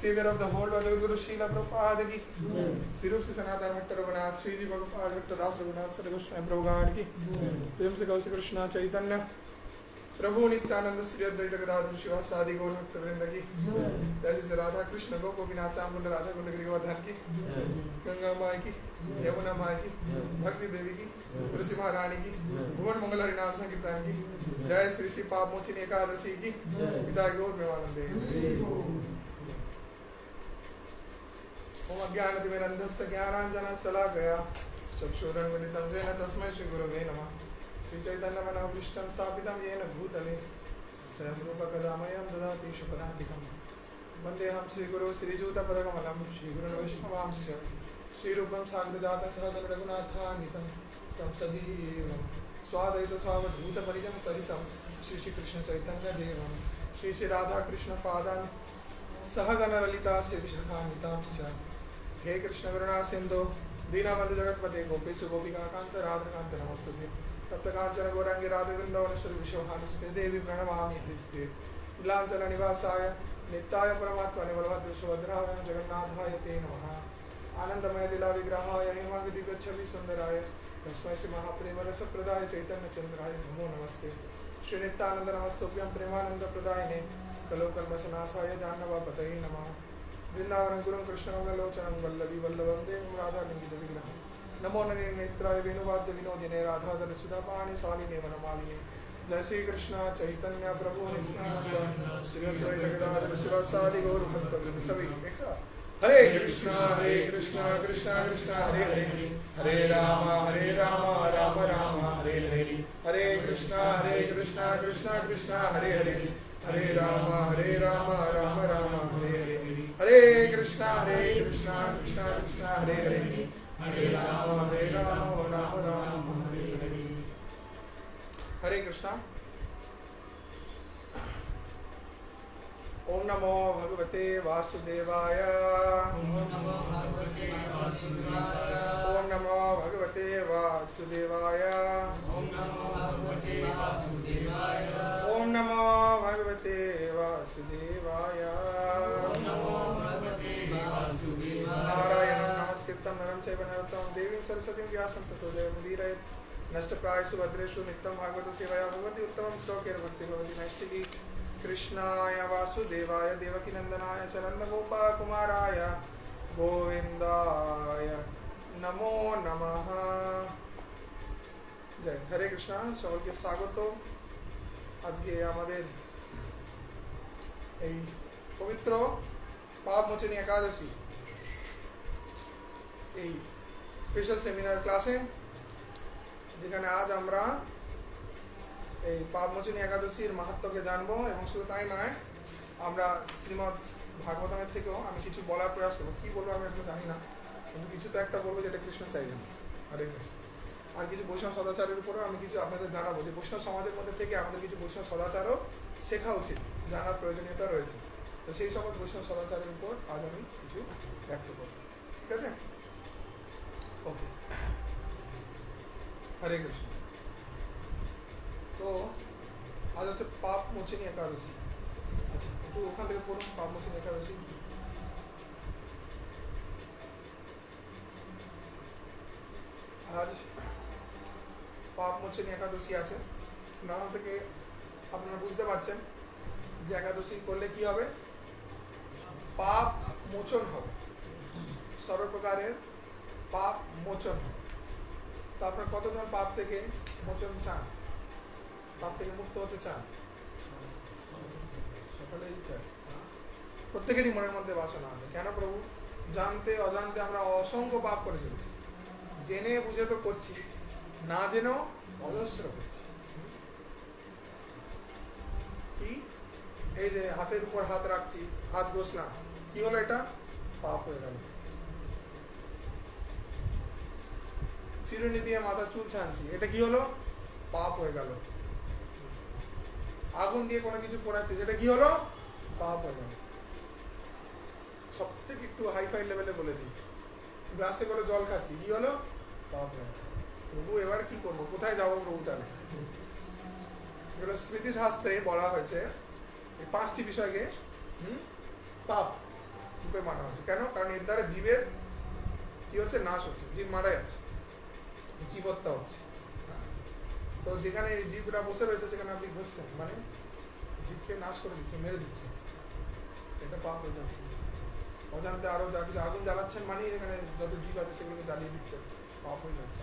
Savior of the whole world, Guru Srila Prabhupada ki, Sri Rup Se Sanatana Bhatta Raghunath, Sri Ji Bhagavad Bhatta Das Raghunath, Sri Goswami Prabhupada ki, Prem Se Gausi Krishna Chaitanya, Prabhu Nityananda Sri Advaita Gadadhar Shivasadi Gaur Bhakta Vrinda ki, Jai Sri Radha Krishna Gopinath Samkunda Radha Kunda Girivardhan ki, Ganga Mai ki, Yamuna Mai ki, Bhakti Devi ki, Tulsi Maharani ki, Bhuvan Mangal Harinam Sankirtan ki, Jai Sri Sri Paap Mochini Ekadasi ki, Pitai Gaur Premanande. ओम अज्ञानतिमिरन्धस्य ज्ञानाञ्जनशलाकया चक्षुरुन्मिलितं येन तस्मै श्रीगुरवे नमः श्रीचैतन्यमनोभीष्टं स्थापितं येन भूतले स्वयं रूपकदामयं ददाति शुभदान्तिकम् वन्देऽहं श्रीगुरो श्रीयुतपदकमलं श्रीगुरुन् वैष्णवांश्च श्रीरूपं साग्रजातं सहगं रघुनाथान्वितं तं सजीवं स्वाद्वैतस्वावधूतपरिजनसहितं श्रीकृष्णचैतन्यदेवं श्रीराधाकृष्णपादान् सहगणललिता श्रीविशाखान्वितांश्च हे कृष्णकरुणा सिन्धो दीनबन्धु जगत्पते गोपेषु गोपिकान्त राधाकान्त नमस्तुते तप्तकाञ्चन गौराङ्गी राधे वृन्दावनेश्वरि विश्वभानुसुते देवी प्रणमामि हरिप्रिये नीलाञ्चननिवासाय नित्याय परमात्मने बलभद्र सुभद्राय जगन्नाथाय ते नमः आनन्दमय लीला विग्रहाय हेमाङ्गदिव्यच्छवि सुन्दराय तस्मै श्री महाप्रेमरसप्रदाय चैतन्यचन्द्राय नमो नमस्ते श्री नित्यानन्द नमस्तुभ्यं प्रेमानन्दप्रदायिने कलोकल्मषनाशाय जाह्नवापतये नमः वृंदावनं गुरुं कृष्णकमलोचनं वल्लभी वल्लभं देवं राधारङ्गितविग्रहं नमो नरेन्द्राय वेणुवाद्य विनोदिने राधाधर सुधापाणि शालिने वनमालिने जय श्री कृष्ण चैतन्य प्रभु नित्यानंद श्री अद्वैत गदाधर शिवासादि गौर भक्तवृंद सभी एक साथ हरे कृष्ण कृष्ण कृष्ण हरे हरे हरे राम राम राम हरे हरे हरे कृष्ण कृष्ण कृष्ण हरे हरे हरे राम राम राम हरे हरे हरे कृष्ण कृष्ण कृष्ण हरे हरे हरे राम राम राम हरे हरे हरे कृष्णा। ओम नमो भगवते वासुदेवाय ओम नमो भगवते वासुदेवाय ओम नमो भगवते वासुदेवाय ओम नमो भगवते वासुदेवाय ओम नमो भगवते वासुदेवाय ओम नमो भगवते वासुदेवाय नारायणं नमस्कृतं नरं चैव नरोत्तमं देवीं सरस्वतीं व्यासं ततो जयमुदीरयेत् नष्टप्रायेषु भद्रेषु नित्यं भागवत सेवया भगवती उत्तमं श्लोकेन भक्ति भवति नैष्टिकी कृष्णाय वासुदेवाय देवकीनंदनाय च नन्दगोपाकुमाराय गोविंदाय नमो नमः। जय हरे कृष्णा সকলকে স্বাগত। আজকে আমাদের এই পবিত্র পাপমোচনী একাদশী এই স্পেশাল সেমিনার ক্লাসে যেখানে আজ আমরা এই পাপমোচনী একাদশীর মাহাত্ম্যকে জানবো এবং শুধু তাই নয় আমরা শ্রীমদ্ ভাগবতমের থেকেও আমি কিছু বলার প্রয়াস করবো। কী বলবো আমি এখন জানি না, কিন্তু কিছু তো একটা বলবো যেটা কৃষ্ণ চাইবেন। হরে কৃষ্ণ। আর কিছু বৈষ্ণব সদাচারের উপরেও আমি কিছু আপনাদের জানাবো যে বৈষ্ণব সমাজের মধ্যে থেকে আমাদের কিছু বৈষ্ণব সদাচারও শেখা উচিত, জানার প্রয়োজনীয়তা রয়েছে। তো সেই সকল বৈষ্ণব সদাচারের উপর আজ আমি কিছু ব্যক্ত করব। ঠিক আছে, ওকে। হরে কৃষ্ণ। তো আজ হচ্ছে পাপমোচনী একাদশী। আচ্ছা, একটু ওখান থেকে পড়ুন পাপমোচনী একাদশী। আজ পাপমোচনী একাদশী আছে, নাম থেকে আপনারা বুঝতে পারছেন যে একাদশী করলে কি হবে, পাপ মোচন হবে, সর্বপ্রকারের পাপ মোচন হবে। তো আপনার কতজন পাপ থেকে মোচন চান, পাপ থেকে মুক্ত হতে চান? সকলেই চায়, প্রত্যেকেরই মনের মধ্যে বাসনা আছে। কেন প্রভু? জানতে অজান্তে আমরা অসংখ্য পাপ করে চলেছি, জেনে বুঝে তো করছি, না জেনেও অজস্র করছি। কি এই যে হাতের উপর হাত রাখছি, হাত ঘষলাম, কি হলো? এটা পাপ হয়ে গেল। চিরুনি দিয়ে মাথা চুল ছানছি, এটা কি হলো? পাপ হয়ে গেল। আগুন দিয়ে কোনো কিছু পোড়াচ্ছি, সেটা কি হলো? পাপ হয়ে গেল। সব থেকে একটু হাইফাই লেভেলে বলে দিই, গ্লাসে করে জল খাচ্ছি, কি হলো? পাপ হয়ে গেল। প্রভু এবার কি করবো, কোথায় যাবো প্রভু? তাহলে এগুলো স্মৃতি শাস্ত্রে বলা হয়েছে এই 5টি বিষয়কে পাপ রূপে মানা হচ্ছে। কেন? কারণ এর দ্বারা জীবের কি হচ্ছে? নাশ হচ্ছে, জীব মারা যাচ্ছে, জীবত্তা হচ্ছে। তো যেখানে জীবরা বসে রয়েছে সেখানে আপনি ঘষছেন, মানে জীবকে নাশ করে দিচ্ছে, মেরে দিচ্ছে, এটা পাপ হয়ে যাচ্ছে। অজান্তে আরো যা কিছু আগুন জ্বালাচ্ছেন মানে এখানে যত জীব আছে সেগুলোকে জ্বালিয়ে দিচ্ছে, পাপ হয়ে যাচ্ছে।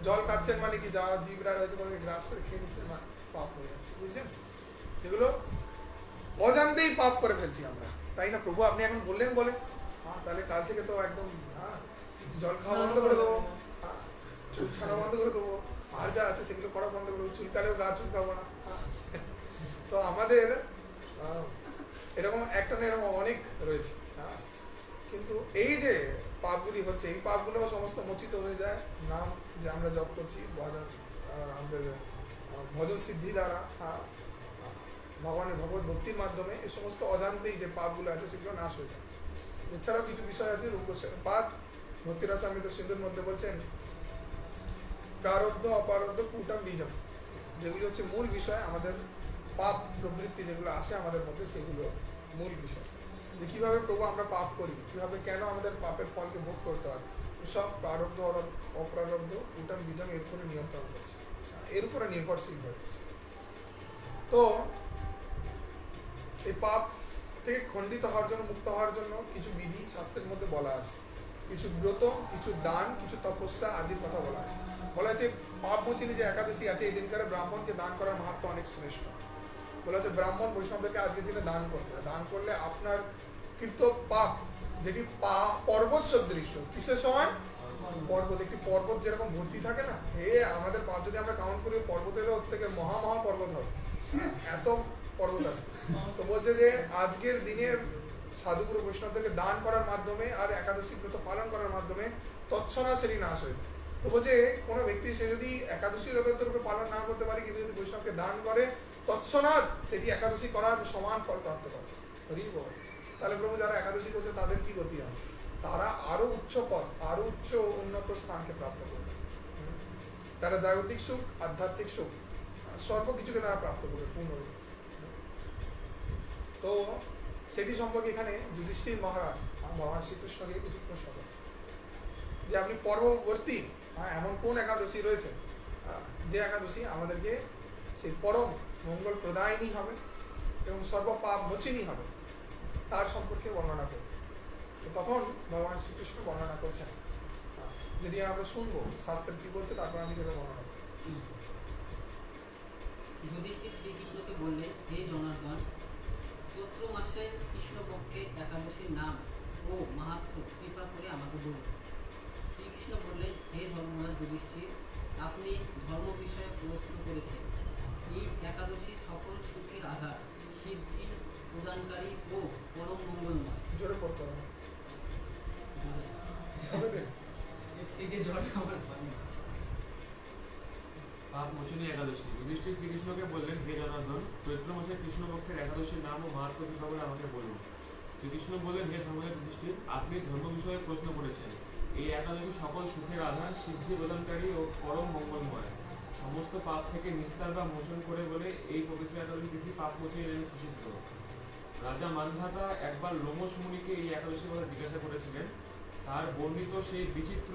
জল খাচ্ছেন মানে কি, যা জীবরা রয়েছে তাদেরকে গ্রাস করে খেয়ে নিচ্ছেন, মানে পাপ হয়ে যাচ্ছে। বুঝছেন? যেগুলো অজান্তেই পাপ করে ফেলছি আমরা, তাই না? প্রভু আপনি এখন বললেন বলে তাহলে কাল থেকে তো একদম জল খাওয়া বন্ধ করে দেবো, চুল ছাড়া বন্ধ করে দেবো, আর যা আছে সেগুলো করা বন্ধ করবো, চুলকালেও গা চুলকাবো না। তো আমাদের এরকম একটা না এরকম অনেক রয়েছে। কিন্তু এই যে পাপগুলি হচ্ছে, এই পাপগুলো সমস্ত মোচিত হয়ে যায় নাম যে আমরা জপ করছি, আমাদের ভজন সিদ্ধি দ্বারা, ভগবানের ভগবত ভক্তির মাধ্যমে এই সমস্ত অজান্তেই যে পাপগুলো আছে সেগুলো নাশ হয়ে যাচ্ছে। এছাড়াও কিছু বিষয় আছে রূপ পাপ ভক্তিরসামৃত সিন্ধুর মধ্যে বলছেন প্রারব্ধ অপারব্ধ কুটম বীজম, যেগুলি হচ্ছে মূল বিষয়, আমাদের পাপ প্রবৃত্তি যেগুলো আসে আমাদের মধ্যে সেগুলো মূল বিষয়। যে কীভাবে প্রভু আমরা পাপ করি, কীভাবে কেন আমাদের পাপের ফলকে ভোগ করতে হয়, সব প্রারব্ধ অপ্রারব্ধ কুটম বীজম এর উপরে নিয়ন্ত্রণ করছে, এর উপরে নির্ভরশীল হয়ে যাচ্ছে। তো এই পাপ থেকে খণ্ডিত হওয়ার জন্য, মুক্ত হওয়ার জন্য কিছু বিধি শাস্ত্রের মধ্যে বলা আছে, কিছু ব্রত, কিছু দান, কিছু তপস্যা আদির কথা বলা আছে। বলা আছে পাপ মোচিনী যে একাদশী আছে এই দিনকারে ব্রাহ্মণকে দান করার মাহাত্ম্য অনেক শ্রেষ্ঠ। বলা আছে ব্রাহ্মণ বৈষ্ণবদেরকে আজকের দিনে দান করতে হয়। দান করলে আপনার কৃত পাপ, যেটি পর্বত সদৃশ্য, কিসের সময় পর্বত, একটি পর্বত যেরকম ভর্তি থাকে না, আমাদের পাপ যদি আমরা কাউন্ট করি পর্বতেরও থেকে মহা পর্বত হবে, এত পর্বত আছে। তো বলছে যে আজকের দিনে সাধুগুরু বৈষ্ণবদেরকে দান করার মাধ্যমে আর একাদশী ব্রত পালন করার মাধ্যমে তৎক্ষণাৎ সেটি নাশ হয়ে যায়। তো বলছে কোনো ব্যক্তি সে যদি একাদশী ব্রতরূপে পালন না করতে পারে কিন্তু যদি বৈষ্ণবকে দান করে তৎক্ষণাৎ সেটি একাদশী করার সমান ফল প্রাপ্ত করে। তাহলে প্রভু যারা একাদশী করছে তাদের কি গতি হয়? তারা আরো উচ্চ পদ, আরো উচ্চ উন্নত স্থানকে প্রাপ্ত করবে। তারা জাগতিক সুখ, আধ্যাত্মিক সুখ সর্বকিছুকে তারা প্রাপ্ত করবে পূর্ণরূপে। তো সেটি সম্পর্কে এখানে যুধিষ্ঠির মহারাজ ভগবান শ্রীকৃষ্ণকে কিছু প্রশ্ন করছে যে আপনি পরবর্তী এমন কোন একাদশী রয়েছে যে একাদশী আমাদেরকে সেই পরম মঙ্গল প্রদায়িনী হবে এবং সর্বপাপ মোচিনী হবে, তার সম্পর্কে বর্ণনা করছে। তো তখন ভগবান শ্রীকৃষ্ণ বর্ণনা করছেন, যদি আমরা শুনবো শাস্ত্রের কি বলছে তারপর আমি সেটা বর্ণনা করব। যুধিষ্ঠির শ্রীকৃষ্ণকে বললেন, হে জনার্দন, চৈত্র মাসের কৃষ্ণপক্ষের একাদশীর নাম ও মাহাত্ম্য কৃপা করে আমাকে বলুন। শ্রীকৃষ্ণ বললেন, হে ধর্মরাজ যুধিষ্ঠির, আপনি ধর্ম বিষয়ে প্রশ্ন করেছেন। এই একাদশীর সকল সুখের আধার, সিদ্ধি প্রদানকারী ও পরম মঙ্গলময়। জোরে পড়তে হবে। পাপ মোচনী একাদশী। যুধিষ্ঠির শ্রীকৃষ্ণকে বললেন, হে জনার্দন, চৈত্র মাসের কৃষ্ণপক্ষের একাদশীর নাম ও মাহাত্ম্য কৃপা করে আমাকে বলুন। শ্রীকৃষ্ণ বললেন, হে ধর্মরাজ যুধিষ্ঠির, আপনি ধর্ম বিষয়ে প্রশ্ন করেছেন। এই একাদশী সকল সুখের আধার, সিদ্ধি প্রদানকারী ও পরম মঙ্গলময়, সমস্ত পাপ থেকে নিস্তার বা মোচন করে বলে এই পবিত্র একাদশী তিথি পাপ মোচনী নামে প্রসিদ্ধ। রাজা মান্ধাতা একবার লোমশ মুনিকে এই একাদশীর কথা জিজ্ঞাসা করেছিলেন। তার বর্ণিত সেই বিচিত্র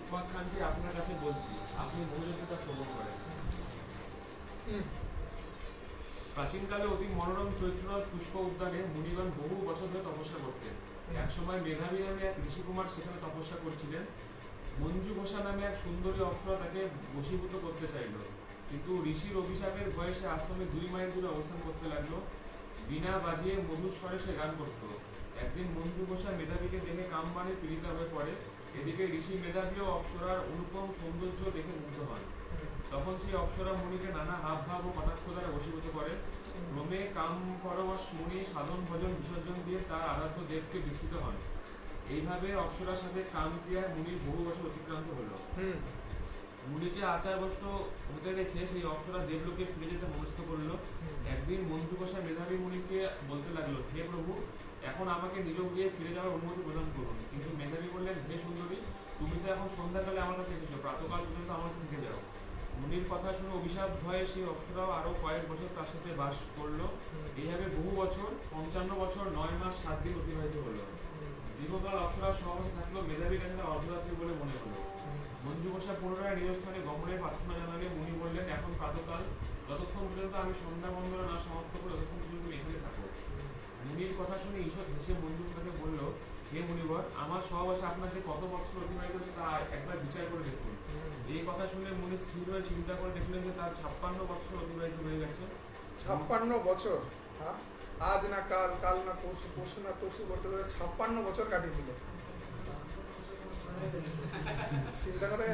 উপাখ্যানটি আপনার কাছে বলছি, আপনি মনোযোগে তা শ্রবণ করেন। প্রাচীনকালে অতি মনোরম চৈত্র পুষ্প উদ্যানে মুনিগণ বহু বছর ধরে তপস্যা করতেন। একসময় মেধাবী নামে এক ঋষিকুমার সেখানে তপস্যা করছিলেন। মঞ্জু ঘোষা নামে এক সুন্দরী অপ্সরা তাকে বশীভূত করতে চাইল, কিন্তু ঋষির অভিশাপের ভয়ে সে আশ্রমে 2 মাইল দূরে অবস্থান করতে লাগলো। বীণা বাজিয়ে মধুর স্বরে সে গান করত। একদিন মঞ্জু ঘোষা মেধাবীকে দেখে কামবাণে পীড়িতা হয়ে পড়ে। এদিকে ঋষি মেধাবী ও অপ্সরার অনুপম সৌন্দর্য দেখে মুগ্ধ হন। তখন সেই অপ্সরা মুনিকে নানা হাবভাব ও কটাক্ষ দ্বারা বশীভূত করে। ক্রমে কাম পরবশ মুনি সাধন ভজন বিসর্জন দিয়ে তার আরাধ্য দেবকে বিস্তৃত হন। এইভাবে অপ্সরার সাথে কাম ক্রিয়ায় মুনির বহু বছর অতিক্রান্ত হলো। মুনিকে আচারগ্রস্ত হতে দেখে সেই অপ্সরা দেবলোকে ফিরে যেতে মনস্থ করলো। একদিন মঞ্জু ঘোষা মেধাবী মুনিকে বলতে লাগলো, হে প্রভু, এখন আমাকে নিজ গৃহে ফিরে যাওয়ার অনুমতি প্রদান করুন। কিন্তু মেধাবী বললেন, হে সুন্দরী, তুমি তো এখন সন্ধ্যাকালে আমার কাছে এসেছো, প্রাতকাল পর্যন্ত আমার কাছে থেকে যাও। মুনির কথা শুনে অভিশাপ ভয়ে সেই অপ্সরাও আরো কয়েক বছর তার সাথে বাস করলো। এইভাবে বহু বছর, 55 বছর 9 মাস 7 দিন অতিবাহিত হলো। দীর্ঘকাল অপ্সরার সহবাসে থাকলেও মেধাবীর কাছে অর্ধরাত্রি বলে মনে হলো। মঞ্জু ঘোষা পুনরায় নিজ স্থানে গমনের প্রার্থনা জানালে মুনি বললেন, এখন প্রাতকাল, যতক্ষণ পর্যন্ত আমি সন্ধ্যা বন্দনা না সমাপ্ত করে ততক্ষণ পর্যন্ত এখানে থাকো। মুনির কথা শুনে ঈষৎ হেসে মঞ্জু তাকে বলল, হে মুনিবর, আমার সহবাসে আপনার যে কত বছর অতিবাহিত হয়েছে তা একবার বিচার করে দেখুন। এই কথা শুনে মুনি স্থির হয়ে চিন্তা করে দেখলেন যে তার 56 বছর অতিবাহিত হয়ে গেছে। 56 বছর, আজ না কাল, কাল না পরশু, পরশু না তরশু করতে করতে 56 বছর কাটিয়ে দিল। চিন্তা করে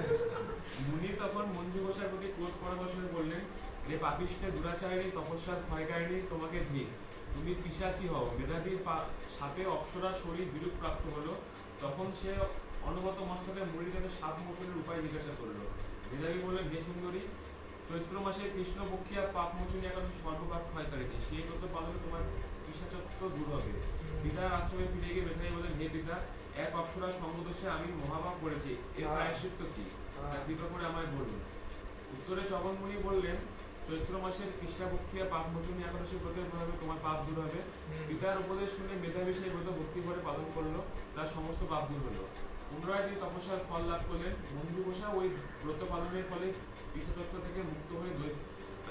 মুনি তখন মঞ্জু ঘোষার প্রতি ক্রোধ পরামর্শনে বললেন, যে পাপিষ্ঠে দুরাচারিণী তপস্যার ক্ষয়কারিণী তোমাকে ধিক, তুমি পিশাচি হও। মেধাবীর সাপে অপ্সরা শরীর বিরূপ প্রাপ্ত হলো। তখন সে অনুগত মস্তকে মুড়ির কাছে সাপ মোচনের উপায় জিজ্ঞাসা করলো। মেধাবী বললেন, হে সুন্দরী, চৈত্র মাসে কৃষ্ণপক্ষিয়া পাপ মোচনী একাদশী সর্বপাপ ক্ষয়কারিণী, সেই ব্রত পালনে তোমার পিশাচত্ব দূর হবে। পিতার আশ্রমে ফিরে গিয়ে মেধাবী বললেন, হে পিতা, এক অপ্সরার সঙ্গদোষে আমি মহাপাপ করেছি, এর প্রায়শ্চিত্ত কি? কৃপা করে আমায় বলুন। উত্তরে চবনমুনি বললেন, চৈত্র মাসের কৃষ্ণপক্ষিয়া পাপ মোচনী একাদশী ব্রতের প্রভাবে তোমার পাপ দূর হবে। পিতার উপদেশ শুনে মেধাবী সেই ব্রত ভক্তি করে পালন করলো, তার সমস্ত পাপ দূর হলো। পুনরায় তিনি তপস্যার ফল লাভ করলেন। মঞ্জু ঘোষা ওই ব্রত পালনের ফলে পিতৃতত্ত্ব থেকে মুক্ত হয়ে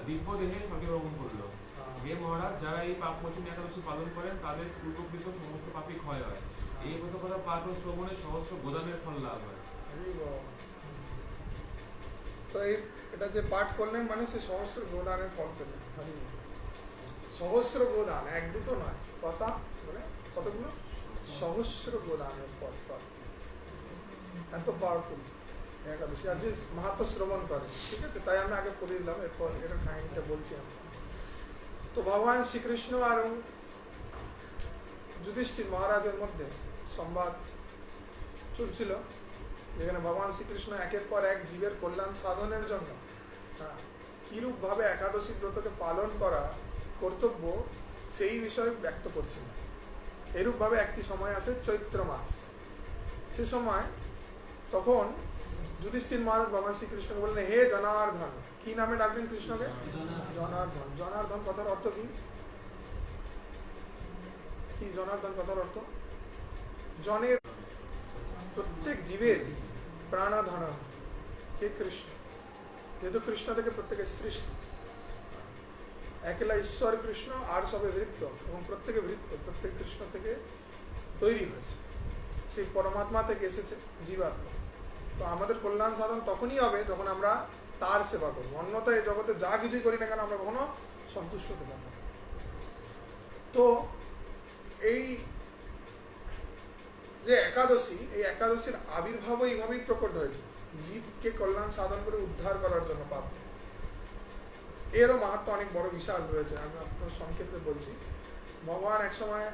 দিব্য দেহে স্বর্গে ভ্রমণ করলো। হে মহারাজ, যারা এই পাপ মোচনী একাদশী পালন করেন তাদের পূর্বকৃত সমস্ত পাপই ক্ষয় হয়। এই ব্রত কথা পাঠ ও শ্রবণে সহস্র গোদানের ফল লাভ হয়। তো এটা যে পাঠ করলেন মানে সে সহস্র গোদানের ফল পেলেন। সহস্র গোদান, এক দুটো নয়, কথা মানে কতগুলো সহস্র গোদানের ফল প্রাপ্তি। এত পাওয়ারফুল একাদশী, আর যে মাহাত্ম শ্রবণ করে, ঠিক আছে, তাই আমি আগে পড়ে দিলাম, এরপর এটার কাহিনীটা বলছি আমি। তো ভগবান শ্রীকৃষ্ণ আর যুধিষ্ঠির মহারাজের মধ্যে সংবাদ চলছিল, যেখানে ভগবান শ্রীকৃষ্ণ একের পর এক জীবের কল্যাণ সাধনের জন্য কিরূপ ভাবে একাদশী ব্রতকে পালন করা কর্তব্য সেই বিষয়ে ব্যক্ত করছেন। এরূপ ভাবে একটি সময় আসে চৈত্র মাস। সে সময় তখন যুধিষ্ঠির মহারাজ ভগবান শ্রীকৃষ্ণকে বললেন, হে জনার্দন। কি নামে ডাকবেন কৃষ্ণকে? জনার্দন। জনার্দন কথার অর্থ কি? কি জনার্দন কথার অর্থ? জনের, প্রত্যেক জীবের প্রাণধন কে কৃষ্ণ, যেহেতু কৃষ্ণ থেকে প্রত্যেকের সৃষ্টি। একলা ঈশ্বর কৃষ্ণ, আর সবে বৃত্ত, এবং প্রত্যেকে বৃত্ত, প্রত্যেক কৃষ্ণ থেকে তৈরি হয়েছে, সেই পরমাত্মা থেকে এসেছে জীবাত্মা। তো আমাদের কল্যাণ সাধন তখনই হবে যখন আমরা তার সেবা করবো। অন্যথায় এই জগতে যা কিছুই করি না কেন আমরা কখনো সন্তুষ্ট হতে পারবো না। তো এই যে একাদশী, এই একাদশীর আবির্ভাব এইভাবেই প্রকট হয়েছে, জীবকে কল্যাণ সাধন করে উদ্ধার করার জন্য পাপ। এরও মাহাত্ম অনেক বড় বিশাল রয়েছে, আমি আপনার সংক্ষেপে বলছি। ভগবান এক সময়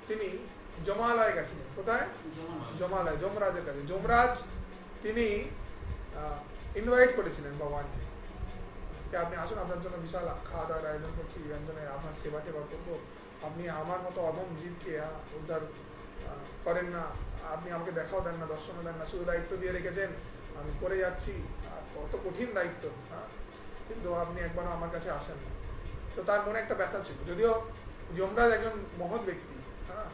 তিনি জমালয়ে গেছিলেন। কোথায়? জমালয়, যমরাজের কাছে। যমরাজ তিনি ইনভাইট করেছিলেন ভগবানকে, আপনি আসুন, আপনার জন্য বিশাল খাওয়া দাওয়ার আয়োজন করছি, ব্যঞ্জনের আপনার সেবা টেবা করবো, আপনি আমার মতো অধম জীবকে উদ্ধার করেন না, আপনি আমাকে দেখাও দেন না, দর্শনও দেন না, শুধু দায়িত্ব দিয়ে রেখেছেন, আমি করে যাচ্ছি, কত কঠিন দায়িত্ব, কিন্তু আপনি একবারও আমার কাছে আসেন না। তো তার মনে একটা ব্যথা ছিল, যদিও যমরাজ একজন মহৎ ব্যক্তি,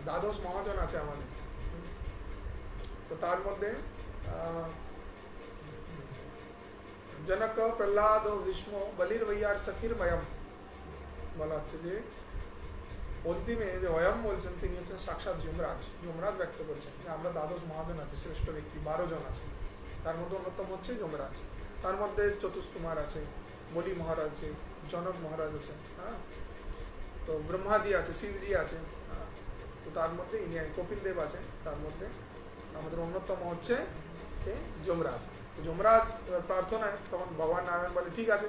দ্বাদশ মহাজন আছে আমাদের, তো তার মধ্যে জনক, প্রহ্লাদ, ভীষ্ম, বলির বৈয়ার সখির বয়ম বলা হচ্ছে, যে অন্তিমে যে অয়ম বলছেন তিনি হচ্ছেন সাক্ষাৎ যমরাজ। যমরাজ ব্যক্ত করছেন যে আমরা দ্বাদশ মহাজন আছে, শ্রেষ্ঠ ব্যক্তি 12 জন আছে, তার মধ্যে অন্যতম হচ্ছে যমরাজ। তার মধ্যে চতুষ্কুমার আছে, বলি মহারাজ আছে, জনক মহারাজ আছে, তো ব্রহ্মাজি আছে, শিবজি আছে, তো তার মধ্যে ইনি কপিল দেব আছেন, তার মধ্যে আমাদের অন্যতম হচ্ছে যমরাজ। তো যমরাজ এবার প্রার্থনায় তখন ভগবান নারায়ণ বলে, ঠিক আছে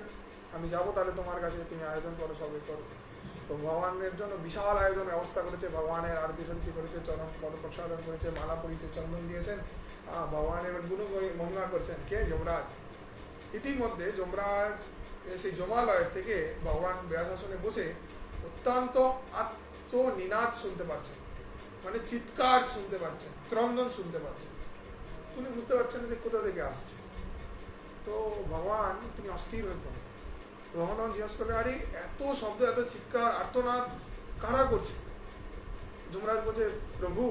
আমি যাবো তাহলে তোমার কাছে, তুমি আয়োজন করো, সবাই করো। তো ভগবানের জন্য বিশাল আয়োজন ব্যবস্থা করেছে, ভগবানের আরতি টারতি করেছে, চরণ পদ প্রসাদন করেছে, মালা পরিয়েছে, চন্দন দিয়েছেন, ভগবানের গুণ মহিমা করছেন কে? যমরাজ। ইতিমধ্যে যমরাজ সেই জমালয়ের থেকে ভগবান ব্যাসাসনে বসে অত্যন্ত আত্মনিনাদ শুনতে পাচ্ছেন, মানে চিৎকার শুনতে পাচ্ছেন, ক্রন্দন শুনতে পাচ্ছেন। তিনি বুঝতে পারছেন যে কোথা থেকে আসছে। তো ভগবান তিনি অস্থির হয়ে পড়েন। ভগবান জিজ্ঞাসা করলেন, আরে এত শব্দ, এত চিৎকার, আর্তনাদ কারা করছে? যমরাজ বলছে, প্রভু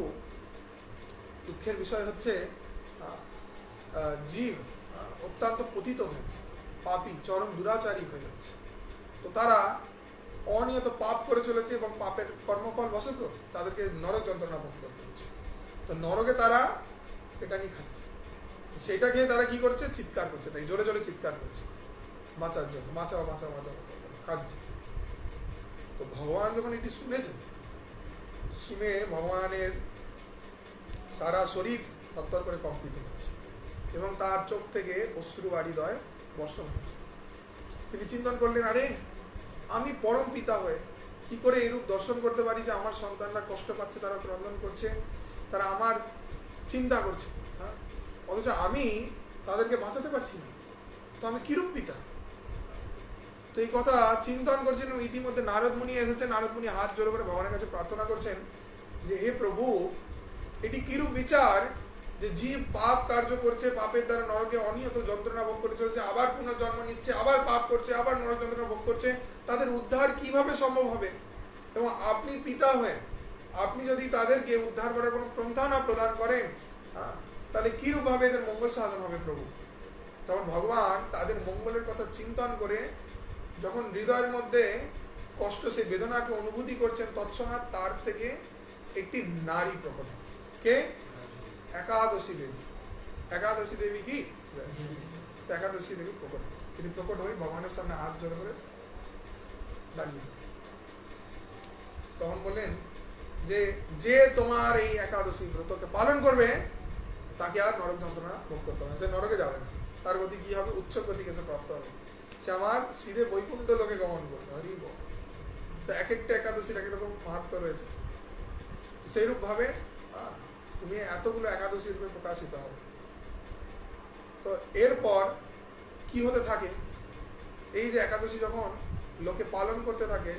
দুঃখের বিষয় হচ্ছে জীব অত্যন্ত পতিত হয়েছে, পাপী, চরম দুরাচারী হয়ে যাচ্ছে। তো তারা অনিয়ত পাপ করে চলেছে এবং পাপের কর্মফল বশত তাদেরকে নরক যন্ত্রণা ভোগ করতে হচ্ছে। তো নরকে তারা পেটানি খাচ্ছে, সেটা খেয়ে তারা কি করছে? চিৎকার করছে, তাই জোরে জোরে চিৎকার করছে বাঁচার জন্য, বাঁচাও বাঁচাও বাঁচাও কাঁদছে। তো ভগবান যখন এটি শুনেছেন, শুনে ভগবানের সারা শরীর থরথর করে কম্পিত হচ্ছে এবং তার চোখ থেকে অশ্রু বাড়িদয় বর্ষণ হচ্ছে। তিনি চিন্তন করলেন, আরে আমি পরম পিতা হয়ে কি করে এরূপ দর্শন করতে পারি যে আমার সন্তানরা কষ্ট পাচ্ছে, তারা ক্রন্দন করছে, তারা আমার চিন্তা করছে, হ্যাঁ, অথচ আমি তাদেরকে বাঁচাতে পারছি না, তো আমি কিরূপ পিতা? তো এই কথা চিন্তন করছেন। ইতিমধ্যে নারদ মুনি এসেছেন। নারদ মুনি হাত জোড়ো করে ভগবানের কাছে প্রার্থনা করছেন যে হে প্রভু, এটি কিরূপ বিচার যে জীব পাপ কার্য করছে, পাপের দ্বারা নরকে অনিয়ত যন্ত্রণা ভোগ করে চলেছে, আবার পুনর্জন্ম নিচ্ছে, আবার পাপ করছে, আবার নরক যন্ত্রণা ভোগ করছে, তাদের উদ্ধার কিভাবে সম্ভব হবে? এবং আপনি পিতা হয়ে আপনি যদি তাদেরকে উদ্ধার করার কোনো পন্থা না প্রদান করেন, তাহলে কিরূপ ভাবে এদের মঙ্গল সাধন হবে প্রভু? তখন ভগবান তাদের মঙ্গলের কথা চিন্তন করে যখন হৃদয়ের মধ্যে কষ্ট, সেই বেদনাকে অনুভূতি করছেন, তৎক্ষণাৎ তার থেকে একটি নারী প্রকট। কে? একাদশী দেবী। একাদশী দেবী কি? একাদশী দেবী প্রকট। তিনি প্রকট হয়ে ভগবানের সামনে হাত জোড়ো করে দাঁড়িয়ে তখন বললেন যে যে তোমার এই একাদশী ব্রতকে পালন করবে তাকে আর নরক যন্ত্রণা ভোগ করতে হবে না, সে নরকে যাবে না। তার গতি কি হবে? উচ্চ গতিকে সে প্রাপ্ত হবে, সে আমার সিধে বৈকুণ্ঠ লোকে গমন করবে। হরি বল। তো এক একটা একাদশীর এক রকম মাহাত্ম রয়েছে। সেইরূপ ভাবে তুমি এতগুলো একাদশী রূপে প্রকাশিত হবে। তো এরপর কি হতে থাকে? এই যে একাদশী যখন লোকে পালন করতে থাকে,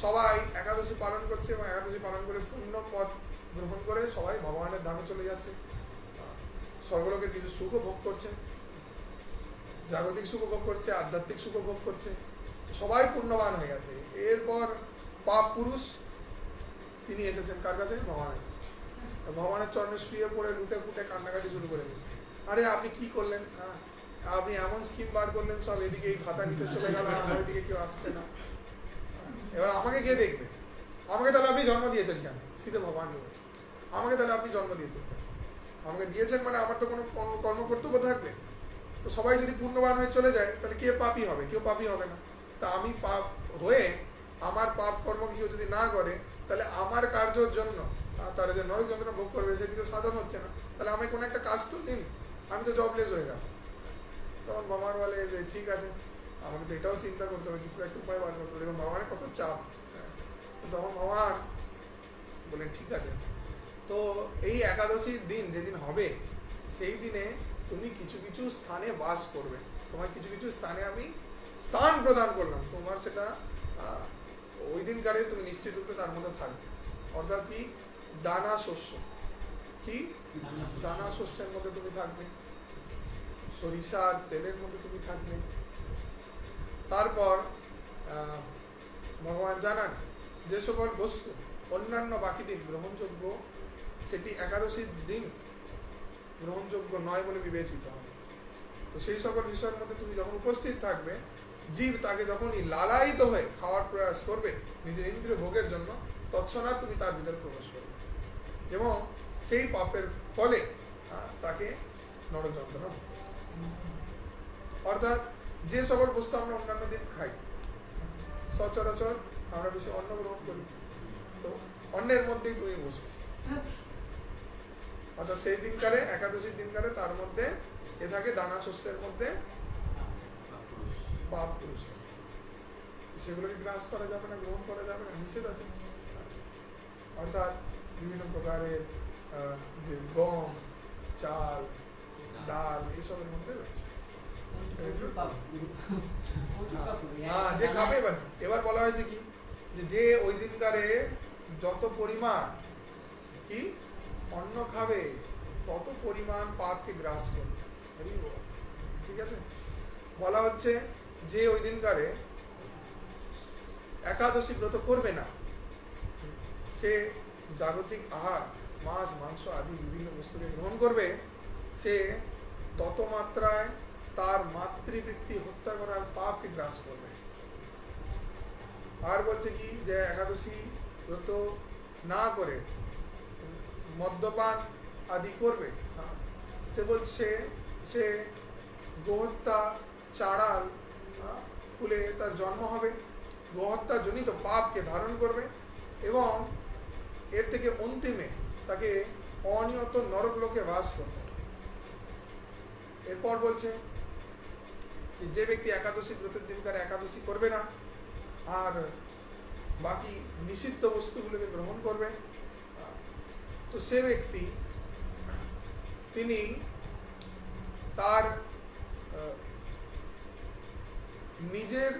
সবাই একাদশী পালন করছে এবং একাদশী পালন করে পূর্ণ পদ গ্রহণ করে সবাই ভগবানের ধামে চলে যাচ্ছে, স্বর্গলোকের কিছু সুখ ভোগ করছে, জাগতিক সুখ ভোগ করছে, আধ্যাত্মিক সুখ ভোগ করছে, সবাই পুণ্যবান হয়ে গেছে। এরপর পাপ পুরুষ তিনি এসেছেন কার কাছে? ভগবানের কাছে। ভগবানের চরণে শুয়ে পড়ে লুটে ফুটে কান্নাকাটি শুরু করে দিয়েছে। আরে আপনি কি করলেন? আপনি এমন স্কিম বার করলেন, সব এদিকে এই খাতা নিতে চলে গেল, আমার এদিকে কেউ আসছে না, এবার আমাকে কে দেখবে? আমাকে তাহলে আপনি জন্ম দিয়েছেন কেন? সীতা ভগবান বলছে, আমাকে তাহলে আপনি জন্ম দিয়েছেন কেন? আমাকে দিয়েছেন মানে আমার তো কোনো কর্মকর্তব্য থাকবে। তো সবাই যদি পুণ্যবান হয়ে চলে যায় তাহলে কে পাপী হবে? কেউ পাপী হবে না। তা আমি পাপ হয়ে আমার পাপ কর্ম কেউ যদি না করে, তাহলে আমার কার্যর জন্য তারা যে নরক যন্ত্রণা ভোগ করবে সেদিকে সাধন হচ্ছে না, তাহলে আমি কোনো একটা কাজ তো দিন, আমি তো জবলেস হয়ে গেলাম। তখন ভগবান বলে যে ঠিক আছে, আমাকে তো এটাও চিন্তা করতে হবে, কিছু একটা উপায় বার করতে হবে। দেখুন ভগবানের কত চাপ। তখন ভগবান বলেন ঠিক আছে, তো এই একাদশীর দিন যেদিন হবে সেই দিনে তুমি কিছু কিছু স্থানে বাস করবে, তোমার কিছু কিছু স্থানে আমি স্থান প্রদান করলাম, তোমার সেটা ওই দিনকারে তুমি নিশ্চিত রূপে তার মধ্যে থাকবে। অর্থাৎ কি? দানা শস্য। কি? দানা শস্যের মধ্যে তুমি থাকবে, সরিষার তেলের মধ্যে তুমি থাকবে। তারপর ভগবান জানান যে সকল বস্তু অন্যান্য বাকি দিন গ্রহণযোগ্য, সেটি একাদশীর দিন গ্রহণযোগ্য নয় বলে বিবেচিত হবে। তো সেই সকল বিষয়ের মধ্যে তুমি যখন উপস্থিত থাকবে, জীব তাকে যখনই লালায়িত হয়ে খাওয়ার প্রয়াস করবে নিজের ইন্দ্রিয় ভোগের জন্য, তৎক্ষণাৎ তুমি তার ভিতরে প্রবেশ করবে এবং সেই পাপের ফলে তাকে নরক যন্ত্রণা ভোগ করবে। অর্থাৎ যে সকল বস্তু আমরা অন্যান্য দিন খাই, সচরাচর আমরা বেশি অন্ন গ্রহণ করি, তো অন্যের মধ্যেই তুমি বসবে। অর্থাৎ সেই দিনকারে, একাদশীর দিনকারে তার মধ্যে এ থাকে দানা শস্যের মধ্যে পাপ পুরুষ, সেগুলোকে গ্রাস করা যাবে না, গ্রহণ করা যাবে না, নিষেধ আছে। অর্থাৎ বিভিন্ন প্রকারের যে গম, চাল, ডাল এইসবের মধ্যে রয়েছে। যে খাবে এবার বলা হয়েছে কি, যে ওই দিনকারে যত পরিমাণ কি অন্ন খাবে তত পরিমাণ পাপকে গ্রাস করবে। ঠিক আছে, বলা হচ্ছে যে ওই দিনকারে একাদশী ব্রত করবে না, সে জাগতিক আহার, মাছ, মাংস আদি বিভিন্ন বস্তুকে গ্রহণ করবে, সে তত মাত্রায় তার মাতৃবৃত্তি হত্যা করার পাপকে গ্রাস করবে। আর বলছে কি, যে একাদশী ব্রত না করে মদ্যপান আদি করবে, তো বলছে সে গোহত্যা, চাড়াল কুলে তার জন্ম হবে, গোহত্যা জনিত পাপকে ধারণ করবে এবং এর থেকে অন্তিমে তাকে অনিয়ত নরক লোকে বাস করতে হবে। এরপর বলছে যে ব্যক্তি একাদশী ব্রতের দিনকার একাদশী করবে না আর বাকি নিষিদ্ধ বস্তুগুলোকে গ্রহণ করবে, তো সে ব্যক্তি তিনি তার নিজের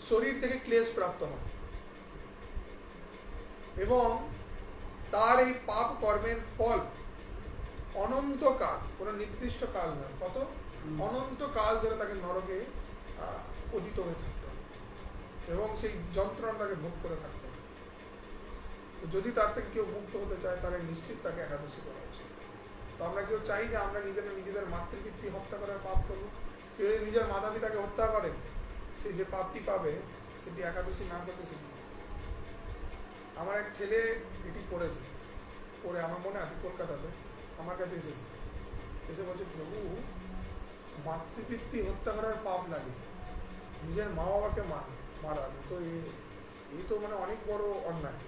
শরীর থেকে ক্লেশ প্রাপ্ত হন এবং তার এই পাপ কর্মের ফল অনন্তকাল, কোনো নির্দিষ্ট কাল নয়, কত অনন্তকাল ধরে তাকে নরকে পতিত হয়ে থাকতে হবে এবং সেই যন্ত্রণা তাকে ভোগ করে থাকতে হবে। যদি তার থেকে কেউ মুক্ত হতে চায় তাহলে নিশ্চিত তাকে একাদশী করা উচিত। তো আমরা কেউ চাই যে আমরা নিজেদের মাতৃপিতৃ হত্যা করার পাপ করবো? কেউ যদি নিজের মাতা পিতাকে হত্যা করে সে যে পাপটি পাবে সেটি একাদশী না করলে সেটি। আমার এক ছেলে এটি পড়েছে, পড়ে আমার মনে আছে কলকাতাতে আমার কাছে এসে বলছে, প্রভু মাতৃপিতৃ হত্যা করার পাপ লাগে, নিজের মা বাবাকে মারা, তো এই তো মানে অনেক বড় অন্যায়,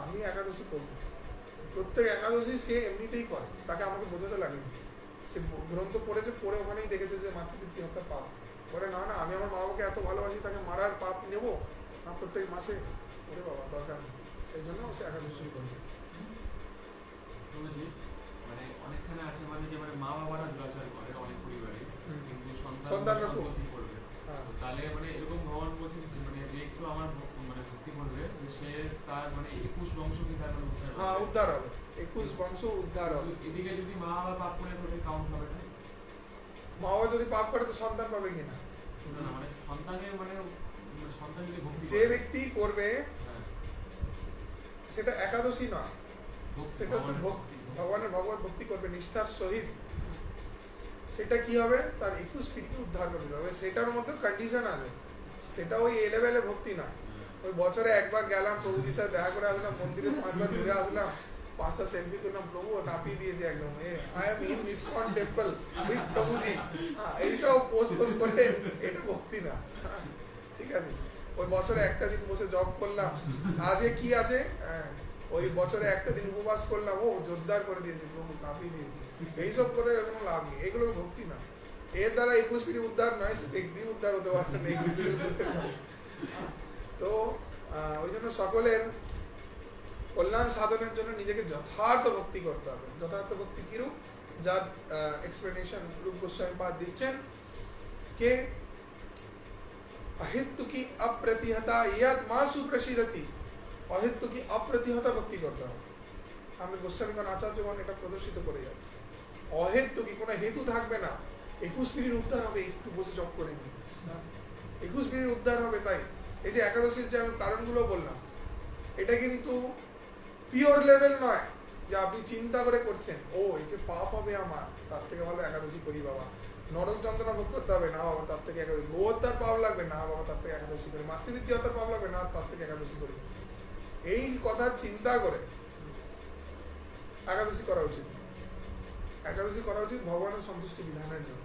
আমি একাদশী করব। প্রত্যেক একাদশী সে এমনিতেই করে, তাকে আমাকে বোঝাতে লাগেনি, সে গ্রন্থ পড়েছে, পড়ে ওখানেই দেখেছে যে মাতৃপিতৃ হত্যার পাপ। বলে না না, আমি আমার মা বাবাকে এত ভালোবাসি, তাকে মারার পাপ নেবো না প্রত্যেক মাসে? ওরে বাবা, দরকার নেই। এই জন্য সে একাদশী করবে। মানে অনেকখানে আছে মানে যে মানে মা বাবারা দুরাচার করে অনেক পরিবারে, কিন্তু সন্তানরা সন্তান করবে, তাহলে মানে এরকম ভগবান বলছে মানে যে একটু আমার মানে ভক্তি করবে সে তার মানে 21 বংশ কি তার মানে উদ্ধার, হ্যাঁ উদ্ধার হবে, 21 বংশ উদ্ধার হবে। এদিকে যদি মা বাবা পাপ করে তাহলে কাউন্ট হবে না? মা বাবা যদি পাপ করে তো সন্তান পাবে কিনা? না, মানে সন্তানের মানে সন্তান যদি ভক্তি যে ব্যক্তি করবে সেটা একাদশী নয়, সেটা হচ্ছে ভক্তি, ভগবানের ভগবত ভক্তি করবে নিষ্ঠার সহিত, সেটা কি হবে? তার 21 পিঠকে উদ্ধার করে দিতে হবে। সেটার মধ্যে কন্ডিশন আছে, সেটা ওই এ লেভেলে ভক্তি না। ওই বছরে একবার গেলাম প্রভুজির সাথে দেখা করে আসলাম, মন্দিরে 5 বার ঘুরে আসলাম, 5টা সেলফি তুললাম, প্রভু কাঁপিয়ে দিয়েছে একদম, I am in ISKCON temple with প্রভুজি, এইসব পোস্ট করে, এটা ভক্তি না। ঠিক আছে, ওই বছরে একটা দিন বসে জব করলাম, আজকে কি আছে, ওই বছরে একটা দিন উপবাস করলাম, ও জোরদার করে দিয়েছে প্রভু, কাঁপিয়ে দিয়েছে, এইসব করে কোনো লাভ নেই, এগুলো ভক্তি না। এর দ্বারা 21 পিঠি উদ্ধার নয়, সে ব্যক্তি উদ্ধার হতে পারে না। তো ওই জন্য সকলের কল্যাণ সাধনের জন্য নিজেকে যথার্থ ভক্তি করতে হবে। যথার্থ ভক্তি কিরূপ, যার এক্সপ্লেনেশন রূপ গোস্বামী পাদ দিচ্ছেন কে अहित्तुकी अप्रतिहता यद मासु प्रसिद्धति, অহেতুকি অপ্রতিহত ভক্তি করতে হবে। আমি গোস্বামীগণ আচার্যগণ এটা প্রদর্শিত করে যাচ্ছে, অহেতুকি কোনো হেতু থাকবে না। 21 মিনিট উদ্ধার হবে, একটু বসে জপ করে নি, 21 মিনিট উদ্ধার হবে। তাই এই যে একাদশীর যে আমি কারণগুলো বললাম, এটা কিন্তু পিওর লেভেল নয় যে আপনি চিন্তা করে করছেন ও এতে পাপ হবে আমার, তার থেকে ভালো একাদশী করি বাবা। নরক যন্ত্রণা ভোগ করতে হবে না বাবা, তার থেকে একাদশী। গোহত্যার পাপ লাগবে না বাবা, তার থেকে একাদশী করি। মাতৃবৃত্তি হত্যার পাপ লাগবে না, তার থেকে একাদশী করি। এই কথা চিন্তা করে একাদশী করা উচিত। একাদশী করা উচিত ভগবানের সন্তুষ্টি বিধানের জন্য।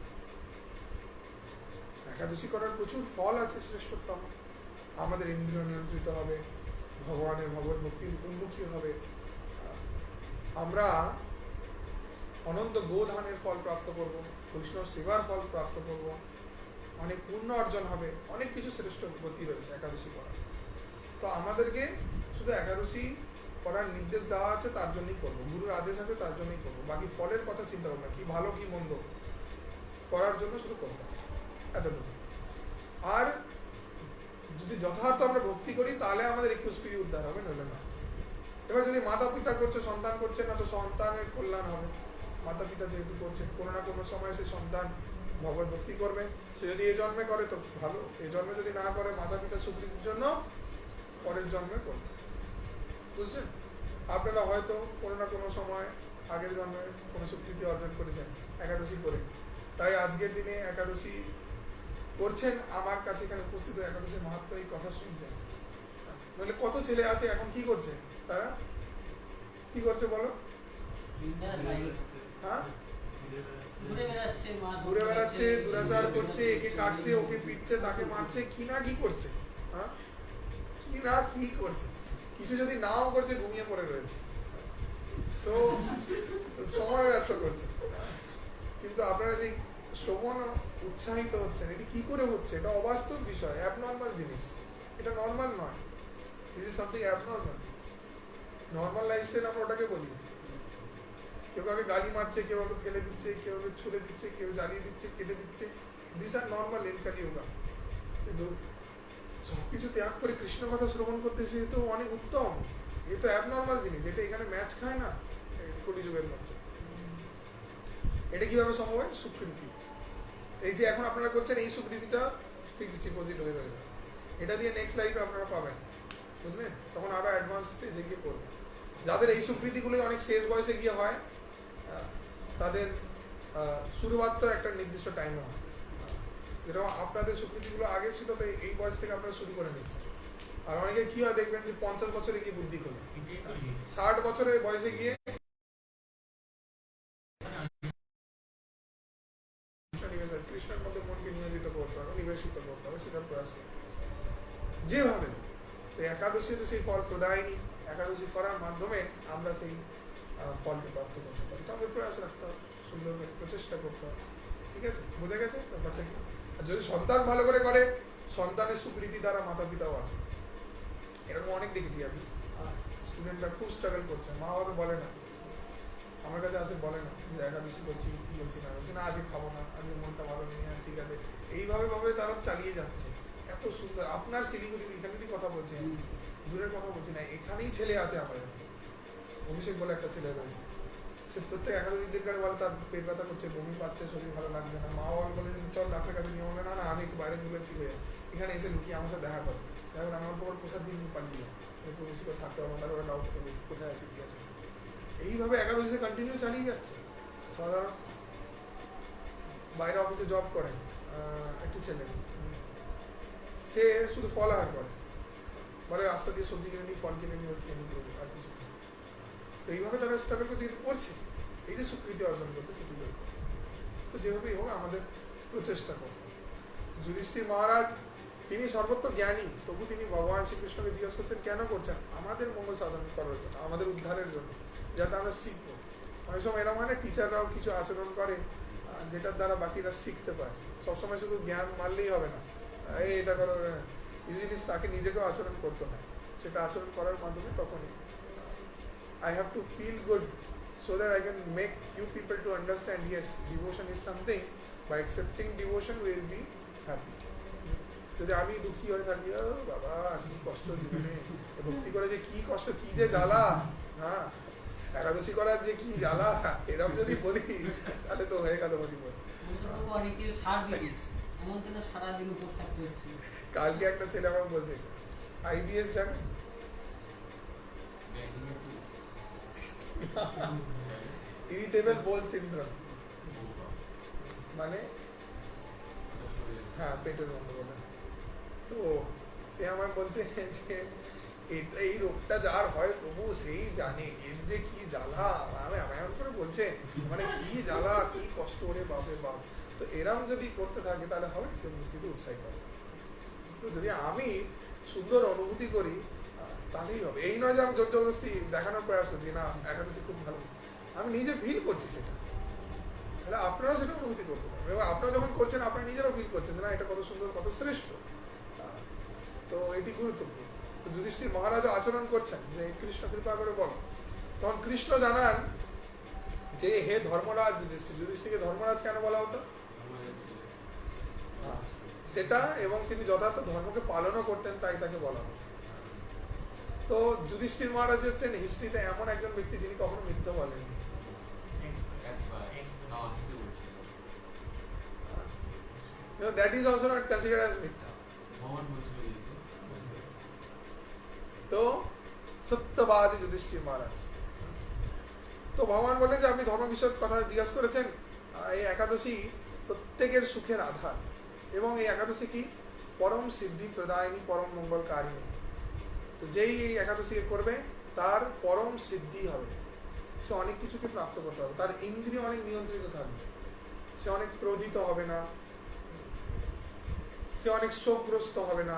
একাদশী করার প্রচুর ফল আছে, শ্রেষ্ঠতম। আমাদের ইন্দ্রিয় নিয়ন্ত্রিত হবে, ভগবানের ভগবত ভক্তির উন্মুখী হবে, আমরা অনন্ত গোধানের ফল প্রাপ্ত করব, বৈষ্ণব সেবার ফল প্রাপ্ত করব, অনেক পুণ্য অর্জন হবে, অনেক কিছু শ্রেষ্ঠ গতি রয়েছে একাদশী করার। তো আমাদেরকে শুধু একাদশী করার নির্দেশ দেওয়া আছে, তার জন্যই করবো, গুরুর আদেশ আছে তার জন্যই করবো, বাকি ফলের কথা চিন্তা করবো না, কি ভালো কি মন্দ করার জন্য শুধু করতে হবে, এতটুকু। আর যদি যথার্থ আমরা ভক্তি করি তাহলে আমাদের 21 পিঠি উদ্ধার হবে, নইলে না। এবার যদি মাতা পিতা করছে, সন্তান করছে না, তো সন্তানের কল্যাণ হবে। মাতা পিতা যেহেতু করছে, কোনো না কোনো সময় সে সন্তান ভগবত ভক্তি করবে। সে যদি এই জন্মে করে তো ভালো, এই জন্মে যদি না করে মাতা পিতা সুকৃতির জন্য পরের জন্মে করবে। বুঝছেন? আপনারা হয়তো কোনো না কোনো সময় আগের জন্মে কোনো স্বীকৃতি অর্জন করেছেন একাদশী করে, তাই আজকের দিনে একাদশী করছেন, আমার কাছে এখানে উপস্থিত একাদশীর মাহাত্ম্য এই কথা শুনছেন। নইলে কত ছেলে আছে এখন কি করছে, তারা কি করছে বলো? হ্যাঁ, ঘুরে বেড়াচ্ছে, দুরাচার করছে, একে কাটছে, ওকে পিটছে, তাকে মারছে, কি না কি করছে, হ্যাঁ কি না কি করছে। কিছু যদি নাও করছে, ঘুমিয়ে পড়ে রয়েছে। তো সময় ব্যর্থ করছে। কিন্তু আপনারা যে শ্রবণ উৎসাহিত হচ্ছেন, এটি কি করে হচ্ছে? এটা অবাস্তব বিষয়, অ্যাবনর্মাল জিনিস, এটা নর্মাল নয়। This is something abnormal. Normal lifestyle আমরা ওটাকে বলি। কেউ কাউকে গালি মারছে, কেউ কাউকে ফেলে দিচ্ছে, কেউ কাউকে ছুড়ে দিচ্ছে, কেউ জ্বালিয়ে দিচ্ছে, কেটে দিচ্ছে, this R normal in Kaliyuga. কিন্তু সবকিছু ত্যাগ করে কৃষ্ণ কথা শ্রবণ করতেছে, এ তো অনেক উত্তম। এ তো অ্যাবনর্মাল জিনিস, এটা এখানে ম্যাচ খায় না কলিযুগের মধ্যে। এটা কিভাবে সম্ভব হয়? সুকৃতি। এই যে এখন আপনারা করছেন, এই সুকৃতিটা ফিক্সড ডিপোজিট হয়ে যাবে, এটা দিয়ে নেক্সট লাইফে আপনারা পাবেন, বুঝলেন? তখন আরো অ্যাডভান্স স্টেজে গিয়ে করবেন। যাদের এই সুকৃতিগুলো অনেক শেষ বয়সে গিয়ে হয়, তাদের শুরুয়াত তো একটা নির্দিষ্ট টাইমে হয়। যেরকম আপনাদের সুকৃতিগুলো আগে ছিল, তো এই বয়স থেকে আপনারা শুরু করে নিচ্ছেন। আর অনেকে কি হয় দেখবেন যে 50 বছরে গিয়ে বুদ্ধি খোলে, 60 বছরের বয়সে গিয়ে কৃষ্ণের মধ্যে মনকে নিয়োজিত করতে হবে, নিবেশিত করতে হবে, সেটা প্রয়াস করতে হবে যেভাবে। তো একাদশী তো সেই ফল প্রদায়নী, একাদশী করার মাধ্যমে আমরা সেই ফলকে প্রাপ্ত করতে পারি। তো আমাদের প্রয়াস রাখতে হবে, সুন্দর প্রচেষ্টা করতে হবে। ঠিক আছে, বোঝা গেছে ব্যাপারটা কি? আর যদি সন্তান ভালো করে করে, সন্তানের সুকৃতি দ্বারা মাতা পিতাও আছে। এরকম অনেক দেখেছি আমি, স্টুডেন্টরা খুব স্ট্রাগল করছে, মা বাবা বলে না, আমার কাছে আসে বলে না যে একাদশী করছি, কি করছি না, বলছি না আজকে খাবো না, আজকে মনটা ভালো নেই, হ্যাঁ ঠিক আছে, এইভাবে ভাবে তারা চালিয়ে যাচ্ছে। এত সুন্দর। আপনার শিলিগুড়ির এখানেরই কথা বলছি, দূরের কথা বলছি না, এখানেই ছেলে আছে আমাদের, অভিষেক বলে একটা ছেলে রয়েছে, সে প্রত্যেক একাদশীর দিন বলে তার পেট ব্যথা করছে, বমি পাচ্ছে, শরীর ভালো লাগছে না, মা বাবা বলে চল ডাক্তারের কাছে নিয়ে বলে না না আমি একটু বাইরে ঘুরে ঠিক হয়ে যাই, এখানে এসে লুকিয়ে আমার সাথে দেখা করে, এখন আমার পর প্রসাদ দিন পালিয়ে যায়, একটু বেশি করে থাকতে হবে, তার ওরা ডাউট করবে কোথায় আছে কি আছে। এইভাবে একাদশী কন্টিনিউ চালিয়ে যাচ্ছে। সাধারণ বাইরে অফিসে জব করে একটি ছেলে, সে শুধু ফল আহার করে, বলে রাস্তা দিয়ে সবজি কিনে নিই, ফল কিনে নিই, ওর খেয়ে নিই, আর কিছু। তো এইভাবে তারা স্ট্রাগল করছে, কিন্তু করছে, এই যে স্বীকৃতি অর্জন করছে সেগুলো। তো যেভাবেই হোক আমাদের প্রচেষ্টা করতে। যুধিষ্ঠির মহারাজ তিনি সর্বত্র জ্ঞানী, তবু তিনি ভগবান শ্রীকৃষ্ণকে জিজ্ঞাসা করছেন কেন করছেন? আমাদের মঙ্গল সাধন করার জন্য, আমাদের উদ্ধারের জন্য, যাতে আমরা শিখবো। অনেক সময় এরকম হয় না, টিচাররাও কিছু আচরণ করে যেটার দ্বারা বাকিরা শিখতে পারে। সবসময় শুধু জ্ঞান মারলেই হবে না, এটা করো, এই জিনিস তাকে নিজেকেও আচরণ করতে হয়। সেটা আচরণ করার মাধ্যমে তখনই I have to feel good so that I can make you people to understand, yes, devotion is something. By accepting devotion, we will be happy. যদি আমি দুঃখী হয়ে থাকি, ও বাবা কি কষ্ট জীবনে, ভক্তি করে যে কি কষ্ট, কি যে জ্বালা, হ্যাঁ একাদশী করার যে কি জ্বালা, এরকম যদি বলি তাহলে তো হয়ে গেল বলি। কালকে একটা ছেলে আমাকে বলছে IBS জানে, ইরিটেবল বোল সিনড্রোম, মানে হ্যাঁ পেটের গন্ডগোল। তো সে আমায় বলছে যে এই রোগটা যার হয় প্রভু সেই জানে, এর যে কি জ্বালা, আমি এমন করে বলছে মানে কি জ্বালা, কি কষ্ট, ওরে বাপরে বাপ। তো এরম যদি করতে থাকে তাহলে হবে কেউ মূর্তিতে উৎসাহিত হবে। তো যদি আমি সুন্দর অনুভূতি করি তাহলেই হবে। এই নয় যে আমি জোর জবরদস্তি দেখানোর প্রয়াস করছি, না একাদশী খুব ভালো, আমি নিজে ফিল করছি সেটা, তাহলে আপনারাও সেটা অনুভূতি করতে পারেন। এবং আপনারা যখন করছেন আপনারা নিজেরাও ফিল করছেন যে না এটা কত সুন্দর, কত শ্রেষ্ঠ। তো এটি গুরুত্বপূর্ণ। তো যুধিষ্ঠির মহারাজও আচরণ করছেন যে কৃষ্ণ কৃপা করে বল। তখন কৃষ্ণ জানান যে হে ধর্মরাজ যুধিষ্ঠির, যুধিষ্ঠিরকে ধর্মরাজ কেন বলা হতো সেটা, এবং তিনি যথার্থ ধর্মকে পালনও করতেন তাই তাকে বলা হতো। তো যুধিষ্ঠির মহারাজ হচ্ছেন হিস্ট্রিতে এমন একজন ব্যক্তি যিনি কখনো মিথ্যা বলেননি। That is also not considered as মিথ্যা। তো সত্যবাদী যুধিষ্ঠির মহারাজ। তো ভগবান বললেন যে আপনি ধর্ম বিষয়ক কথা জিজ্ঞাসা করেছেন, এই একাদশী প্রত্যেকের সুখের আধার, এবং এই একাদশী কি পরম সিদ্ধি প্রদায়নী, পরম মঙ্গলকারিণী। তো যেই এই একাদশীকে করবে তার পরম সিদ্ধি হবে, সে অনেক কিছুকে প্রাপ্ত করতে হবে, তার ইন্দ্রিয় অনেক নিয়ন্ত্রিত থাকবে, সে অনেক ক্রোধিত হবে না, সে অনেক শোকগ্রস্ত হবে না,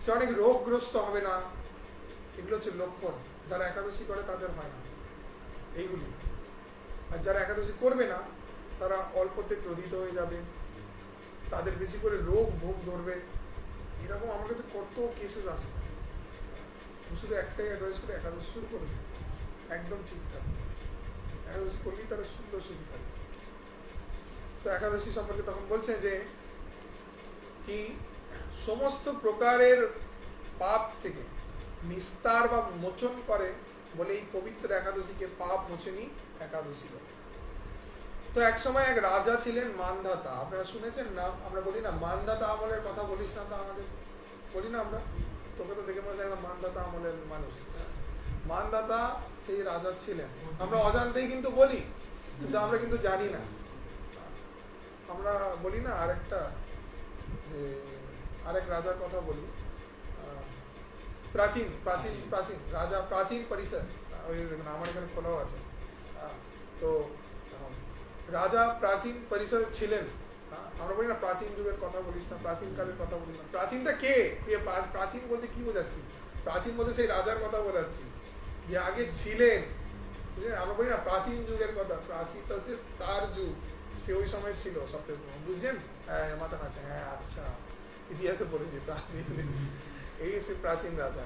সে অনেক রোগগ্রস্ত হবে না। এগুলো হচ্ছে লক্ষণ, যারা একাদশী করে তাদের হয় না। এইগুলি। আর যারা একাদশী করবে না তারা অল্পতে ক্রোধিত হয়ে যাবে, তাদের বেশি করে রোগ ভোগ ধরবে, এরকম আমার কাছে কত কেসেস আছে। শুধু একটাই অ্যাডভাইস করে, একাদশী শুরু করবে, একদম ঠিক থাকবে, একাদশী করলেই তারা সুন্দর সুখী থাকবে। তো একাদশী সম্পর্কে তখন বলছে যে কি সমস্ত প্রকারের পাপ থেকে নিস্তার বা মোচন করে বলে এই পবিত্র একাদশীকে পাপ মোচনী একাদশী বলে। তো এক সময় এক রাজা ছিলেন মানধাতা, আপনারা শুনেছেন না? আমরা বলি না মানধাতা আমলের কথা বলিস না, তো আমাদের বলি না আমরা, তোকে তো দেখে মনে হয় মানধাতা আমলের মানুষ। মানধাতা সেই রাজা ছিলেন, আমরা অজান্তেই কিন্তু বলি, কিন্তু আমরা কিন্তু জানি না। আমরা বলি না আরেকটা, যে আরেক রাজার কথা বলি, প্রাচীন প্রাচীন প্রাচীন রাজা, প্রাচীন পরিসর, ওই দেখুন আমার এখানে খোলাও আছে। তো রাজা প্রাচীন পরিসর ছিলেন। আমরা বলি না প্রাচীন যুগের কথা বলিস না, প্রাচীন কালের কথা বলিস না। প্রাচীনটা কে? প্রাচীন বলতে কি বোঝাচ্ছি? প্রাচীন বলতে সেই রাজার কথা বোঝাচ্ছি যে আগে ছিলেন। বুঝলেন? আমরা বলি না প্রাচীন যুগের কথা, প্রাচীনটা হচ্ছে তার যুগ, সে ওই সময় ছিল সবচেয়ে। বুঝছেন? হ্যাঁ, মাথা নাচে, হ্যাঁ আচ্ছা, ইতিহাসে পড়েছি প্রাচীন, এই সে প্রাচীন রাজা।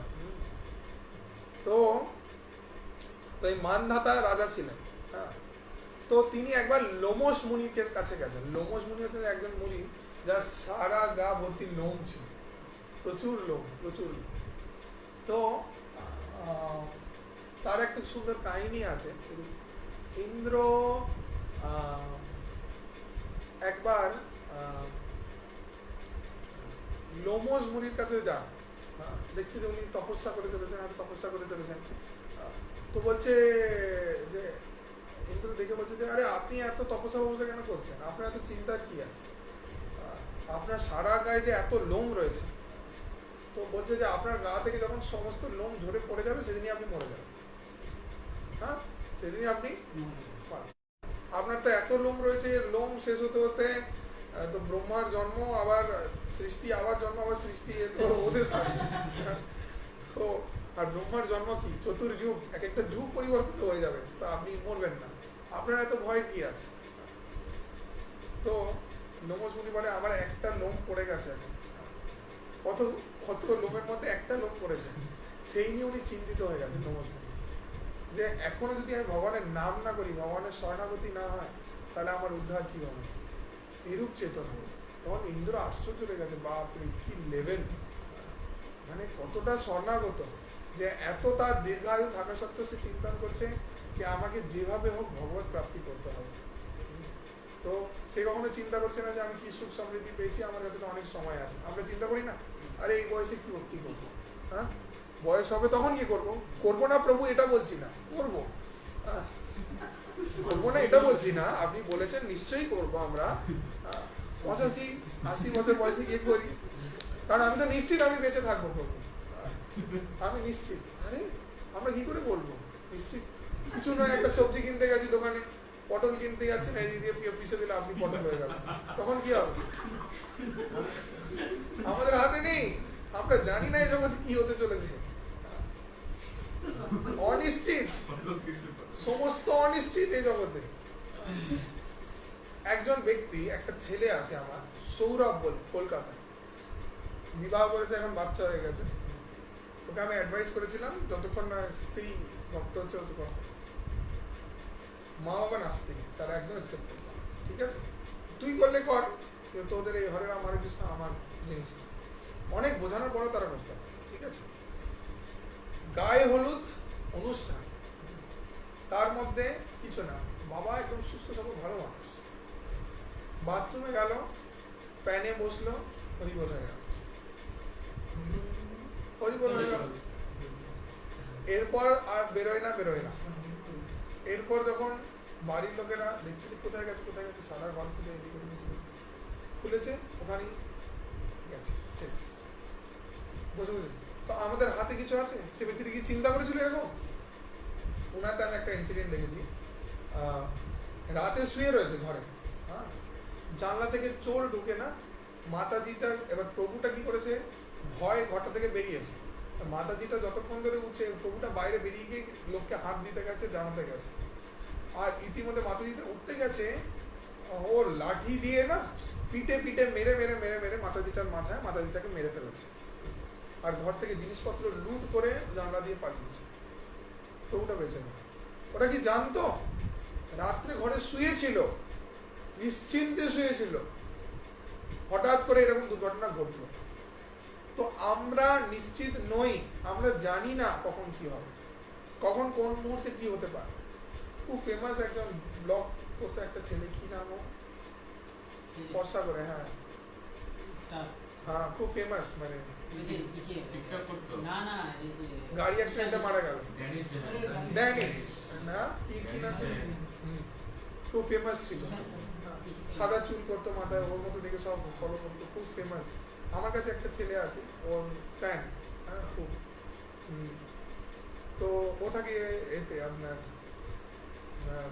তো এই মানধাতা রাজা ছিলেন। হ্যাঁ, তো তিনি একবার লোমশ মুনির কাছে গেছেন। লোমশ মুনি হচ্ছে একজন মুনি যার সারা গা ভর্তি লোম ছিল, প্রচুর লোম, প্রচুর। তো তার একটা সুন্দর কাহিনী আছে। ইন্দ্র একবার লোমশ মুনির কাছে যান, দেখছে যে উনি তপস্যা করে চলেছেন, তপস্যা করে চলেছেন। তো বলছে যে ইন্দ্র দেখে বলছে যে আরে আপনি এত তপস্যা কেন করছেন, আপনার এত চিন্তার কি আছে, আপনার সারা গায়ে যে এত লোম রয়েছে। তো বলছে যে আপনার গা থেকে যখন সমস্ত লোম ঝরে পড়ে যাবে সেদিনই আপনি মরে যাবেন। হ্যাঁ, সেদিনই আপনি, আপনার তো এত লোম রয়েছে, লোম শেষ হতে হতে তো ব্রহ্মার জন্ম, আবার সৃষ্টি, আবার জন্ম, আবার সৃষ্টি, তো ওদের তো আর ব্রহ্মার জন্ম কি চতুর্যুগ, এক একটা যুগ পরিবর্তিত হয়ে যাবে, তো আপনি মরবেন না, আপনার এত ভয় কি আছে? তো লোমশ মুনি বলে আমার একটা লোম পড়ে গেছে, কত কত লোমের মধ্যে একটা লোম পড়েছে, সেই নিয়ে উনি চিন্তিত হয়ে গেছেন লোমশ মুনি, যে এখনো যদি আমি ভগবানের নাম না করি, ভগবানের শরণাগতি না হয়, তাহলে আমার উদ্ধার কি হবে? এরূপ চেতনা। তখন ইন্দ্র আশ্চর্য হয়ে গেছে, বাপরে কি লেভেল, মানে কতটা শরণাগত, যে এত তার দীর্ঘায়ু থাকা সত্ত্বেও সে চিন্তন করছে যে আমাকে যেভাবে হোক ভগবত প্রাপ্তি করতে হবে। তো সে কখনো চিন্তা করছে না যে আমি কি সুখ সমৃদ্ধি পেয়েছি, আমার কাছে তো অনেক সময় আছে। আমরা চিন্তা করি না, আরে এই বয়সে কি ভক্তি করবো, হ্যাঁ বয়স হবে তখন কি করবো, করবো না প্রভু এটা বলছি না, করবো, করবো না এটা বলছি না, আপনি বলেছেন নিশ্চয়ই করবো। আমরা 85-80 বছর বয়সে গিয়ে করি, কারণ আমি তো নিশ্চিত আমি বেঁচে থাকবো প্রভু, আমি নিশ্চিত। আরে আমরা কি করে বলবো নিশ্চিত? কিছু নয়, একটা সবজি কিনতে গেছি দোকানে, পটল কিনতে যাচ্ছেন, এই দিয়ে পিষে দিলে আপনি পটল হয়ে গেল, তখন কি হবে? আমাদের হাতে নেই, আমরা জানি না এই জগতে কি হতে চলেছে, অনিশ্চিত, সমস্ত অনিশ্চিত এই জগতে। একজন ব্যক্তি, একটা ছেলে আছে আমার, সৌরভ বলে, কলকাতায়, বিবাহ করেছে, এখন বাচ্চা হয়ে গেছে। ওকে আমি অ্যাডভাইস করেছিলাম যতক্ষণ না স্ত্রী ভক্ত হচ্ছে ততক্ষণ, মা বাবা নাস্তিক, তারা একদম অ্যাকসেপ্ট করতো, ঠিক আছে তুই করলে কর, কিন্তু তোদের এই হরে রাম হরে কৃষ্ণ আমার জিনিস, অনেক বোঝানোর পরেও তারা করতো, ঠিক আছে। গায়ে হলুদ অনুষ্ঠান, তার মধ্যে কিছু না, বাবা একদম সুস্থ সবল ভালো মানুষ, বাথরুমে গেল, প্যানে বসলো, হরিবল হয়ে গেল, হরিবল হয়ে গেল, এরপর আর বেরোয় না। এরপর যখন বাড়ির লোকেরা দেখছে যে কোথায় গেছে, সারা ঘর খুঁজে এদিকে খুলেছে, ওখানে গেছে, শেষ, বসে বসে। তো আমাদের হাতে কিছু আছে, সে ব্যক্তিটি কি চিন্তা করেছিল এরকম? ওনারটা আমি একটা ইনসিডেন্ট দেখেছি, রাতে শুয়ে রয়েছে ঘরে, হ্যাঁ, জানলা থেকে চোর ঢুকে না, মাতাজিটা, এবার প্রভুটা কি করেছে, ভয় ঘরটা থেকে বেরিয়েছে, মাতাজিটা যতক্ষণ ধরে উঠছে, প্রভুটা বাইরে বেরিয়ে গিয়ে লোককে হাত দিতে গেছে, জানাতে গেছে, আর ইতিমধ্যে মাতাজিতে উঠতে গেছে, ও লাঠি দিয়ে না পিটে পিটে মেরে মেরে মেরে মেরে মাতাজিটার মাথায় মাতাজিটাকে মেরে ফেলেছে, আর ঘর থেকে জিনিসপত্র লুট করে জানলা দিয়ে পালিয়েছে। প্রভুটা বেঁচে না। ওটা কি জানতো? রাত্রে ঘরে শুয়েছিল, নিশ্চিন্তে শুয়েছিল, হঠাৎ করে এরকম দুর্ঘটনা ঘটলো। তো আমরা নিশ্চিত নই, আমরা জানি না কখন কি হবে, কখন কোন মুহূর্তে কি হতে পারে। খুব ফেমাস একজন ব্লগ করতে একটা ছেলে, কি নাম ও, ফর্সা করে, হ্যাঁ হ্যাঁ খুব ফেমাস, মানে টিকটক করতো না না গাড়ি অ্যাক্সিডেন্টে মারা গেল, ড্যানিশ না কি না, খুব ফেমাস ছিল, সাদা চুল করতো মাথায়, ওর মতো দেখে সব ফলো করতো, খুব ফেমাস। আমার কাছে একটা ছেলে আছে, ওর ফ্যান, হ্যাঁ খুব। তো ও থাকে এতে আপনার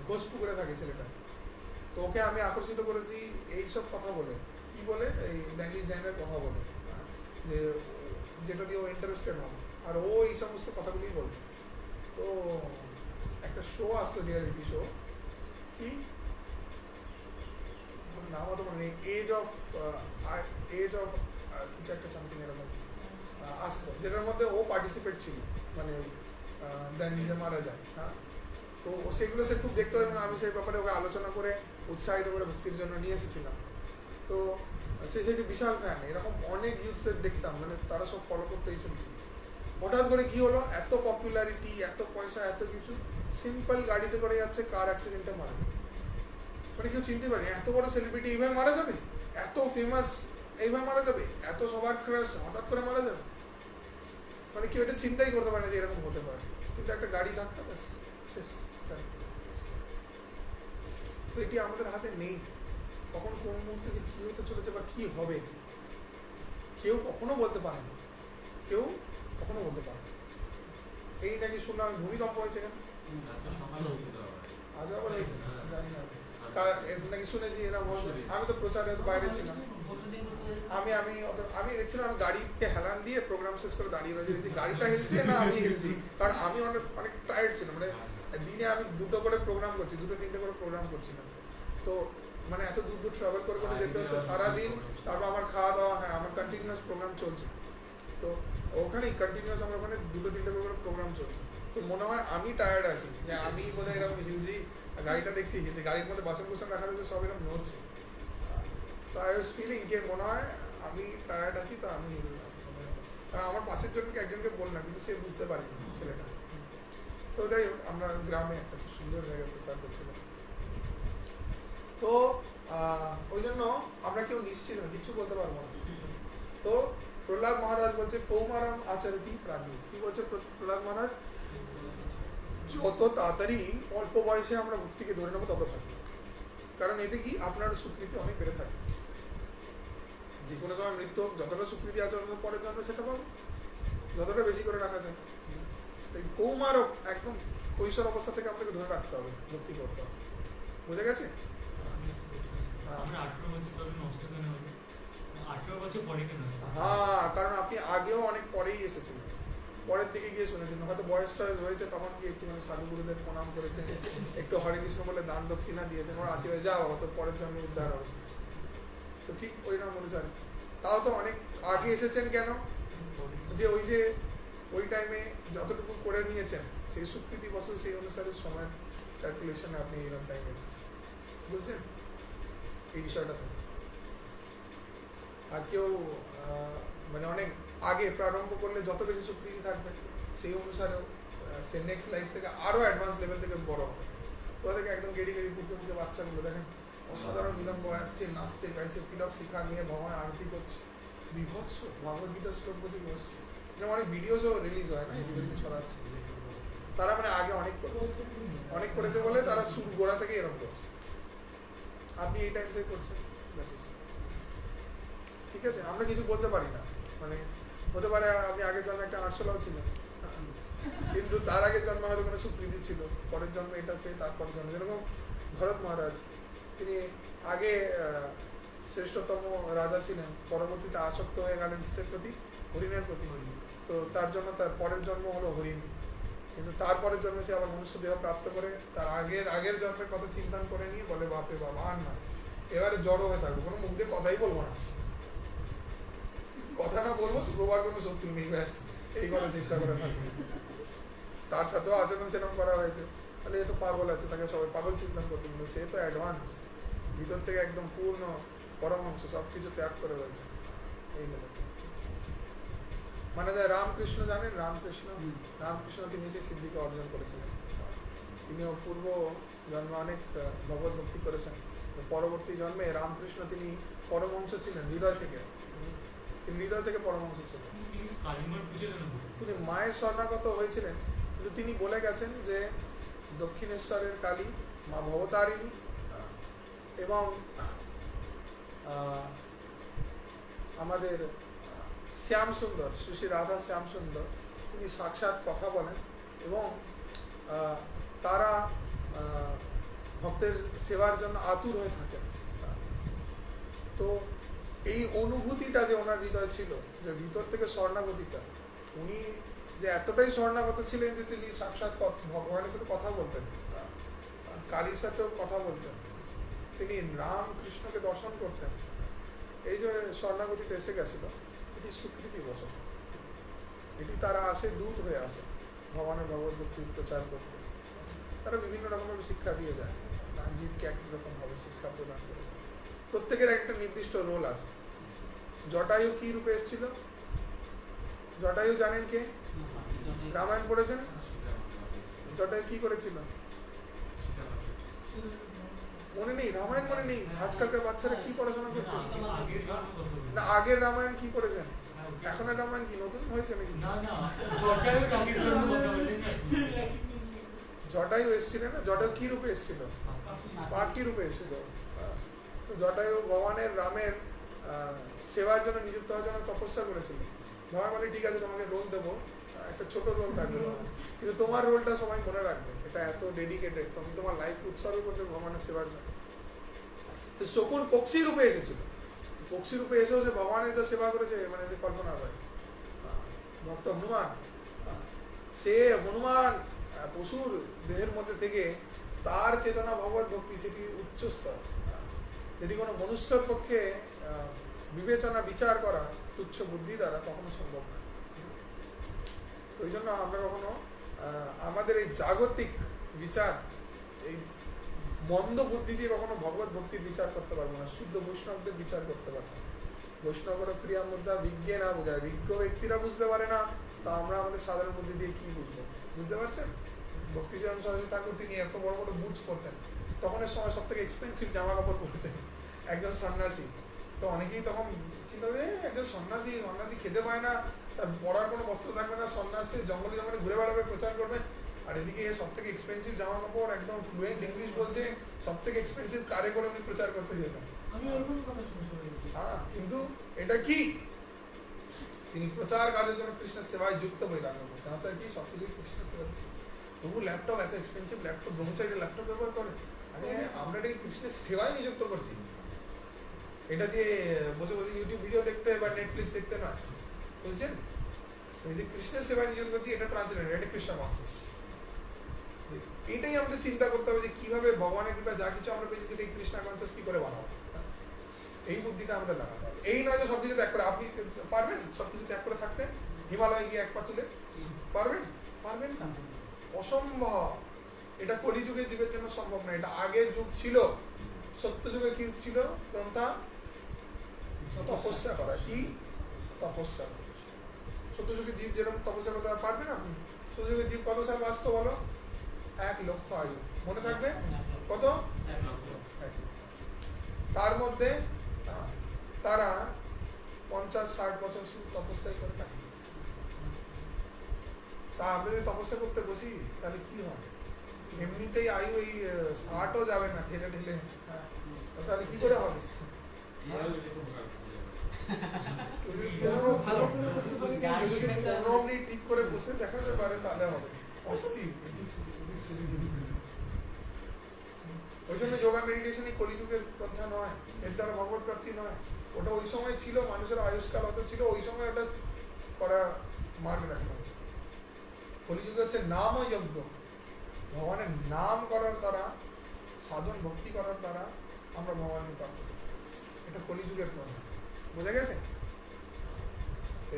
ঘোষপুকুরে থাকে ছেলেটা। তো ওকে আমি আকর্ষিত করেছি এইসব কথা বলে, কি বলে, এই ড্যানিশ জ্যানের কথা বলে, যে যেটা দিয়ে ও ইন্টারেস্টেড হবে, আর ও এই সমস্ত কথাগুলি বলতো। তো একটা শো আসতো, রিয়ালিটি শো, কি নাম হতো মানে এজ অফ কিছু একটা সামথিং এরকম আসতো, যেটার মধ্যে ও পার্টিসিপেট ছিল, মানে ড্যানিশে মারা যায়। হ্যাঁ, তো সেগুলো সে খুব দেখতো, এবং আমি সেই ব্যাপারে ওকে আলোচনা করে উৎসাহিত করে ভক্তির জন্য নিয়ে এসেছিলাম। তো সে সেটি বিশাল ফ্যান, এরকম অনেক ইউথদের দেখতাম, মানে তারা সব ফলো করতে এইসব। হঠাৎ করে কি হলো, এত পপুলারিটি, এত পয়সা, এত কিছু, সিম্পল গাড়িতে করে যাচ্ছে, কার অ্যাক্সিডেন্টে মারা যায়। মানে কেউ চিনতে পারে এত বড় সেলিব্রিটি এইভাবে মারা যাবে, এত ফেমাস এইভাবে মারা যাবে, এত সবার ক্রাশ হঠাৎ করে মারা যাবে, মানে কেউ এটা চিন্তাই করতে পারে না যে এরকম হতে পারে। কিন্তু একটা গাড়ি ধাক্কা, ব্যাস শেষ। তো এটি আমাদের হাতে নেই, কখন কোন মুহূর্তে যে কি হতে চলেছে বা কি হবে কেউ কখনো বলতে পারে না, কেউ কখনো বলতে পারে না। এই নাকি শুনলাম ভূমিকম্প হয়েছে, কেন আজ আবার জানি না, নাকি শুনেছি এরকম। আমি তো প্রচারে বাইরে ছিলাম, আমি দেখছিলাম গাড়িকে হেলান দিয়ে প্রোগ্রাম শেষ করে দাঁড়িয়ে রয়েছি, গাড়িটা হিলছে না আমি হিলছি, কারণ আমি অনেক টায়ার্ড ছিলাম, মানে দিনে আমি 2টো করে প্রোগ্রাম করছি, 2-3টে করে প্রোগ্রাম করছিলাম। তো মানে এত দূর দূর ট্রাভেল করে করে যেতে হচ্ছে সারাদিন, তারপর আমার খাওয়া দাওয়া, হ্যাঁ আমার কন্টিনিউয়াস প্রোগ্রাম চলছে। তো ওখানেই কন্টিনিউয়াস আমার ওখানে 2-3টে করে প্রোগ্রাম চলছে। তো মনে হয় আমি টায়ার্ড আছি, যে আমি বোধহয় এরকম হিলছি, গাড়িটা দেখছি হিলছে, গাড়ির মধ্যে বাসন কুসন রাখা রয়েছে, সব এরকম নড়ছে। তো আই ওয়াজ ফিলিং কে মনে হয় আমি টায়ার্ড আছি, তো আমি আমার পাশের জনকে একজনকে বললাম, কিন্তু সে বুঝতে পারিনি ছেলেটা। তো যাই হোক, আমরা গ্রামে একটা খুব সুন্দর জায়গায় প্রচার করছিলাম। তো ওই জন্য আমরা কেউ নিশ্চিত না, কিছু বলতে পারবো না। তো প্রহ্লাদ মহারাজ বলছে কৌমারাম আচরতি প্রাণী, কি বলছে প্রহ্লাদ মহারাজ, যত তাড়াতাড়ি অল্প বয়সে আমরা ভক্তিকে ধরে নেবো তত ভালো, কারণ এতে কি আপনার স্বীকৃতি অনেক বেড়ে থাকে। যে কোনো সময় মৃত্যু, যতটা স্বীকৃতি আছে পরের জন্য সেটা পাবো, যতটা বেশি করে রাখা যায়। কৌমার একদম কৈশোর অবস্থা থেকে আপনাকে ধরে রাখতে হবে, ভক্তি করতে হবে, বুঝে গেছে? হ্যাঁ, কারণ আপনি আগেও অনেক পরেই এসেছিলেন, পরের দিকে গিয়ে শুনেছেন, হয়তো বয়স টয়স হয়েছে, তখন গিয়ে একটুখানি সাধু গুরুদের প্রণাম করেছেন, একটু হরে কৃষ্ণ বলে দান দক্ষিণা দিয়েছেন, ওরা আশীর্বাদ যাও তো পরের জন্মে উদ্ধার হবে। তো ঠিক ওই নাম অনুসারে তাও তো অনেক আগে এসেছেন, কেন যে ওই টাইমে যতটুকু করে নিয়েছেন সেই স্বীকৃতি বছর, সেই অনুসারে সময় ক্যালকুলেশনে আপনি এরকম টাইমে এসেছেন, বুঝছেন এই বিষয়টা থাকে। আর কেউ মানে অনেক আগে প্রারম্ভ করলে যত বেশি স্বীকৃতি থাকবে, সেই অনুসারেও সে নেক্সট লাইফ থেকে আরও অ্যাডভান্স লেভেল থেকে বড় হবে। ওরা থেকে একদম গেড়ি বুকে বাচ্চাগুলো দেখেন অসাধারণ বিলম্ব যাচ্ছে, নাচছে গাইছে, তিলক শিখা নিয়ে ভগবান আরতি করছে, বিভৎস ভগবদ্গীতার শ্লোক বলছে, বিভৎস। এরকম অনেক ভিডিওসও রিলিজ হয় না, এদিকে ছড়াচ্ছে। তারা মানে আগে অনেক করেছে বলে তারা শুরু গোড়া থেকে এরকম করছে। আপনি এই টাইম থেকে করছেন, ঠিক আছে, আমরা কিছু বলতে পারি না। মানে হতে পারে আপনি আগের জন্মে একটা আটশোলাও ছিলেন, কিন্তু তার আগের জন্মে হয়তো কোনো স্বীকৃতি ছিল, পরের জন্মে এটা পেয়ে তারপর জন্ম। যেরকম ভরত মহারাজ, তিনি আগে শ্রেষ্ঠতম রাজা ছিলেন, পরবর্তীতে আসক্ত হয়ে গেলেন কিসের প্রতি, হরিণের প্রতি। তো তার জন্য তার পরের জন্ম হলো হরিণ, কিন্তু তারপরের জন্মে সে আবার মনুষ্য দেহ প্রাপ্ত করে তার আগের জন্মের কথা চিন্তা করে নিয়ে বলে বাপে বাবা আর না, এবারে জড়ো হয়ে থাকবো, কোনো মুখ দিয়ে কথাই বলবো না, কথা না বলবো তো প্রবার কোনো শত্রু নেই, ব্যাস এই কথা চিন্তা করে থাকবে। তার সাথেও আচরণ সেরকম করা হয়েছে, তাহলে এ তো পাগল আছে, তাকে সবাই পাগল চিন্তা করতে, কিন্তু সে তো অ্যাডভান্স, ভিতর থেকে একদম পূর্ণ পরমাংশ, সব কিছু ত্যাগ করে রয়েছে। এই হলো মানে রামকৃষ্ণ জানেন, রামকৃষ্ণ তিনি সেই সিদ্ধিকে অর্জন করেছিলেন। তিনিও পূর্ব জন্মে অনেক ভগবত ভক্তি করেছেন, পরবর্তী জন্মে রামকৃষ্ণ তিনি পরমহংস ছিলেন, হৃদয় থেকে, তিনি হৃদয় থেকে পরমহংস ছিলেন। তিনি মায়ের শরণাগত হয়েছিলেন, কিন্তু তিনি বলে গেছেন যে দক্ষিণেশ্বরের কালী মা ভবতারিণী এবং আমাদের শ্যাম সুন্দর, শ্রী শ্রী রাধা শ্যাম সুন্দর, তিনি সাক্ষাৎ কথা বলেন এবং তারা ভক্তের সেবার জন্য আতুর হয়ে থাকেন। তো এই অনুভূতিটা যে ওনার হৃদয় ছিল, যে ভিতর থেকে স্বর্ণাগতিটা, উনি যে এতটাই স্বর্ণাগত ছিলেন যে তিনি সাক্ষাৎ ভগবানের সাথে কথা বলতেন, কালীর সাথেও কথা বলতেন, তিনি রামকৃষ্ণকে দর্শন করতেন। এই যে স্বর্ণাগতিটা এসে গেছিল, এটি স্বীকৃতি বচন, এটি তারা আসে দূত হয়ে আসে ভগবানের ভগবত ভক্তি প্রচার করতে। তারা বিভিন্ন রকমের শিক্ষা দিয়ে যায়, জীবকে এক রকম ভাবে শিক্ষা প্রদান করে। প্রত্যেকের একটা নির্দিষ্ট রোল আছে। জটায়ু কি রূপে এসেছিল? জটায়ু জানেন কে? রামায়ণ পড়েছেন? জটায়ু কি করেছিল মনে নেই? রামায়ণ মনে নেই? আজকালকার বাচ্চারা কি পড়াশোনা করছে না? আগের রামায়ণ কি পড়েছেন? এখনের রামায়ণ কি নতুন হয়েছে নাকি? জটায়ু এসেছিলেন না? জটায়ু কি রূপে এসেছিল? পাখি রূপে এসেছিল। তো জটায়ু ভগবানের রামের সেবার জন্য নিযুক্ত হওয়ার জন্য তপস্যা করেছিল। ভগবান বলে ঠিক আছে, তোমাকে রোল দেবো, একটা ছোট রোল থাকবে, কিন্তু তোমার রোলটা সবাই মনে রাখবে, এটা এত ডেডিকেটেড, তুমি তোমার লাইফ উৎসর্গ করবে ভগবানের সেবার জন্য। সে শকুন পক্ষী রূপে এসেছিল, পক্ষী রূপে এসেও সে ভগবানের যা সেবা করেছে মানে সে কল্পনা হয়। ভক্ত হনুমান, সে হনুমান পশুর দেহের মধ্যে থেকে তার চেতনা ভগবত ভক্তি, সেটি উচ্চ স্তর, যেটি কোনো মনুষ্যর পক্ষে বিবেচনা বিচার করা তুচ্ছ বুদ্ধি দ্বারা কখনো সম্ভব নয়। তো এই জন্য আমরা কখনো আমাদের এই জাগতিক বিচার, এই মন্দ বুদ্ধি দিয়ে কখনো ভগবত ভক্তির বিচার করতে পারবো না, শুদ্ধ বৈষ্ণবদের বিচার করতে পারবো না। বৈষ্ণবের ক্রিয়া মধ্যে বিজ্ঞে না বোঝায়, বিজ্ঞ ব্যক্তিরা বুঝতে পারে না, তা আমরা আমাদের সাধারণ বুদ্ধি দিয়ে কি বুঝবো? বুঝতে পারছেন? ভক্তিচরণ সরস্বতী ঠাকুর তিনি এত বড় বড় বুটস পরতেন, তখনের সময় সব থেকে এক্সপেন্সিভ জামা কাপড় পরতেন, একজন সন্ন্যাসী। তো অনেকেই তখন চিন্তা করে একজন সন্ন্যাসী খেতে পায় না, তার পরার কোনো বস্ত্র থাকবে না, সন্ন্যাসী জঙ্গলে জঙ্গলে ঘুরে বেড়াবে, প্রচার করবে, আর এদিকে সব থেকে এক্সপেন্সিভ জামা কাপড়, একদম ফ্লুয়েন্ট ইংলিশ বলছে, সব থেকে এক্সপেন্সিভ কারে করে উনি প্রচার করতে যেতেন। হ্যাঁ, কিন্তু এটা কি তিনি প্রচার কার্যের জন্য কৃষ্ণের সেবায় যুক্ত হয়ে রাখবেন, চাঁচা কি সবকিছু কৃষ্ণের সেবা। তবু ল্যাপটপ, এত এক্সপেন্সিভ ল্যাপটপ, ব্রহ্মচারী ল্যাপটপ ব্যবহার করে, আরে আমরা এটাকে কৃষ্ণের সেবায় নিযুক্ত করছি, এটা দিয়ে বসে বসে ইউটিউব ভিডিও দেখতে বা নেটফ্লিক্স দেখতে না, বুঝছেন? এই যে কৃষ্ণের সেবায় নিযুক্ত করছি, এটা ট্রান্সলেট, এটা কৃষ্ণ কনসিয়াস। এটাই আমাদের চিন্তা করতে হবে যে কিভাবে ভগবানের কৃপা যা কিছু আমরা পেয়েছি সেটাই কৃষ্ণ কনসিয়াস কি করে বানাবো, এই বুদ্ধিটা আমাদের লাগাতে হবে। এই নয় যে সবকিছু ত্যাগ করে, আপনি পারবেন সবকিছু ত্যাগ করে থাকতে? হিমালয়ে গিয়ে এক পা তুলে পারবেন? পারবেন না, অসম্ভব। এটা কলিযুগের যুগের জন্য সম্ভব না। এটা আগের যুগ ছিল, সত্য যুগে কি ছিল? তপস্যা করা। কি তপস্যা? সত্য যুগে জীব যেরকম তপস্যা করতে পারবেন আপনি? সত্য যুগে জীব কত সাল বাঁচত বলো? 1 লক্ষ আয়ু, মনে থাকবে? কত? 1 লক্ষ। তার মধ্যে তারা 50-60 বছর শুধু তপস্যাই করে কাটিয়ে। তা আমরা যদি তপস্যা করতে বসি তাহলে কি হবে? এমনিতেই আয়ু এই 60ও যাবে না, ঠেলে ঠেলে, তাহলে কি করে হবে? ঠিক করে বসে দেখাতে পারে তাহলে হবে। অস্থির ওই জন্য যোগা মেডিটেশনই কলিযুগের কথা নয়, এর দ্বারা ভগবত প্রাপ্তি নয়। ওটা ওই সময় ছিল, মানুষের আয়ুষ্কাল অত ছিল, ওই সময় ওটা করা মার্গ দেখানো হয়েছে। কলিযুগে হচ্ছে নাম যজ্ঞ, ভগবানের নাম করার দ্বারা, সাধন ভক্তি করার দ্বারা আমরা ভগবানকে প্রাপ্ত করতে পারি। এটা কলিযুগের প্রধান, বোঝা গেছে?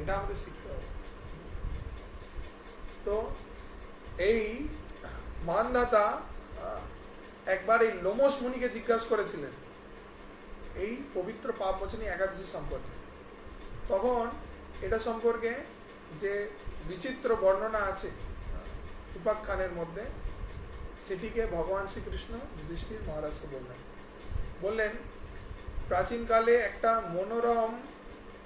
এটা আমাদের শিখতে হবে। তো এই মানদাতা একবার এই লোমস মুনিকে জিজ্ঞাসা করেছিলেন এই পবিত্র পাপমোচনী একাদশী সম্পর্কে। তখন এটা সম্পর্কে যে বিচিত্র বর্ণনা আছে উপাখ্যানের মধ্যে, সেটিকে ভগবান শ্রীকৃষ্ণ যুধিষ্ঠির মহারাজকে বললেন প্রাচীনকালে একটা মনোরম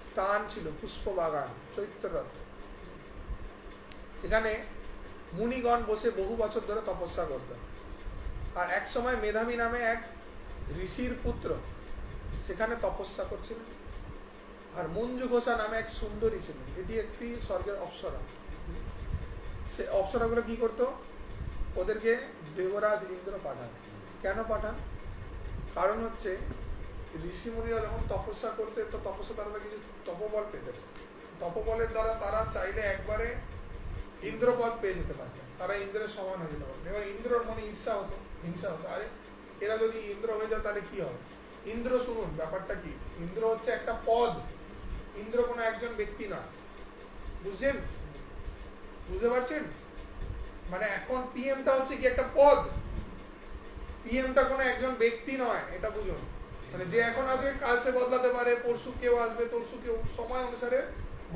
স্থান ছিল, পুষ্পবাগান, চৈত্ররথ। সেখানে মুনিগণ বসে বহু বছর ধরে তপস্যা করতেন। আর এক সময় মেধাবী নামে এক ঋষির পুত্র সেখানে তপস্যা করছিলেন। আর মঞ্জু ঘোষা নামে এক সুন্দরী ছিলেন, এটি একটি স্বর্গের অপ্সরা। সে অপ্সরাগুলো কি করতো? ওদেরকে দেবরাজ ইন্দ্র পাঠান। কেন পাঠান? কারণ হচ্ছে ঋষিমুনিরা যখন তপস্যা করতে, তো তপস্যা তারা কিছু তপবল পেতেন। তপবলের দ্বারা তারা চাইলে একবারে ইন্দ্রপদ পেয়ে যেতে পারতেন, তারা ইন্দ্রের সমান হয়ে যেতে পারতেন। এবার ইন্দ্রর মনে হিংসা হতো, আরে এরা যদি ইন্দ্র হয়ে যায় তাহলে কি হবে? ইন্দ্র, শুনুন ব্যাপারটা কি, ইন্দ্র হচ্ছে একটা পদ, ইন্দ্র কোনো একজন ব্যক্তি না। বুঝছেন? বুঝতে পারছেন? মানে এখন পিএমটা হচ্ছে কি একটা পদ, পিএমটা কোনো একজন ব্যক্তি নয়, এটা বুঝুন। মানে যে এখন আছে কাল সে বদলাতে পারে, পরশু কেউ আসবে, তরশু কেউ, সময় অনুসারে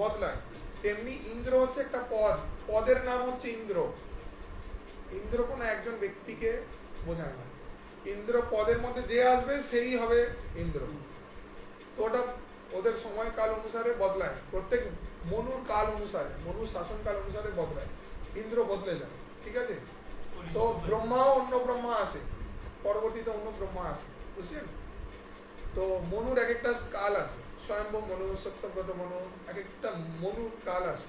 বদলায়। তেমনি ইন্দ্র হচ্ছে একটা পদ, পদের নাম হচ্ছে ইন্দ্র। ইন্দ্র কোনো একজন ব্যক্তিকে বোঝায় না, ইন্দ্র পদের মধ্যে যে আসবে সেই হবে ইন্দ্র। তো ওটা ওদের সময় কাল অনুসারে বদলায়, প্রত্যেক মনুর কাল অনুসারে, মনুর শাসন কাল অনুসারে বদলায়, ইন্দ্র বদলে যায়। ঠিক আছে? তো ব্রহ্মাও অন্য ব্রহ্মা আসে, পরবর্তীতে অন্য ব্রহ্মা আসে, বুঝছেন? তো মনুর এক একটা কাল আছে, স্বয়ম্ভব মনু, সত্যব্রত মনু, এক একটা মনুর কাল আছে।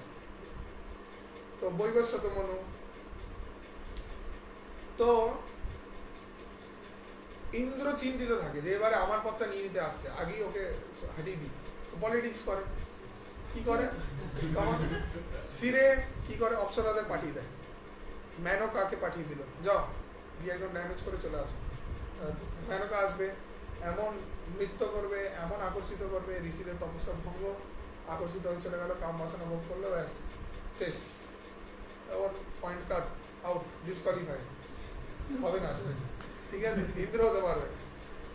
তো বৈবস্বত মনু। তো ইন্দ্র চিন্তিত থাকে যে এবারে আমার পথটা নিয়ে নিতে আসছে, আগেই ওকে হাঁটিয়ে দিই। পলিটিক্স করে, কি করে? তখন সিরে কি করে? অপ্সরাদের পাঠিয়ে দেয়, মেনকাকে পাঠিয়ে দিল, যাও গিয়ে একদম ড্যামেজ করে চলে আসো। মেনকা আসবে, এমন নৃত্য করবে, এমন আকর্ষিত করবে, ঋষিদের তপস্যা ভঙ্গ, আকর্ষিত হয়ে চলে গেল, কাম বাসনা ভোগ করলো, ব্যাস শেষ। ওর পয়েন্ট কাট, আউট, ডিসকোয়ালিফাইড, হবে না। ঠিক আছে? ইন্দ্র হতে পারবে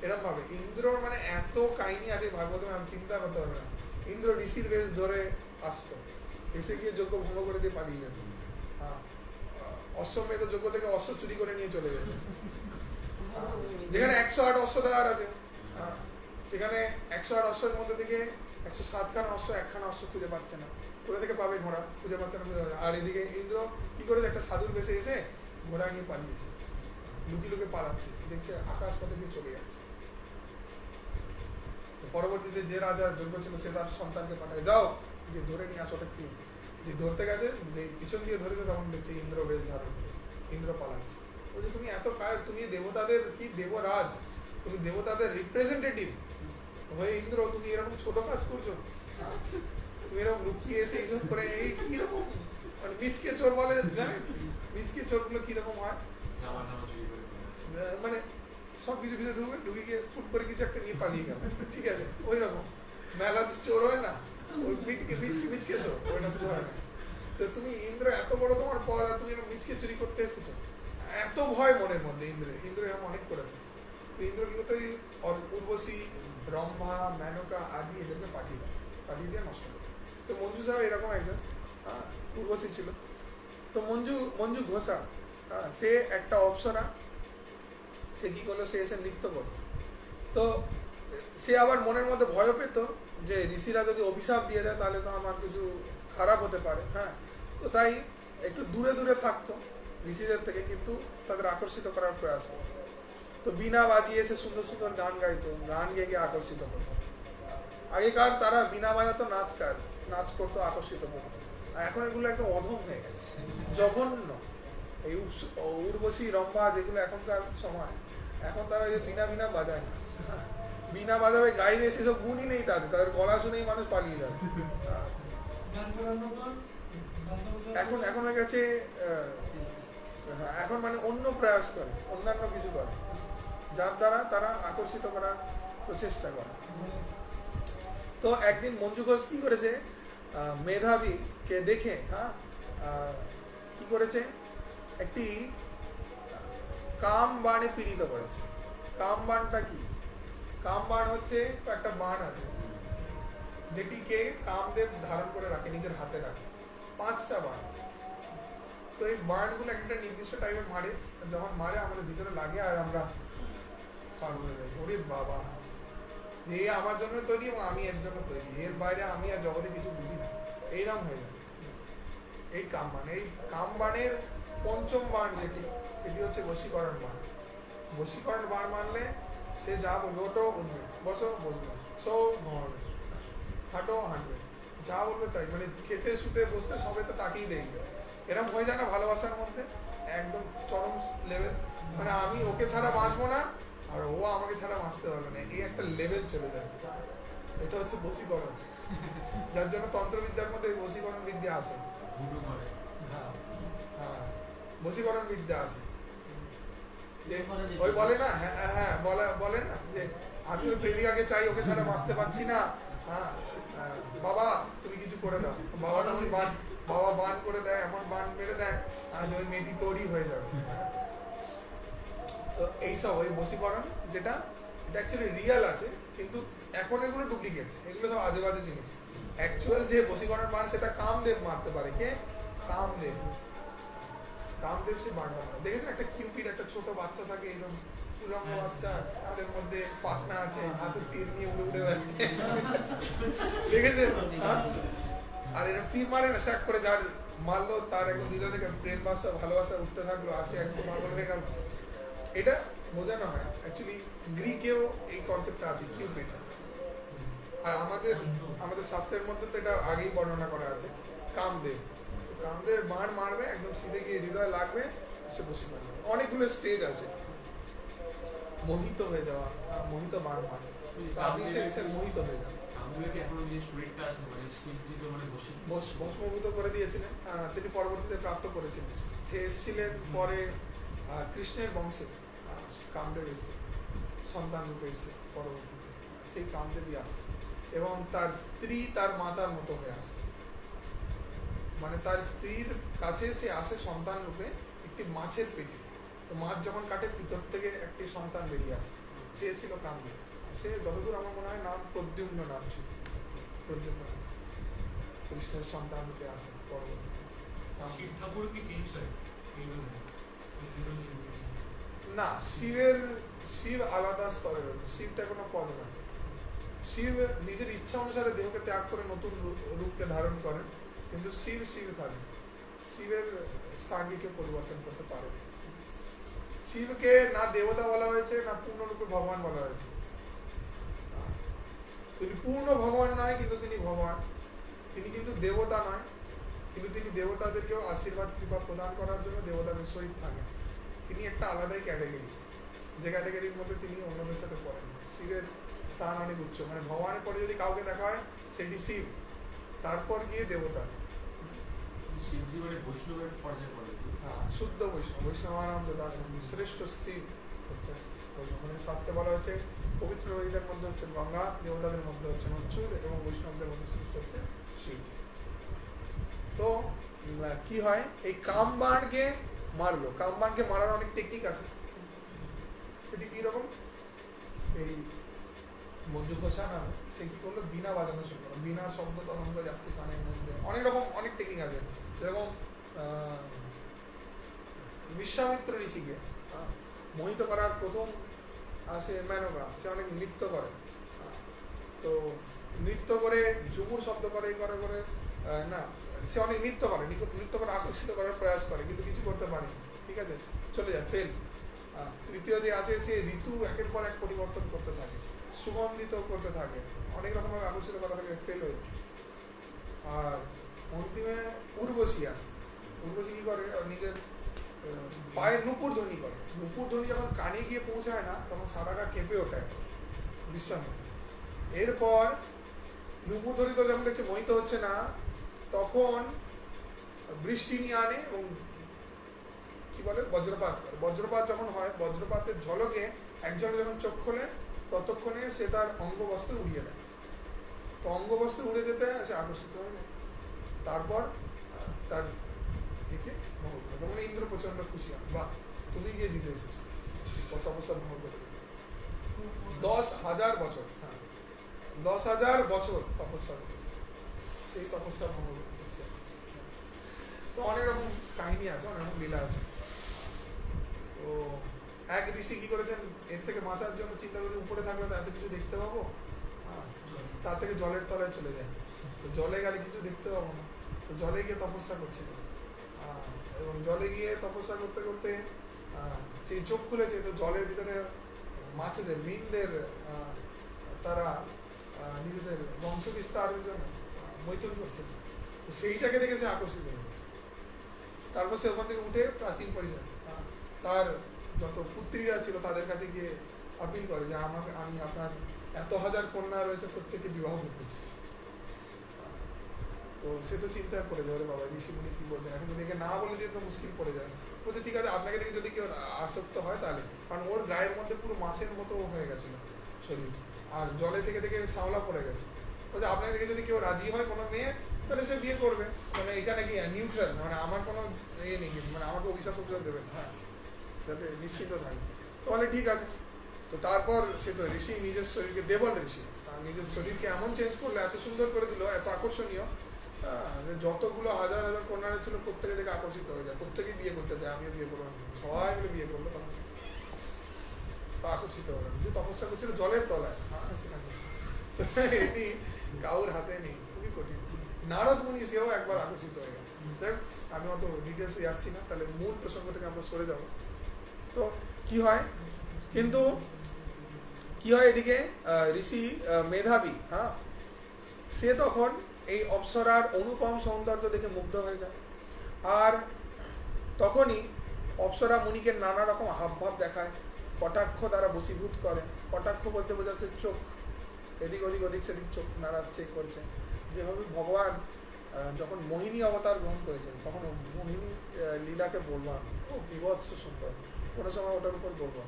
এরকম ভাবে। ইন্দ্রর মানে এত কাহিনী আছে ভাগবতে, আমি চিন্তা করতে পারবে না। ইন্দ্র ঋষির বেশ ধরে আসতো, এসে গিয়ে যজ্ঞ ভঙ্গ করে দিয়ে পালিয়ে যেত। অশ্বমেধ যজ্ঞ থেকে অশ্ব চুরি করে নিয়ে চলে যেত। যেখানে 108 অশ্বদার আছে, সেখানে 108 অশ্বের মধ্যে থেকে 107 খান অশ্ব, একখানা অশ্ব খুঁজে পাচ্ছে না। কোথা থেকে পাবে ঘোড়া? খুঁজে পাচ্ছে না। আর এদিকে ইন্দ্র কি করেছে? একটা সাধুর বেশে এসে ঘোড়া নিয়ে পালিয়েছে, লুকিয়ে লুকিয়ে পালাচ্ছে, দেখছে আকাশ পথে দিয়ে চলে যাচ্ছে। পরবর্তীতে যে রাজা যোগ্য ছিল সে তার সন্তানকে পাঠায়, যাও যে ধরে নিয়ে আসো। ওটা কি? যে ধরতে গেছে, যে পিছন দিয়ে ধরেছে, তখন দেখছে ইন্দ্র বেশ ধারণ করেছে, ইন্দ্র পালাচ্ছে। বলছে তুমি এত কায়, তুমি দেবতাদের কি দেবরাজ, তুমি দেবতাদের রিপ্রেজেন্টেটিভ হয়ে ইন্দ্র তুমি এরকম ছোট কাজ করছো? তুমি এরকম লুকিয়ে এসে এইসব করে, এই কিরকম মানে নিচকে চোর বলে, জানেন নিচকে চোরগুলো কিরকম হয়? মানে সব কিছু ভিতরে ঢুকবে, ঢুকে গিয়ে ফুট করে কিছু একটা নিয়ে পালিয়ে গেল। ঠিক আছে? ওই রকম মেলা চোর হয় না, ওই মিচকে চোর, ওইটা হয় না। তো তুমি ইন্দ্র এত বড় তোমার পদ, আর তুমি মিচকে চুরি করতে এসেছো, এত ভয় মনের মধ্যে। ইন্দ্র এরকম অনেক করেছে। তো ইন্দ্র কি করতে, উর্বশী, রম্ভা, মেনকা আদি এদেরকে পাঠিয়ে দিয়ে নষ্ট করে। তো মঞ্জু সাহেব এরকম একজন উর্বশী ছিল। তো মঞ্জু ঘোষা, সে একটা অপ্সরা, সে কি করলো, সে এসে নৃত্য করলো। তো সে আবার মনের মধ্যে ভয় পেত যে ঋষিরা যদি অভিশাপ দিয়ে দেয় তাহলে তো আমার কিছু খারাপ হতে পারে। তো তাই একটু দূরে দূরে থাকতো ঋষিদের থেকে, কিন্তু তাদের আকর্ষিত করার প্রয়াস করতো। তো বীণা বাজিয়ে এসে সুন্দর সুন্দর গান গাইতো, গান গেয়ে আকর্ষিত করতো। আগেকার তারা বীণা বাজাতো, নাচ করতো, আকর্ষিত করতো। আর এখন এগুলো একদম অধম হয়ে গেছে, জঘন্য। এই উর্বশী, রম্ভা যেগুলো এখনকার সময়, এখন তারা বীণা বাজায় না, বীণা বাজাবে, গাইবে, সেসব গুণই নেই তাদের গলা শুনেই মানুষ পালিয়ে যাবে। এখন এখন হয়ে গেছে হ্যাঁ, এখন মানে অন্য প্রয়াস করে, অন্যান্য কিছু করে, যার দ্বারা তারা আকর্ষিত করার প্রচেষ্টা করে। তো একদিন মঞ্জু ঘোষ কি করেছে, মেধাবীকে দেখে কি করেছে, একটি কাম বাণে পীড়িত করেছে। কাম বাণটা কি? কাম বাণ হচ্ছে একটা বাণ আছে যেটিকে কামদেব ধারণ করে রাখে, নিজের হাতে রাখে। 5টা বাণ আছে। তো এই বাণগুলো একটা নির্দিষ্ট টাইমে মারে, যখন মারে আমাদের ভিতরে লাগে আর আমরা পার হয়ে যাই, ওরে বাবা, যে এ আমার জন্য তৈরি এবং আমি এর জন্য তৈরি, এর বাইরে আমি আর জগতে কিছু বুঝি না, এইরকম হয়ে যায়। এই কাম বাণ, এই কাম বাণের 5ম বাণ যেটি, সেটি হচ্ছে বশীকরণ বাণ। বশীকরণ বাণ মানলে সে যা বলবে, ওটো উঠবে, বসো বসবে, সো ঘুমাবে, হাঁটো হাঁটবে, যা বলবে তাই, মানে খেতে শুতে বসতে সবে তো তাকিয়ে দেখবে। এরকম হয়ে যায় না ভালোবাসার মধ্যে, একদম চরম লেভেল, মানে আমি ওকে ছাড়া বাঁচবো না আর ও আমাকে ছাড়া বাঁচতে পারবে না, এই একটা লেভেল চলে যাবে। এটা হচ্ছে বশীকরণ, যার জন্য তন্ত্রবিদ্যার মধ্যে বশীকরণ বিদ্যা আছে। হ্যাঁ হ্যাঁ, বশীকরণ বিদ্যা আছে। যে ওই বলে না, হ্যাঁ হ্যাঁ বলে না যে আমি ওই প্রেমিকাকে চাই, ওকে ছাড়া বাঁচতে পারছি না, হ্যাঁ বাবা তুমি কিছু করে দাও, বাবা তখন বাবা বান করে দেয়, এমন বান মেরে দেয় আর ওই মেয়েটি তৈরি হয়ে যাবে। তো এইসব ওই বশীকরণ যেটা, এটা অ্যাকচুয়ালি রিয়েল আছে, কিন্তু এখন এগুলো ডুপ্লিকেট, এগুলো সব আজে বাজে জিনিস। অ্যাকচুয়াল যে বশীকরণ বান সেটা কামদেব মারতে পারে। কে? কামদেব। কামদেব সে বানটা মারে। দেখেছেন একটা কিউপিড, একটা ছোট বাচ্চা থাকে, এরকম উলঙ্গ বাচ্চা, তাদের মধ্যে পাখনা আছে, হাতে তীর নিয়ে উড়ে উড়ে বেড়ায়, দেখেছেন? আর এরকম তীর মারে না, শাক করে যার মারলো তার একদম হৃদয় থেকে প্রেম ভাষা ভালোবাসা উঠতে থাকলো, আসে একদম পাগল হয়ে গেল। এটা বোঝানো হয় অ্যাকচুয়ালি, গ্রিকেও এই কনসেপ্টটা আছে, কিউপিড। আর আমাদের শাস্ত্রের মধ্যে তো এটা আগেই বর্ণনা করা আছে, কামদেব। কামদেব বাণ মারবে, একদম সিধে গিয়ে হৃদয় লাগবে, সে বসে পারবে। অনেকগুলো স্টেজ আছে। মোহিত হয়ে যাওয়া, মোহিত বাণ মারে, আপনি সে মোহিত হয়ে যাবে। ভস্মভূত করে দিয়েছিলেন, তিনি পরবর্তীতে প্রাপ্ত করেছিলেন। সে এসেছিলেন পরে কৃষ্ণের বংশে, কামদেব এসছে, সন্তান রূপে এসছে পরবর্তীতে, সেই কামদেবই আসে এবং তার স্ত্রী তার মাতার মতো হয়ে আসে। মানে তার স্ত্রীর কাছে সে আসে সন্তান রূপে একটি মাছের পেটে। তো মাছ যখন কাটে ভিতর থেকে একটি সন্তান বেরিয়ে আসে, সে ছিল কামদেব। সে যতদূর আমার মনে হয় নাম প্রদ্যুম্ন নাম ছিল, প্রদ্যুম্ন কৃষ্ণের সন্তান রূপে আসে পরবর্তীতে। শিব ঠাকুর কি চেঞ্জ হয়? না, শিব আলাদা স্তরে রয়েছে, শিবটা কোনো পদ না। শিব নিজের ইচ্ছা অনুসারে দেহকে ত্যাগ করে নতুন রূপকে ধারণ করেন, কিন্তু শিব থাকে। শিবের স্থানকে কেউ পরিবর্তন করতে পারে। শিবকে না দেবতা বলা হয়েছে, না পূর্ণরূপে ভগবান বলা হয়েছে। তিনি পূর্ণ ভগবান নয়, কিন্তু তিনি ভগবান। তিনি কিন্তু দেবতা নয়, কিন্তু তিনি দেবতাদেরকেও আশীর্বাদ কৃপা প্রদান করার জন্য দেবতাদের সহিত থাকেন। তিনি একটা আলাদাই ক্যাটাগরি, যে ক্যাটাগরির মধ্যে তিনি অন্যদের সাথে পড়েন। শিবের স্থান অনেক উচ্চ, মানে ভগবানের পরে যদি কাউকে দেখা হয় সেটি শিব, তারপর গিয়ে দেবতা। শিবজি মানে বৈষ্ণবের পর্যায়ে পড়ে। হ্যাঁ, শুদ্ধ বৈষ্ণব, বৈষ্ণবানাম যদাসন, শ্রেষ্ঠ শিব হচ্ছে বৈষ্ণব। মানে শাস্ত্রে বলা হয়েছে পবিত্র নদীদের মধ্যে হচ্ছে গঙ্গা, দেবতাদের মধ্যে হচ্ছে অচ্যুত এবং বৈষ্ণবদের মধ্যে শ্রেষ্ঠ হচ্ছে শিব। তো কি হয়, এই কামবাণকে মারলো। কামবাণকে মারার অনেক টেকনিক আছে। সেটি কি রকম, এই মঞ্জু ঘোষা নামে সে কি করলো, বীণা বাজানো শুরু করলো। বীণা শব্দ তরঙ্গ যাচ্ছে কানের মধ্যে, অনেক রকম অনেক টেকনিক আছে। যেরকম বিশ্বামিত্র ঋষিকে মোহিত করার প্রথম আসে মেনকা, সে অনেক নৃত্য করে। তো নৃত্য করে ঝুমুর শব্দ করে করে না, সে অনেক নৃত্য করে আকর্ষিত করার প্রয়াস করে, কিন্তু কিছু করতে পারেনি। ঠিক আছে, চলে যায়, ফেল। তৃতীয় যে আসে, সে ঋতু একের পর এক পরিবর্তন করতে থাকে, সুগন্ধিত করতে থাকে, অনেক রকমভাবে আকর্ষিত করা থাকে, ফেল হয়ে যায়। আর অন্তিমে উর্বশী আসে। উর্বশী কি করে, নিজের পায়ের নুপুর ধ্বনি করে। নুপুর ধ্বনি যখন কানে গিয়ে পৌঁছায় না, তখন সারা গা কেঁপে ওঠায় বিশ্বামিত্র। এরপর নুপুর ধ্বনি তো যখন দেখছে মোহিত হচ্ছে না, তখন বৃষ্টি নিয়ে আনে এবং কি বলে বজ্রপাত করে। বজ্রপাত যখন হয়, বজ্রপাতের ঝলকে একজন যখন চোখ খোলে ততক্ষণে সে তার অঙ্গবস্ত্র উড়িয়ে দেয়। তো অঙ্গবস্ত্র উড়ে যেতে সে আকর্ষিত হয়ে যায়। তারপর তার একে ভঙ্গ করে। তখন ইন্দ্র প্রচন্ড খুশি হন, বাহ তুমি গিয়ে জিতে এসেছো, তপস্যা ভঙ্গ করে 10,000 বছর, হ্যাঁ 10,000 বছর তপস্যা করেছে, সেই তপস্যা ভঙ্গ করছে। তো অনেক রকম কাহিনী আছে, অনেক রকম লীলা আছে। তো এক ঋষি কি করেছেন, এর থেকে বাঁচার জন্য চিন্তা করে উপরে থাকলে তো এত কিছু দেখতে পাবো, তার থেকে জলের তলায় চলে যায়। তো জলে গেলে কিছু দেখতে পাবো না, তো জলে গিয়ে তপস্যা করছিল। এবং জলে গিয়ে তপস্যা করতে করতে যে চোখ খুলেছে, তো জলের ভিতরে মাছেদের, মিনদের তারা নিজেদের বংশ বিস্তারের জন্য মৈথুন করছে। তো সেইটাকে দেখে সে আকর্ষিত হল। তারপর সে ওখান থেকে উঠে প্রাচীন পরিচয় তার যত পুত্রীরা ছিল তাদের কাছে গিয়ে আপিল করে যে আমি আপনার এত হাজার কন্যা রয়েছে, প্রত্যেককে বিবাহ করতে চাই। তো সে তো চিন্তায় পড়ে যায়, বাবা ঋষিমুনি কি বলছেন, এখন যদি একে না বলে দিয়ে তো মুশকিল পড়ে যায়। বলছে ঠিক আছে, আপনাকে দেখে যদি কেউ আসক্ত হয় তাহলে, কারণ ওর গায়ের মধ্যে পুরো মাছের মতো হয়ে গেছিল শরীর, আর জলে থেকে থেকে শ্যাওলা পড়ে গেছে। বলছে আপনাকে দেখে যদি কেউ রাজি হয় কোনো মেয়ে, তাহলে সে বিয়ে করবে, মানে এখানে কি নিউট্রাল, মানে আমার কোনো ইয়ে নেই, মানে আমাকে অভিশাপ দেবেন, হ্যাঁ যাতে নিশ্চিন্ত থাকে। তো বলে ঠিক আছে। তো তারপর সে তো ঋষি নিজের শরীরকে, দেবল ঋষি নিজের শরীরকে এমন চেঞ্জ করলো, এত সুন্দর করে দিল, এত আকর্ষণীয়, যতগুলো হাজার হাজার কন্যারা ছিল প্রত্যেকে থেকে আকর্ষিত হয়ে যায়, প্রত্যেকেই বিয়ে করতে চায়, আমিও বিয়ে করবো, সবাই মিলে বিয়ে করলো। তখন তো আকর্ষিত হলো, যে তপস্যা করছিল জলের তলায়, সেখানে এটি কাউর হাতে নেই, খুবই কঠিন। নারদ মুনি সেও একবার আকর্ষিত হয়ে গেছে। দেখ আমি অত ডিটেলসে যাচ্ছি না, তাহলে মূল প্রসঙ্গ থেকে আমরা সরে যাব। তো কি হয়, কিন্তু কি হয় এদিকে ঋষি মেধাবী, হ্যাঁ সে তখন এই অপ্সরার অনুপম সৌন্দর্য দেখে মুগ্ধ হয়ে যায়। আর তখনই অপ্সরা মুনিকে নানা রকম হাবভাব দেখায়, কটাক্ষ দ্বারা বশীভূত করে। কটাক্ষ বলতে বোঝাচ্ছে চোখ, এদিক ওদিক ওদিক সেদিক চোখ নাড়াচ্ছে করছে। যেভাবে ভগবান যখন মোহিনী অবতার গ্রহণ করেছেন, তখন মোহিনী লীলাকে বলবো আমি, ও বিভৎস সুন্দর, কোনো সময় ওটার উপর বলবো।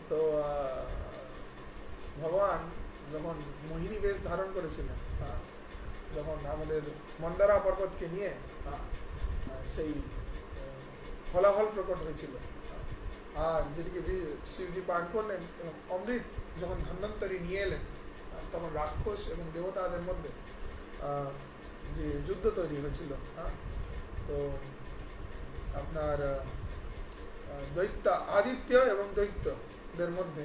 তো ভগবান যখন মোহিনী বেশ ধারণ করেছিলেন, যখন আমাদের মন্দারা পর্বতকে নিয়ে সেই ফলাফল প্রকট হয়েছিল, আর যেটিকে শিবজি পান করলেন, এবং অমৃত যখন ধন্বন্তরী নিয়ে এলেন, তখন রাক্ষস এবং দেবতাদের মধ্যে যে যুদ্ধ তৈরি হয়েছিল, তো আপনার দৈত্য আদিত্য এবং দৈত্যদের মধ্যে,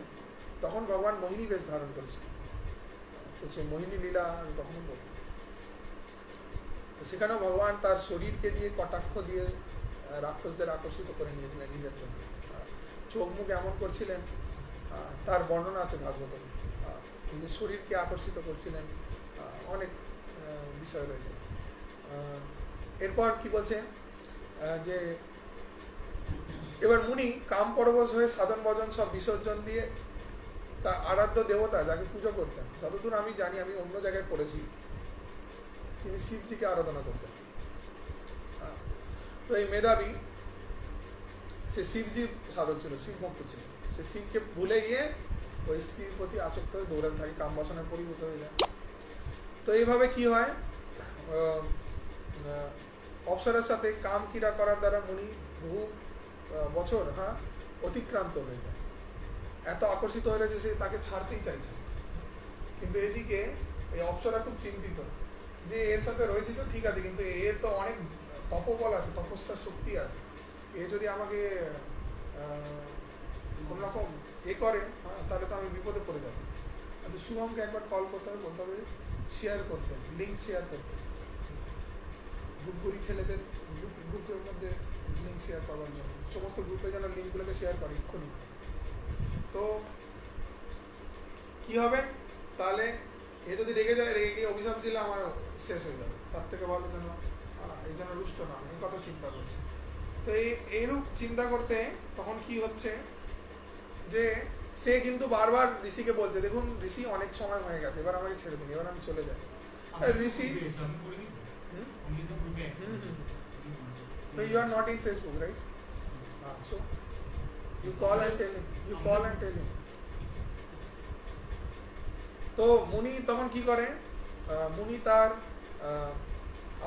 তখন ভগবান মোহিনী বেশ ধারণ করেছিলেন। তো সেই মোহিনী লীলা আমি কখনো বলব। তো সেখানেও ভগবান তার শরীরকে দিয়ে, কটাক্ষ দিয়ে রাক্ষসদের আকর্ষিত করে নিয়েছিলেন নিজের প্রতি। চোখ মুখ এমন করছিলেন, তার বর্ণনা আছে ভাগবতম। নিজের শরীরকে আকর্ষিত করছিলেন, অনেক বিষয় রয়েছে। এরপর কি বলছে যে এবার মুনি কাম পরবশ হয়ে সাধন ভজন সব বিসর্জন দিয়ে তার আরাধ্য দেবতা যাকে পুজো করতেন, যতদূর আমি জানি, আমি অন্য জায়গায় পড়েছি, তিনি শিবজিকে আরাধনা করতেন। তো এই মেধাবী সে শিবজি সাধক ছিল, শিব ভক্ত ছিল। সে শিবকে ভুলে গিয়ে ওই স্ত্রীর প্রতি আসক্ত হয়ে দৌড়াতে থাকে, কাম বাসনায় পরিণত হয়ে যায়। তো এইভাবে কি হয়, অপ্সরার সাথে কাম ক্রীড়া করার দ্বারা মুনি বহু বছর অতিক্রান্ত হয়ে যায়। এত আকর্ষিত হয়ে গেছে সে তাকে ছাড়তেই চাইছে। কিন্তু এদিকে এই অপ্সরা খুব চিন্তিত যে এর সাথে রয়েছে তো ঠিক আছে, কিন্তু এর তো অনেক তপবল আছে, তপস্যার শক্তি আছে, এ যদি আমাকে কোন রকম করে, তাহলে তো আমি বিপদে পড়ে যাবো। আচ্ছা শুভমকে একবার কল করতে হবে, বলতে হবে শেয়ার করতে, লিঙ্ক শেয়ার করতে, গ্রুপগুলি ছেলেদের গ্রুপের মধ্যে লিঙ্ক শেয়ার করার জন্য, সমস্ত গ্রুপে যেন লিঙ্কগুলোকে শেয়ার করে এক্ষুনি। তো কি হবে তাহলে, এ যদি রেগে যায়, রেগে গিয়ে অভিশাপ দিলে আমার শেষ হয়ে যাবে, তার থেকে ভালো যেন এই জন্য রুষ্ট না, এই কথা চিন্তা করছে। তো এইরূপ চিন্তা করতে তখন কি হচ্ছে যে সে কিন্তু বারবার ঋষিকে বলছে, দেখুন ঋষি অনেক সময় হয়ে গেছে, এবার আমাকে ছেড়ে দিন, এবার আমি চলে যাই। ঋষি No, you are not in Facebook, right? So you call and tell him. You call and tell him. তো মুনি তখন কি করে, মুনি তার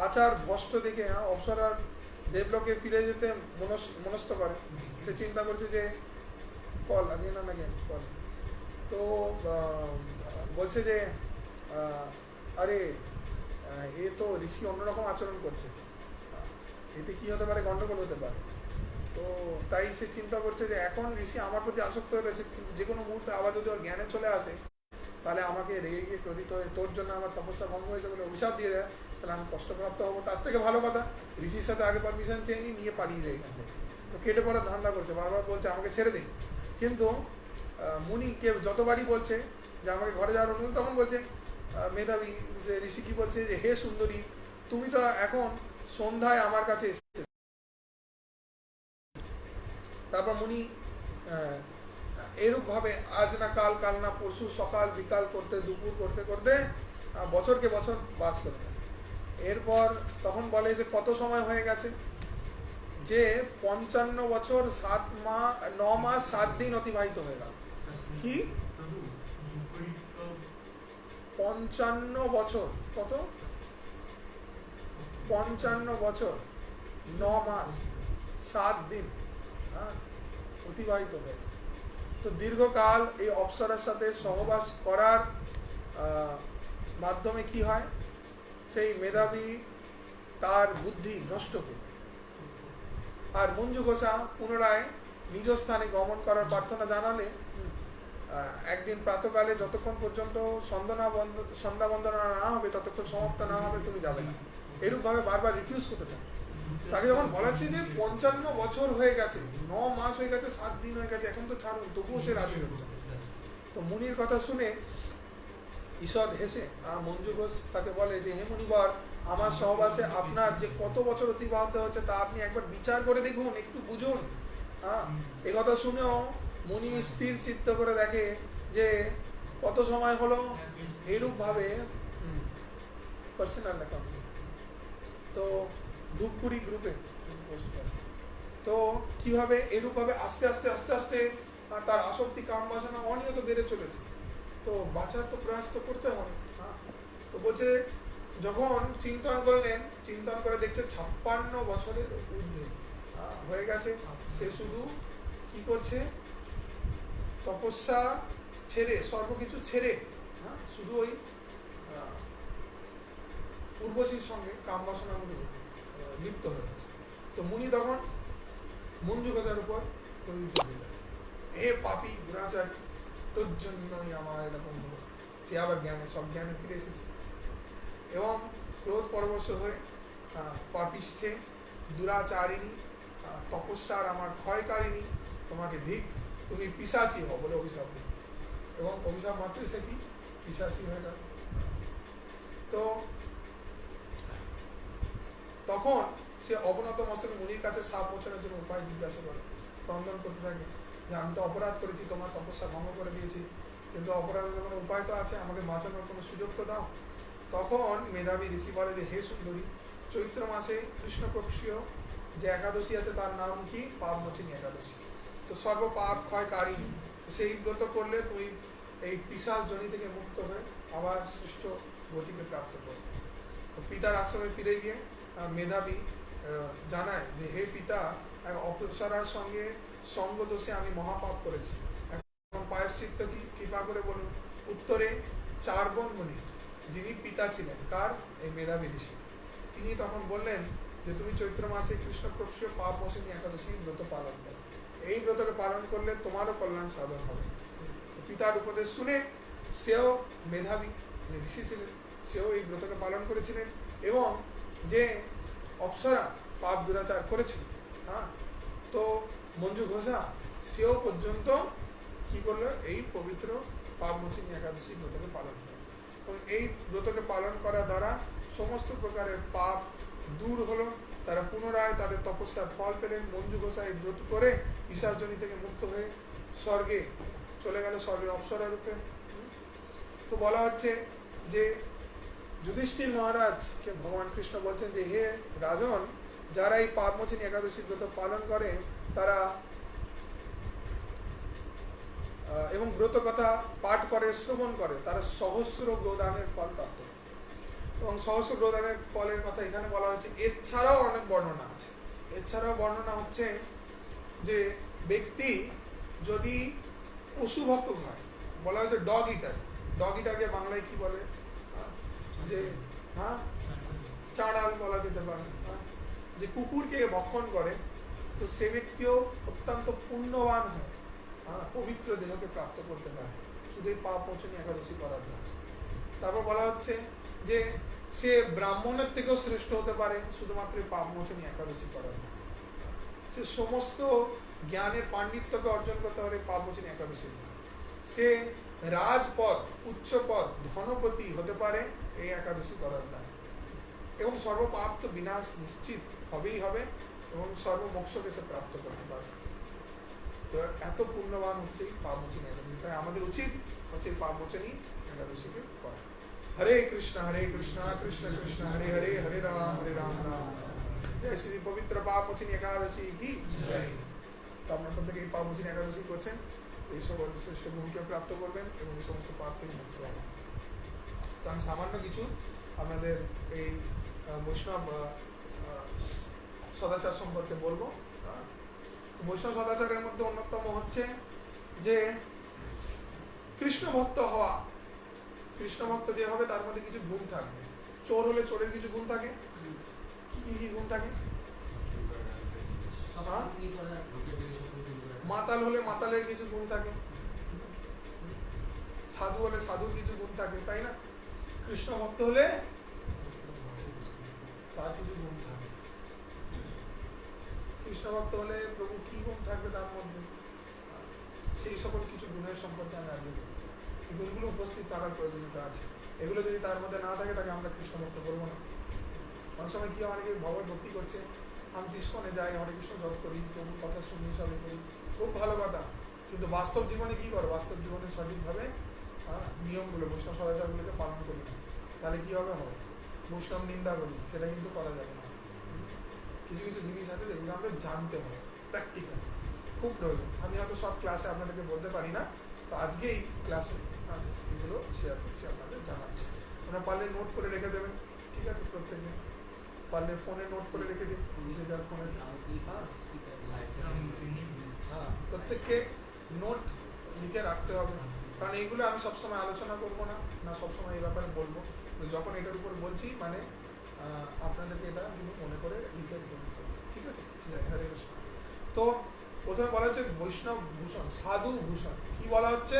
আচার ভ্রষ্ট দেখে অপ্সরার দেবলোকে ফিরে যেতে মনস্থ করে। সে চিন্তা করছে যে call again and again call. তো বলছে যে আরে এ তো ঋষি অন্যরকম আচরণ করছে, এতে কি হতে পারে, গন্ডগোল হতে পারে। তো তাই সে চিন্তা করছে যে এখন ঋষি আমার প্রতি আসক্ত হয়ে রয়েছে, কিন্তু যে কোনো মুহূর্তে আবার যদি ওর জ্ঞানে চলে আসে তাহলে আমাকে রেগে গিয়ে ক্রোধিত হয়ে তোর জন্য আমার তপস্যা ভঙ্গ হয়েছে বলে অভিশাপ দিয়ে দেয়, তাহলে আমি কষ্টপ্রাপ্ত হবো। তার থেকে ভালো কথা ঋষির সাথে আগে পারমিশন চেয়ে নিয়ে পালিয়ে যাই এখান থেকে। তো কেটে পড়ার ধান্দা করছে, বারবার বলছে আমাকে ছেড়ে দিন। কিন্তু মুনিকে যতবারই বলছে যে আমাকে ঘরে যাওয়ার অনুরোধ, তখন বলছে মেধাবী যে ঋষি কি বলছে যে হে সুন্দরী, তুমি তো এখন সন্ধ্যায় আমার কাছে এসেছে। তারপর মুনি এরূপভাবে আজ না কাল, কাল না পরশু, সকাল বিকাল করতে দুপুর করতে করতে বছরকে বছর বাস করতে। এরপর তখন বলে যে কত সময় হয়ে গেছে, যে 55 বছর 9 মাস 7 দিন অতিবাহিত হয়ে গেল। কি 55 বছর, কত 55 বছর 9 মাস 7 দিন অতিবাহিত হয়ে। তো দীর্ঘকাল এই অপ্সরার সাথে সহবাস করার মাধ্যমে কি হয়, সেই মেধাবী তার বুদ্ধি ভ্রষ্ট হয়ে যায়। আর মঞ্জু ঘোষা পুনরায় নিজ স্থানে গমন করার প্রার্থনা জানালে একদিন প্রাতকালে যতক্ষণ পর্যন্ত সন্ধ্যা বন্দনা না হবে, ততক্ষণ সমাপ্ত না হবে তুমি যাবে না। এরূপভাবে বারবার রিফিউজ করতে থাকে। তাকে যখন বলা হচ্ছে যে 55 বছর হয়ে গেছে, 9 মাস হয়ে গেছে, 7 দিন হয়ে গেছে, এখন তো ছাড়ুন, তবুও সে রাজি হচ্ছে। তো মুনির কথা শুনে ঈষৎ হেসে মঞ্জু ঘোষ তাকে বলে যে হে মুনিবর, আমার সহবাসে আপনার যে কত বছর অতিবাহিত হচ্ছে তা আপনি একবার বিচার করে দেখুন, একটু বুঝুন। এ কথা শুনেও মুনি স্থির চিত্ত করে দেখে যে কত সময় হলো। এইরূপভাবে পার্সোনাল অ্যাকাউন্ট, তো ধূপগুড়ি গ্রুপে তো কিভাবে এরূপভাবে আস্তে আস্তে আস্তে আস্তে তার আসক্তি কাম বাসনা অনিয়ত বেড়ে চলেছে। তো বাঁচার তো প্রয়াস তো করতে হবে। তো বলছে যখন চিন্তন করলেন, চিন্তন করে দেখছে 56 বছরের ঊর্ধ্বে হয়ে গেছে, সে শুধু কি করছে, তপস্যা ছেড়ে, সর্বকিছু ছেড়ে শুধু ওই উর্বশীর সঙ্গে কাম বাসনার মধ্যে লিপ্ত হয়ে গেছে। তো মুনি তখন মঞ্জু ঘোষার উপর ক্রোধিত হয়ে যায়, হে পাপী দুরাচারী, তোর জন্যই আমার এরকম হলো। সে আবার সব জ্ঞানে ফিরে এসেছে এবং ক্রোধ পরবশ হয়ে পাপিষ্ঠে দুরাচারিণী, তপস্যার আমার ক্ষয়কারিণী, তোমাকে ধিক, তুমি পিশাচী হও বলে অভিশাপ দিল। এবং অভিশাপ মাত্রই সে কি পিশাচী হয়ে গেল। তো তখন সে অবনত মস্তকে মুনির কাছে সাপ মোচনের জন্য উপায় জিজ্ঞাসা করে, ক্রন্দন করতে থাকে যে আমি তো অপরাধ করেছি, তোমার তপস্যা ভঙ্গ করে দিয়েছি, কিন্তু অপরাধের কোনো উপায় তো আছে, আমাকে বাঁচানোর কোনো সুযোগ তো দাও। তখন মেধাবী ঋষি বলে যে হে সুন্দরী, চৈত্র মাসে কৃষ্ণপক্ষীয় যে একাদশী আছে তার নাম কি, পাপমোচিনী একাদশী। তো সর্ব পাপ ক্ষয়কারিণী, সেই ব্রত করলে তুমি এই পিশাচ জনি থেকে মুক্ত হয়ে আবার শ্রেষ্ঠ গতিকে প্রাপ্ত করবে। তো পিতার আশ্রমে ফিরে গিয়ে মেধাবী জানায় যে হে পিতা, এক অপ্সরার সঙ্গে সঙ্গ দোষে আমি মহাপাপ করেছি, এখন প্রায়শ্চিত্ত কি কৃপা করে বলুন। উত্তরে 4 বোন মুনি, যিনি পিতা ছিলেন কার, এই মেধাবী ঋষি, তিনি তখন বললেন যে তুমি চৈত্র মাসে কৃষ্ণপক্ষীয় পাপমোচিনী একাদশী ব্রত পালন করো, এই ব্রতকে পালন করলে তোমারও কল্যাণ সাধন হবে। পিতার উপদেশ শুনে সেও, মেধাবী যে ঋষি ছিলেন, সেও এই ব্রতকে পালন করেছিলেন এবং যে অপ্সরা পাপ দুরাচার করেছিল, তো মঞ্জু ঘোষা সেও পর্যন্ত কি করলো, এই পবিত্র পাপমোচিনী একাদশী ব্রতকে পালন করে। এবং এই ব্রতকে পালন করার দ্বারা সমস্ত প্রকারের পাপ দূর হলো, তারা পুনরায় তাদের তপস্যার ফল পেলেন। মঞ্জু ঘোষা এই ব্রত করে বিসর্জনী থেকে মুক্ত হয়ে স্বর্গে চলে গেল, স্বর্গের অপ্সরা রূপে। তো বলা হচ্ছে যে যুধিষ্ঠির মহারাজকে ভগবান কৃষ্ণ বলছেন যে হে রাজন, যারা এই পাপমোচনী একাদশী ব্রত পালন করে তারা এবং ব্রত কথা পাঠ করে, শ্রবণ করে, তারা সহস্র গোদানের ফল প্রাপ্ত করে। এবং সহস্র গোদানের ফলের কথা এখানে বলা হয়েছে। এছাড়াও অনেক বর্ণনা আছে। এছাড়াও বর্ণনা হচ্ছে যে ব্যক্তি যদি পশুভক্ত হয়, বলা হয়েছে ডগ ইটার। ডগ ইটারকে বাংলায় কি বলে? যে চাঁড়াল বলা যেতে পারে। যে কুকুরকে ভক্ষণ করে, তো সে ব্যক্তিও অত্যন্ত পুণ্যবান হয়, পবিত্র দেহকে প্রাপ্ত করতে পারে শুধু এই পাপমোচনী একাদশী করার দ্বারা। তারপর বলা হচ্ছে যে সে ব্রাহ্মণের থেকেও শ্রেষ্ঠ হতে পারে শুধুমাত্র এই পাপমোচনী একাদশী করার দ্বারা। সে সমস্ত জ্ঞানের পাণ্ডিত্যকে অর্জন করতে পারে পাপমোচনী একাদশীর দ্বারা। সে রাজপদ, উচ্চপদ, ধনপতি হতে পারে এই একাদশী করার দ্বারা। এবং সর্বপাপ তো বিনাশ নিশ্চিত হবেই হবে এবং সর্বমোক্ষকে সে প্রাপ্ত করতে পারে। তো এত পুণ্যবান হচ্ছে এই পাপমোচনী একাদশী। তাই আমাদের উচিত হচ্ছে এই পাপমোচনী একাদশীকে করা। হরে কৃষ্ণ কৃষ্ণ কৃষ্ণ হরে হরে, হরে রাম রাম রাম। জয় শ্রী পবিত্র পাপমোচনী একাদশী কি জয়। তো আপনার প্রত্যেকে এই পাপমোচনী একাদশী করছেন, এই সকল শ্রেষ্ঠ ভূমিকে প্রাপ্ত করবেন এবং এই সমস্ত পাপ থেকে মুক্ত হবেন। তো আমি সামান্য কিছু আপনাদের এই বৈষ্ণব সদাচার সম্পর্কে বলবো। বৈষ্ণব সদাচারের মধ্যে অন্যতম হচ্ছে যে কৃষ্ণ ভক্ত হওয়া। কৃষ্ণ ভক্ত যে হবে তার মধ্যে কিছু গুণ থাকবে। চোর হলে চোরের কিছু গুণ থাকে। কি কি গুণ থাকে? মাতাল হলে মাতালের কিছু গুণ থাকে। সাধু হলে সাধুর কিছু গুণ থাকে, তাই না? কৃষ্ণ ভক্ত হলে তার কিছু গুণ থাকে। কৃষ্ণ ভক্ত হলে প্রভু কি গুণ থাকবে তার মধ্যে, সেই সকল কিছু গুণের সম্পর্কে আমি আগে বলবো। এই গুণগুলো উপস্থিত থাকার প্রয়োজনীয়তা আছে। এগুলো যদি তার মধ্যে না থাকে তাকে আমরা কৃষ্ণ ভক্ত করবো না। অনেক সময় কি অনেকে ভগবত ভক্তি করছে, আমি ইস্কনে যাই, হরে কৃষ্ণ জপ করি, প্রভুর কথা শুনি, সবই করি, খুব ভালো কথা, কিন্তু বাস্তব জীবনে কি করে? বাস্তব জীবনে সঠিকভাবে নিয়মগুলো, বৈষ্ণব সদাচারগুলোকে পালন করি না, তাহলে কি হবে? বৈষ্ণব নিন্দা করি, সেটা কিন্তু করা যাবে না। কিছু কিছু জিনিস আছে যেগুলো আমাদের জানতে হবে, প্র্যাকটিক্যাল, খুব প্রয়োজন। আমি হয়তো সব ক্লাসে আপনাদেরকে বলতে পারি না, তো আজকে এই ক্লাসে এগুলো শেয়ার করছি, আপনাদের জানাচ্ছি। আপনারা পারলে নোট করে রেখে দেবেন, ঠিক আছে? প্রত্যেকে পারলে ফোনে নোট করে রেখে দিন, যে যার ফোনে। প্রত্যেককে নোট লিখে রাখতে হবে, কারণ এইগুলো আমি সবসময় আলোচনা করবো না, না সবসময় এই ব্যাপারে বলবো। যখন এটার উপর বলছি মানে আপনাদেরকে এটা কিন্তু মনে করে লিখে রেখে দিতে হবে, ঠিক আছে? জয় হরে কৃষ্ণ। তো প্রথমে বলা হচ্ছে বৈষ্ণব ভূষণ, সাধু ভূষণ। কি বলা হচ্ছে?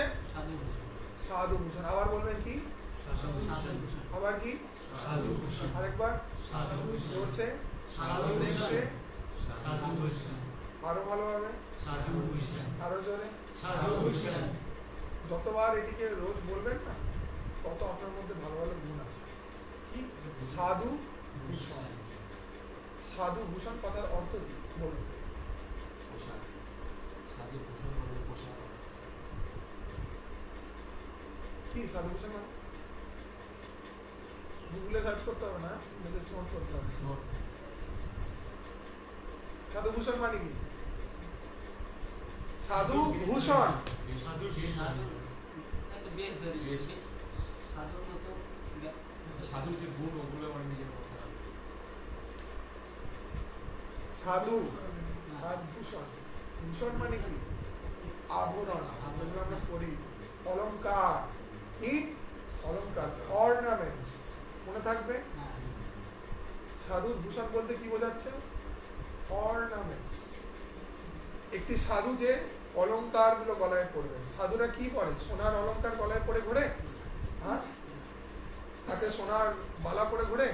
সাধু ভূষণ। আবার বলবেন কি? আবার কি? আরেকবার জোরসে, আরো ভালোভাবে, আরো জোরে। যতবার এটিকে রোজ বলবেন না, তত আপনার মধ্যে ভালো ভালো গুণ আছে। কি? সাধু ভূষণ। সাধু ভূষণ কথার অর্থ কি বলুন? কি সাধু ভূষণ মানে? গুগলে সার্চ করতে হবে না, মেসেজ নোট করতে হবে। সাধু ভূষণ মানে কি? সাধু ভূষণ, সাধু যে গুণ ওগুলো মানে নিজের মধ্যে সাধু আর ভূষণ। ভূষণ মানে কি? আভরণ, যেগুলো আমরা পরি, অলংকার। কি? অলংকার, অর্নামেন্টস। মনে থাকবে? সাধু ভূষণ বলতে কি বোঝাচ্ছে? অর্নামেন্টস। একটি সাধু যে অলংকার গুলো গলায় পড়বে। সাধুরা কি পরে? সোনার অলংকার গলায় পরে ঘোরে, হ্যাঁ? হাতে সোনার বালা পরে ঘোরে,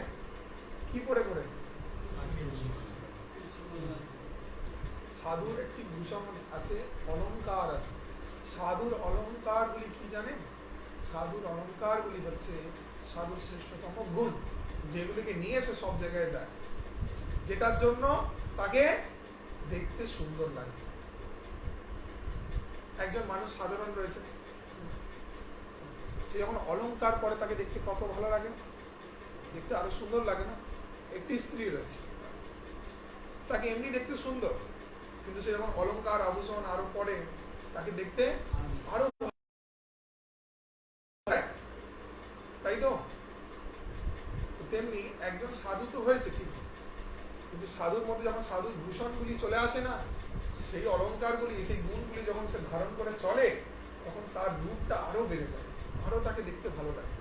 কি পরে ঘোরে? সাধুর একটি ভূষণ আছে, অলংকার আছে। সাধুর অলংকারগুলি কি জানেন? সাধুর অলংকারগুলি হচ্ছে সাধুর শ্রেষ্ঠতম গুণ, যেগুলিকে নিয়ে সে সব জায়গায় যায়, যেটার জন্য তাকে দেখতে সুন্দর লাগে। একজন মানুষ সাধারণ রয়েছে, সে যখন অলংকার পরে তাকে দেখতে কত ভালো লাগে, দেখতে আরো সুন্দর লাগে না? একটি স্ত্রী রয়েছে, তাকে এমনি দেখতে সুন্দর, কিন্তু সে যখন অলংকার আভূষণ আরো পরে তাকে দেখতে আরো, তাই তো? তেমনি একজন সাধু তো হয়েছে ঠিক, কিন্তু সাধুর মধ্যে যখন সাধুর ভূষণগুলি চলে আসে না, সেই অলংকারগুলি সেই গুণগুলি যখন সে ধারণ করে চলে, তখন তার রূপটা আরো বেড়ে যায়, আরো তাকে দেখতে ভালো লাগে।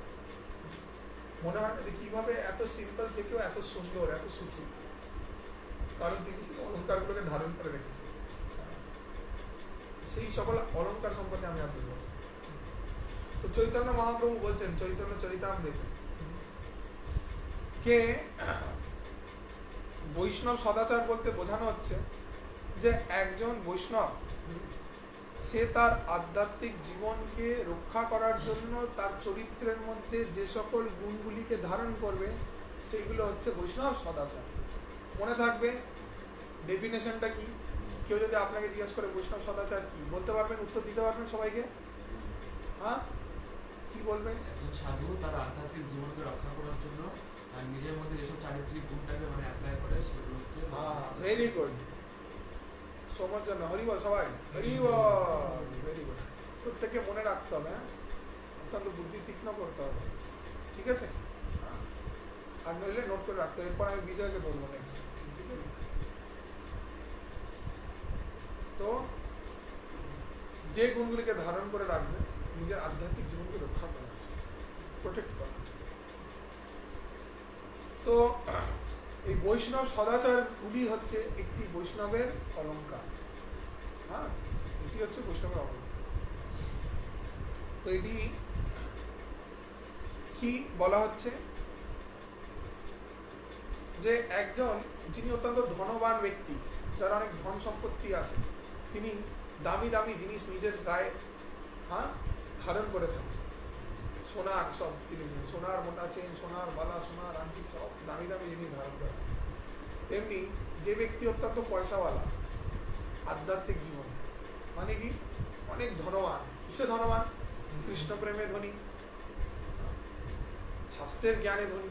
মনে হয় না যে কিভাবে এত সিম্পল থেকেও এত সুন্দর, এত সুখী, কারণ তিনি সেই অলংকারগুলোকে ধারণ করে রেখেছেন। সেই সকল অলংকার সম্পর্কে আমি আজ বলবো। তো চৈতন্য মহাপ্রভু বলছেন চৈতন্য চরিতামৃত কে বৈষ্ণব সদাচার বলতে বোঝানো হচ্ছে যে একজন বৈষ্ণব সে তার আধ্যাত্মিক জীবনকে রক্ষা করার জন্য তার চরিত্রের মধ্যে যে সকল গুণগুলিকে ধারণ করবে সেগুলো হচ্ছে বৈষ্ণব সদাচার। মনে থাকবে ডেফিনেশনটা কি? কেউ যদি আপনাকে জিজ্ঞাসা করে বৈষ্ণব সদাচার কি, বলতে পারবেন? উত্তর দিতে পারবেন সবাইকে? হ্যাঁ, কি বলবেন? একজন সাধু তার আধ্যাত্মিক জীবনকে রক্ষা করার জন্য আর নিজের মধ্যে যেসব চারিত্রিক গুণটাকে মানে অ্যাপ্লাই করে সেগুলো হচ্ছে। হ্যাঁ, ভেরি গুড। সবার জন্য হরিবল সবাই, হরিবল, ভেরি গুড। প্রত্যেকে মনে রাখতে হবে, হ্যাঁ, অত্যন্ত বুদ্ধি তীক্ষ্ণ করতে হবে, ঠিক আছে? আর নইলে নোট করে রাখতে হবে। এরপর আমি বিজয়কে ধরবো নেক্সট, ঠিক আছে? তো যে গুণগুলিকে ধারণ করে রাখবে নিজের আধ্যাত্মিক জীবনকে রক্ষা করার জন্য, প্রোটেক্ট করার জন্য। তো এই বৈষ্ণব সদাচারগুলি হচ্ছে একটি বৈষ্ণবের অলংকার। হ্যাঁ, এটি হচ্ছে বৈষ্ণবের অলংকার। তো এটি কি বলা হচ্ছে যে একজন যিনি অত্যন্ত ধনবান ব্যক্তি, যার অনেক ধন সম্পত্তি আছে, তিনি দামি দামি জিনিস নিজের গায়ে, হ্যাঁ, ধারণ করে থাকেন। সোনার সব জিনিস, সোনার মোটা চেন, সোনার বালা, সোনার আংটি, সব দামি দামি জিনিস ধারণ করে থাকেন। তেমনি যে ব্যক্তি অত্যন্ত পয়সাওয়ালা আধ্যাত্মিক জীবন, মানে কি অনেক ধনবান, কিসে ধনবান? কৃষ্ণ প্রেমে ধনী, শাস্ত্রের জ্ঞানে ধনী,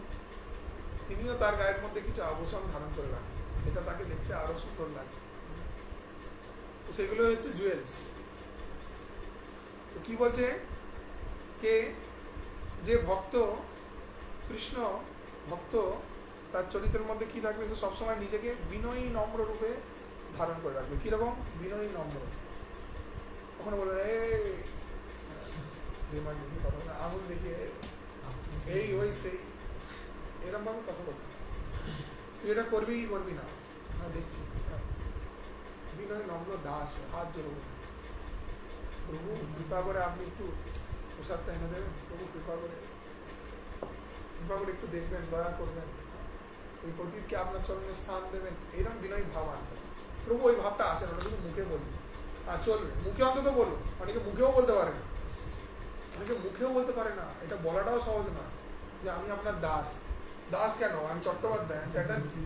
তিনিও তার গায়ের মধ্যে কিছু আভূষণ ধারণ করে রাখেন, যেটা তাকে দেখতে আরো সুন্দর লাগে। তো সেগুলো হচ্ছে জুয়েলস। তো কি বলছে কে যে ভক্ত, কৃষ্ণ ভক্ত, তার চরিত্রের মধ্যে কি থাকবে? সে সবসময় নিজেকে বিনয়ী নম্র রূপে ধারণ করে রাখবে। কিরকম বিনয়ী নম্র? কখনো বলবে কথা আঙুল দেখিয়ে এই ওই সেই এরকম ভাবে কথা বলবে, তুই এটা করবি কি করবি না, দেখছি। বিনয় নম্র দাস, হাত জোড়ো, প্রভু কৃপা করে আপনি একটু প্রসাদটা এনে দেবেন, প্রভু কৃপা করে একটু দেখবেন, দয়া করবেন, ওই প্রতীককে আপনার চরণে স্থান দেবেন, এইরকম বিনয় ভাব আনতে। প্রভু ওই ভাবটা আসে না, কিন্তু মুখে বলবেন, হ্যাঁ চলবে, মুখে অন্তত বলুন। অনেকে মুখেও বলতে পারে না, এটা বলাটাও সহজ না যে আমি আপনার দাস। দাস কেন? আমি চট্টোপাধ্যায়, আমি চ্যাটার্জি,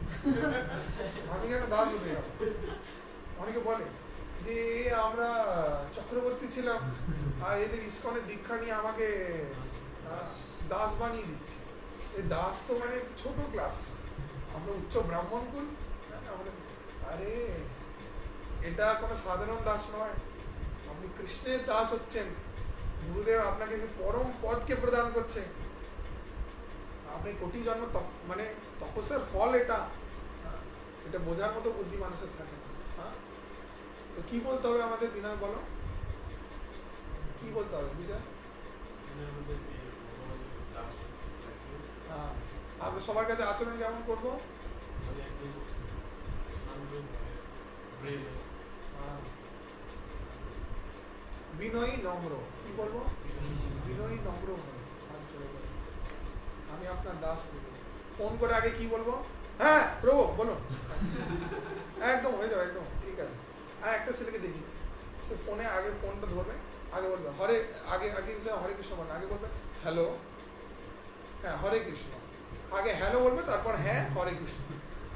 আমি কেন দাস হতে যাবো? অনেকে বলে যে আমরা চক্রবর্তী ছিলাম আর এদের ইস্কনের দীক্ষা নিয়ে আমাকে দাস বানিয়ে দিচ্ছে। এই দাস তো মানে ছোট ক্লাস, আমরা উচ্চ ব্রাহ্মণ কুল। আরে এটা কোনো সাধারণ দাস নয়, আপনি কৃষ্ণের দাস হচ্ছেন। গুরুদেব আপনাকে যে পরম পদকে প্রদান করছে, আপনি কোটি জন্ম মানে তপস্যার ফল এটা, এটা বোঝার মতো বুদ্ধি মানুষের থাকে না। হ্যাঁ, তো কি বলতে হবে আমাদের? বিনয় বলো, কি বলতে হবে বিজয়? হ্যাঁ, আমরা সবার কাছে আচরণ কেমন করবো? বিনয়ী নম্র। কি বলবো? বিনয়ী নম্র হয়। আমি আপনার দাস বলবো। ফোন করে আগে কি বলবো? হ্যাঁ প্রভু বলুন, একদম হয়ে যাবে, একদম ঠিক আছে। হ্যাঁ, একটা ছেলেকে দেখি, সে ফোনে আগে ফোনটা ধরবে, আগে বলবে হরে, আগে সে হরে কৃষ্ণ বলবে, আগে বলবে হ্যালো, হ্যাঁ হরে কৃষ্ণ, আগে হ্যালো বলবে, তারপর হ্যাঁ হরে কৃষ্ণ।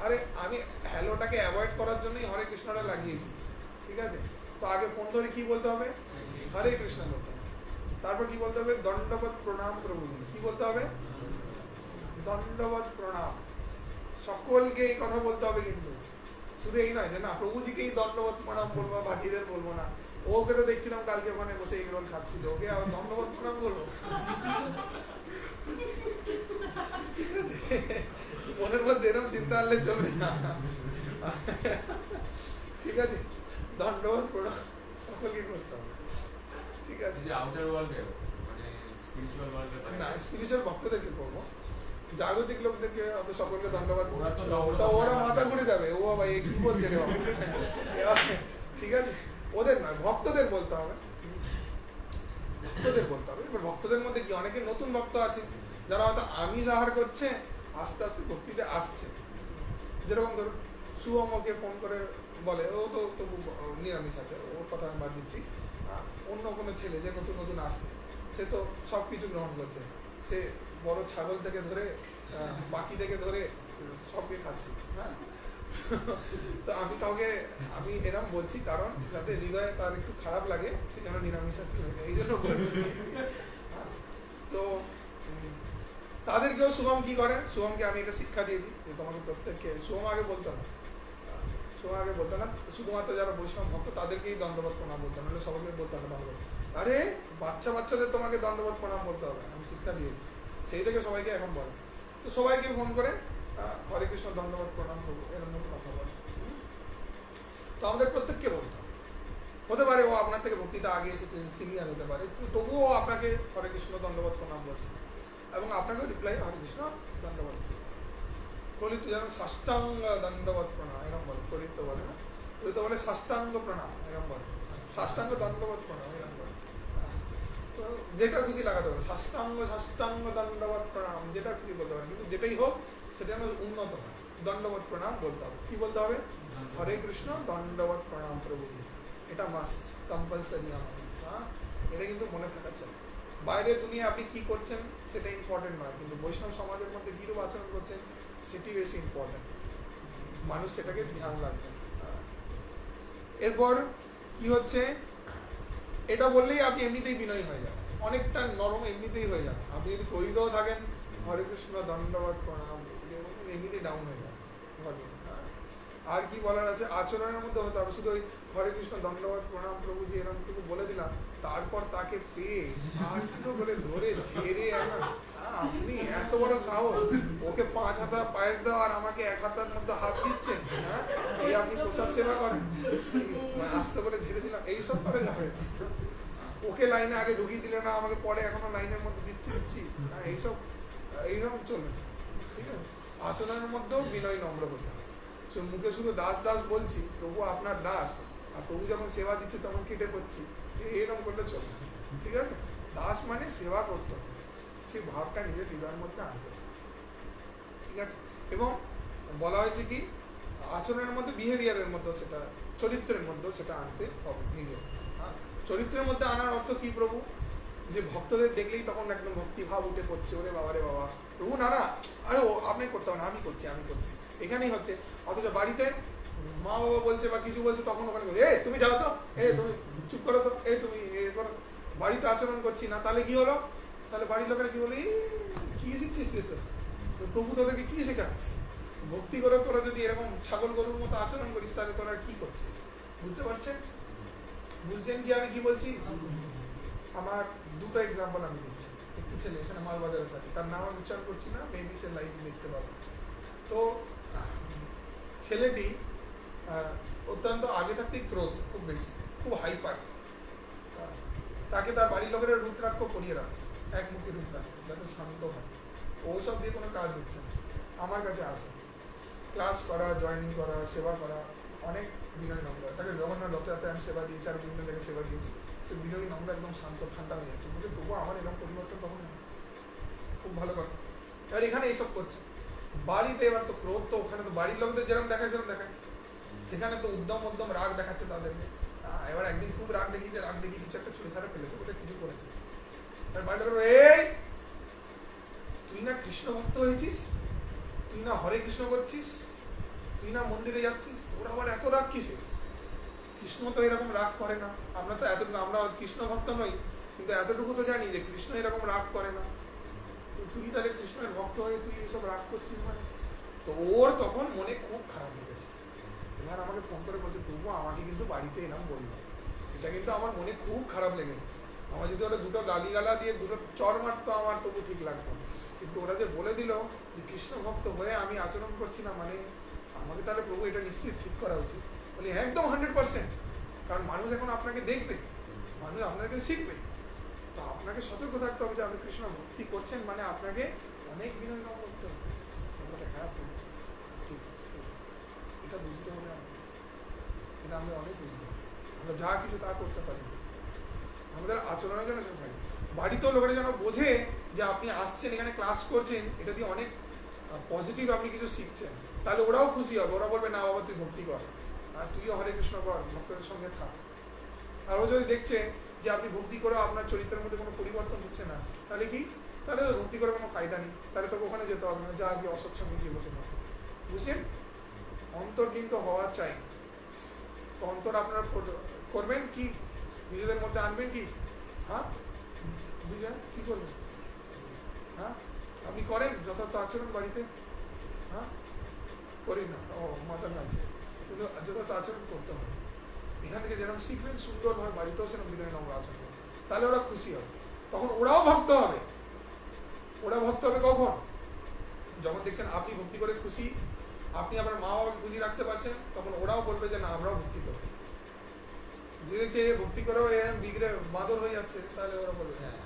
আরে আমি হ্যালোটাকে অ্যাভয়েড করার জন্যই হরে কৃষ্ণটা লাগিয়েছি, ঠিক আছে? তো আগে ফোন ধরে কি বলতে হবে? হরে কৃষ্ণ বলতে হবে। তারপর কি বলতে হবে? দণ্ডবত প্রণাম প্রভুজি। কি বলতে হবে? দণ্ডবত প্রণাম। সকলকে এই কথা বলতে হবে কিন্তু, শুধু এই নয় যে না প্রভুজিকেই দণ্ডবোধ প্রণাম বলবো, বাকিদের বলবো না। ওকে তো দেখছিলাম কালকে ওখানে বসে এগরোল খাচ্ছিল, ওকে আবার দণ্ডবোধ প্রণাম বলবো? মনের মধ্যে এরকম চিন্তা আনলে চলবে না। ঠিক আছে, দণ্ডবোধ প্রণাম সকলকে করতে হবে। ঠিক আছে, যে আউটার ওয়ার্ল্ডে মানে স্পিরিচুয়াল ওয়ার্ল্ডে না স্পিরিচুয়াল ভক্তদেরকে করবো, জাগতিক লোকদেরকে অত সকলকে ধন্যবাদ। ওরা তো তা ওরা মাথা ঘুরে যাবে, ও বাবা এ কি বলছে রে বাবা। ঠিক আছে, ওদের নয়, ভক্তদের বলতে হবে, ভক্তদের বলতে হবে। এবার ভক্তদের মধ্যে কি অনেকে নতুন ভক্ত আছে যারা হয়তো আমিষ আহার করছে, আস্তে আস্তে ভক্তিতে আসছে। যেরকম ধরুন শুভমকে ফোন করে বলে, ও তো তবু নিরামিষ আছে, ওর কথা আমি বাদ দিচ্ছি। অন্য কোনো ছেলে যে নতুন নতুন আসছে, সে তো সব কিছু গ্রহণ করছে, সে বড় ছাগল থেকে ধরে বাকি থেকে ধরে সবকে খাচ্ছি। হ্যাঁ, তো আমি এরম বলছি কারণ যাতে হৃদয়ে তার একটু খারাপ লাগে, সে যেন নিরামিষাশী হয়ে যায়, এই জন্য বলছি। তো তাদেরকেও শুভম কি করেন, শুভমকে আমি একটা শিক্ষা দিয়েছি যে তোমাকে প্রত্যেককে, শুভম আগে বলতো না, শুধুমাত্র যারা বৈষ্ণব ভক্ত তাদেরকেই দণ্ডবোধ প্রণাম বলতে হবে, সবাইকে বলতে হবে দণ্ডবোধ। আরে বাচ্চাদের তোমাকে দণ্ডবোধ প্রণাম বলতে হবে, আমি শিক্ষা দিয়েছি, সেই থেকে সবাইকে এখন বলে। তো সবাইকে ফোন করে হরে কৃষ্ণ দণ্ডবোধ প্রণাম করবো, এরকম কথা বলে। তো আমাদের প্রত্যেককে বলতে হবে। হতে পারে ও আপনার থেকে ভক্তিতে আগে এসেছে, সিনিয়র হতে পারে, তবুও আপনাকে হরে কৃষ্ণ দণ্ডবোধ প্রণাম বলছে, এবং আপনাকে রিপ্লাই হরে কৃষ্ণ দণ্ডবোধ। প্রলিত যেন সাষ্টাঙ্গ দণ্ডবোধ প্রণাম এরকম বলে, প্রলিত বলে না, প্রলিত বলে সাষ্টাঙ্গ প্রণাম এরকম বলে, সাষ্টাঙ্গ দণ্ডবোধ প্রণাম এরকম বলে। তো যেটা খুশি লাগাতে হবে, সাষ্টাঙ্গ দণ্ডবোধ প্রণাম, যেটা খুশি বলতে পারে, কিন্তু যেটাই হোক সেটা যেন উন্নত হয়। দণ্ডবোধ প্রণাম বলতে হবে। কি বলতে হবে? হরে কৃষ্ণ দণ্ডবোধ প্রণাম প্রভুজি, এটা মাস্ট, কম্পালসারি আমাদের। হ্যাঁ, এটা কিন্তু মনে থাকা চাই। বাইরের দুনিয়া আপনি কি করছেন সেটা ইম্পর্টেন্ট নয়, কিন্তু বৈষ্ণব সমাজের মধ্যে কিরূপ আচরণ করছেন সেটি বেশি ইম্পর্টেন্ট, মানুষ সেটাকে ধ্যান রাখবেন। এরপর কি হচ্ছে, এটা বললেই আপনি এমনিতেই বিনয়ী হয়ে যান, অনেকটা নরম এমনিতেই হয়ে যান। আপনি যদি করিতেও থাকেন হরে কৃষ্ণ দণ্ডবোধ প্রণাম, এমনিতেই ডাউন হয়ে যান। আর কি বলার আছে, আচরণের মধ্যে হতে হবে, শুধু ওই হরে কৃষ্ণ দণ্ডবোধ প্রণাম প্রভুজি এরকমটুকু বলে দিলাম, তারপর তাকে পেয়ে আসতো বলে ধরে ছেড়ে আপনি এত বড় সাহস, ওকে 5 হাতা পায়েস দেওয়া আর আমাকে 1 হাতার মধ্যে হাত দিচ্ছেন। হ্যাঁ, এই আপনি প্রসাদ সেবা করেন, আসতে করে ছেড়ে দিলাম, এইসব করে যাবে। ওকে লাইনে আগে ঢুকিয়ে দিলে না, আমাকে পরে এখনো লাইনের মধ্যে দিচ্ছি, এইরকম চলবে। ঠিক আছে, আচরণের মধ্যেও বিনয় নম্র হতে হবে। মুখে শুধু দাস দাস বলছি, প্রভু আপনার দাস, আর প্রভু যখন সেবা দিচ্ছে তখন কেটে পড়ছি, এরকম করলে চলবে। ঠিক আছে, দাস মানে সেবা করতে হবে, সেই ভাবটা নিজের হৃদয়ের মধ্যে আনতে হবে। ঠিক আছে, এবং বলা হয়েছে কি আচরণের মধ্যে, বিহেভিয়ারের মধ্যে, সেটা চরিত্রের মধ্যে সেটা আনতে হবে নিজে। হ্যাঁ, চরিত্রের মধ্যে আনার অর্থ কি প্রভু, যে ভক্তদের দেখলেই তখন একদম ভক্তি ভাব উঠে পড়ছে, ওরে বাবা রে বাবা, প্রভু না না, আরে ও আপনি করতে হবে না, আমি করছি, এখানেই হচ্ছে। অথচ বাড়িতে মা বাবা বলছে বা কিছু বলছে, তখন ওখানে তুমি যাও তো, তুমি চুপ করো তো, তুমি করো। বাড়িতে আচরণ করছি না, তাহলে কি হলো, তাহলে বাড়ির লোকেরা কি বলে, কি শিখছিস তুই? তো প্রভু তোদেরকে কি শেখাচ্ছে? ভক্তি করে তোরা যদি এরকম ছাগল গরুর মতো আচরণ করিস, তাহলে তোরা কি করছিস? বুঝতে পারছেন কি আমি কি বলছি? আমার দুটো এক্সাম্পল আমি দিচ্ছি। একটি ছেলে এখানে মালবাজারে থাকে, তার নাম আমি উচ্চারণ করছি না, মেবি সে লাইভে দেখতে পাবে। তো ছেলেটি অত্যন্ত আগে থাকতেই ক্রোধ খুব বেশি, খুব হাইপার। তাকে তার বাড়ির লোকেরা রুদ্রাক্ষ পরিয়ে রাখে, একমুখী রুদ্রাক্ষ, যাতে শান্ত হয়। ওসব দিয়ে কোনো কাজ হচ্ছে না, আমার কাছে আসে, ক্লাস করা, জয়েনিং করা, সেবা করা, অনেক বিনয় নম্র। তাকে জগন্নাথ রথযাত্রায় আমি সেবা দিয়েছি, আর বিভিন্ন জায়গায় সেবা দিয়েছি, সে বিনয়ী নম্র, একদম শান্ত ঠান্ডা হয়ে যাচ্ছে। বলছে তবু আমার এরকম পরিবর্তন তখন খুব ভালো কথা। এবার এখানে এইসব করছে বাড়িতে, এবার তো ক্রোধ, তো ওখানে তো বাড়ির লোকদের যেরকম দেখায় সেরকম দেখায়, সেখানে তো উদ্যম রাগ দেখাচ্ছে তাদেরকে। এবার একদিন খুব রাগ দেখিয়েছে, রাগ দেখিয়ে কিছু একটা ছুড়ে ছাড়া ফেলেছে, বোধহয় কিছু করেছে। বাড়ির লোকের এই তুই না কৃষ্ণ ভক্ত হয়েছিস, তুই না হরে কৃষ্ণ করছিস, তুই না মন্দিরে যাচ্ছিস, তোর আবার এত রাগ কিসে? কৃষ্ণ তো এরকম রাগ করে না। আমরা তো এতটুকু, আমরা কৃষ্ণ ভক্ত নই, কিন্তু এতটুকু তো জানি যে কৃষ্ণ এরকম রাগ করে না। তুই তাহলে কৃষ্ণের ভক্ত হয়ে তুই এইসব রাগ করছিস মানে? তো ওর তখন মনে খুব খারাপ লেগেছে, ও এবার আমাকে ফোন করে বলছে প্রভু আমাকে কিন্তু বাড়িতে এলাম বললো, এটা কিন্তু আমার মনে খুব খারাপ লেগেছে। আমার যদি ওরা দুটো গালিগালা দিয়ে দুটো চর মারতো আমার তবু ঠিক লাগতো, কিন্তু ওরা যে বলে দিল যে কৃষ্ণ ভক্ত হয়ে আমি আচরণ করছি না, মানে আমাকে তাহলে প্রভু এটা নিশ্চিত ঠিক করা উচিত। বলি একদম 100%, কারণ মানুষ এখন আপনাকে দেখবে, মানুষ আপনাকে শিখবে, তো আপনাকে সতর্ক থাকতে হবে যে আপনি কৃষ্ণ ভক্তি করছেন, মানে আপনাকে অনেক বিনয় করতে হবে। হ্যাঁ ঠিক, এটা বুঝতে হবে, এটা আমরা অনেক বুঝতে হবে, আমরা যা কিছু তা করতে পারি, আমাদের আচরণের জন্য সেটা থাকে। বাড়িতেও লোকেরা যেন বোঝে যে আপনি আসছেন এখানে ক্লাস করছেন, এটা দিয়ে অনেক পজিটিভ আপনি কিছু শিখছেন, তাহলে ওরাও খুশি হবে, ওরা বলবে না বাবা তুই ভক্তি কর, আর তুইও হরে কৃষ্ণ কর, ভক্তদের সঙ্গে থাক। আর ও যদি দেখছে যে আপনি ভক্তি করে আপনার চরিত্রের মধ্যে কোনো পরিবর্তন হচ্ছে না, তাহলে কি, তাহলে তো ভক্তি করে কোনো ফায়দা নেই, তাহলে তোকে ওখানে যেতে হবে না, যা আগে অসৎসঙ্গে গিয়ে বসে থাকে। বুঝছেন, অন্তর কিন্তু হওয়া চাই, তো অন্তর আপনারা করবেন কি, নিজেদের মধ্যে আনবেন কি, হ্যাঁ বুঝলেন কি করবেন, হ্যাঁ আপনি করেন যথার্থ আচরণ বাড়িতে, হ্যাঁ করি না, ও মাথা আছে, কিন্তু যথার্থ আচরণ করতে হবে। এখান থেকে যেরকম শিখবেন সুন্দরভাবে বাড়িতেও সেরকম বিনয় নম্র আচরণ করবেন, তাহলে ওরা খুশি হবে, তখন ওরাও ভক্ত হবে। ওরা ভক্ত হবে কখন, যখন দেখছেন আপনি ভক্তি করে খুশি, আপনি আপনার মা বাবাকে খুশি রাখতে পারছেন, তখন ওরাও বলবে যে না আমরাও ভক্তি করবো। যে দেখছে ভক্তি করেও এরকম বিগড়ে বাঁদর হয়ে যাচ্ছে, তাহলে ওরা বলবে হ্যাঁ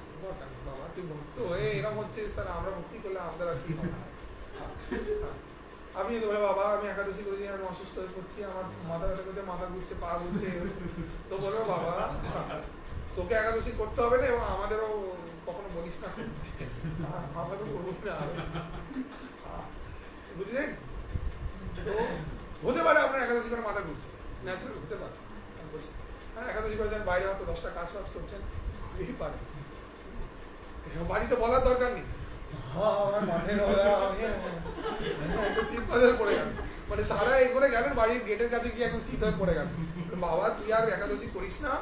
বাবা তুই ভক্ত হয়ে এরকম হচ্ছিস, তাহলে আমরা ভক্তি করলে আমাদের আর কি হবে। আমি তো বাবা আমি একাদশী করেছি, আমি অসুস্থ হয়ে পড়ছি, আমার মাথা ব্যথা করছে, মাথা ঘুরছে, পা ঘুরছে, তো বলবো বাবা তোকে একাদশী করতে হবে না, এবং আমাদেরও কখনো বলিস না করতে, আমাদেরও করবো না, বুঝলেন। তো হতে পারে আপনার একাদশী করে মাথা ঘুরছে, ন্যাচারাল হতে পারে, আমি বলছি হ্যাঁ একাদশী করেছেন, বাইরে হয়তো 10টা কাজ ফাজ করছেন, এই পারে, বাড়িতে বলার দরকার নেই, আমার মাথায় চিৎ হয়ে পড়ে গেল, মানে সারা এ করে গেলেন বাড়ির গেটের কাছে গিয়ে এখন চিৎ হয়ে পড়ে গেল, বাবা তুই আর একাদশী করিস না,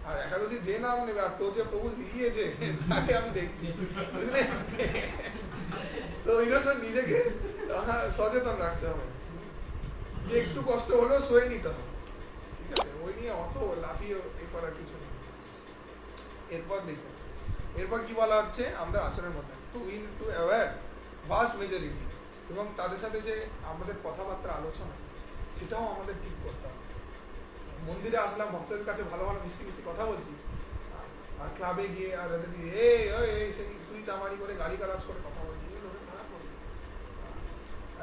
আর একাদশী যে নাম নেবে আর তোর যে প্রভু লিয়েছে তাকে আমি দেখছি, বুঝলেন। তো ওই জন্য নিজেকে সচেতন রাখতে হবে, যে একটু কষ্ট হলেও সয়ে নিতে হবে, ঠিক আছে, ওই নিয়ে অত লাফিয়ে এ করার কিছু নেই। এরপর দেখুন, এরপর কি বলা হচ্ছে আমাদের আচরণের মধ্যে, to win to our vast majority, এবং তাদের সাথে যে আমাদের কথাবার্তা আলোচনা সেটাও আমাদের ঠিক করতে হবে। মন্দিরে আসলাম, ভক্তদের কাছে ভালো ভালো মিষ্টি মিষ্টি কথা বলছি, আর ক্লাবে গিয়ে আর এদের এই সেই তুই তামারি করে গালি গালাজ করে কথা বলছি, এগুলো খারাপ করবে,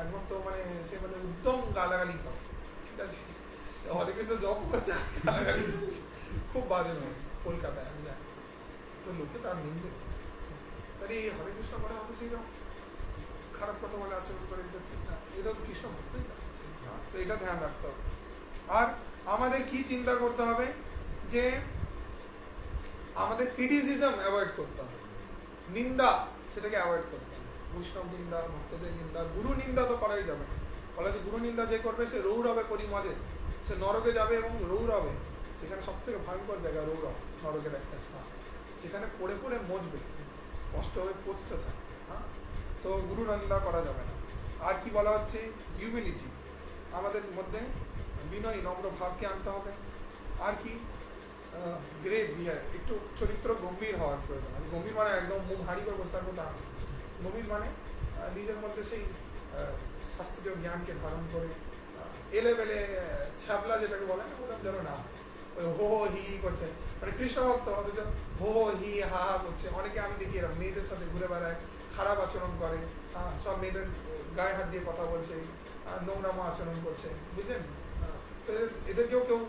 একদম তো মানে সে মানে উদ্যম গালাগালি করে, ঠিক আছে, হরে কৃষ্ণ জব করছে গালাগালি দিচ্ছে, খুব বাজে নয় কলকাতায়, আমি জানি, তো লোকে তার নিন্দে, তাহলে এই হরে কৃষ্ণ করে হয়তো সেই খারাপ কথা বলে আচরণ করে, এটা ঠিক না, এটা তো কৃষ্ণ ভক্তই না, তো এটা ধ্যান রাখতে হবে। আর আমাদের কি চিন্তা করতে হবে, যে আমাদের ক্রিটিসিজম অ্যাভয়েড করতে হবে, নিন্দা সেটাকে অ্যাভয়েড করতে হবে, বৈষ্ণব নিন্দা, ভক্তদের নিন্দা, গুরু নিন্দা তো করাই যাবে না, বলা যে গুরু নিন্দা যে করবে সে রৌরবে পরিমজে, সে নরকে যাবে এবং রৌরবে, সেখানে সব থেকে ভয়ঙ্কর জায়গা রৌরব, নরকের একটা স্থান, সেখানে পড়ে পড়ে মজবে, কষ্ট হয়ে পচতে থাকে, হ্যাঁ, তো গুরু নিন্দা করা যাবে না। আর কি বলা হচ্ছে, হিউমিলিটি, আমাদের মধ্যে বিনয় নম্র ভাবকে আনতে হবে। আর কি, গ্রেভ একটু চরিত্র গম্ভীর হওয়ার প্রয়োজন, গম্ভীর মানে একদম মুখ হাঁড়ি করে বসে থাকবো তা, গম্ভীর মানে নিজের মধ্যে সেই শাস্ত্রীয় জ্ঞানকে ধারণ করে এলেবেলে ছ্যাবলা যেটাকে বলে না, ওরকম যেন না, ওই হো হি করছে, মানে কৃষ্ণ ভক্ত অথচ হো হি হা হা করছে। অনেকে আমি দেখি এরকম মেয়েদের সাথে ঘুরে বেড়ায়, খারাপ আচরণ করে, সব মেয়েদের গায়ে হাত দিয়ে কথা বলছে, নোংরামো আচরণ করছে, বুঝলেন, এদেরকেও কেউ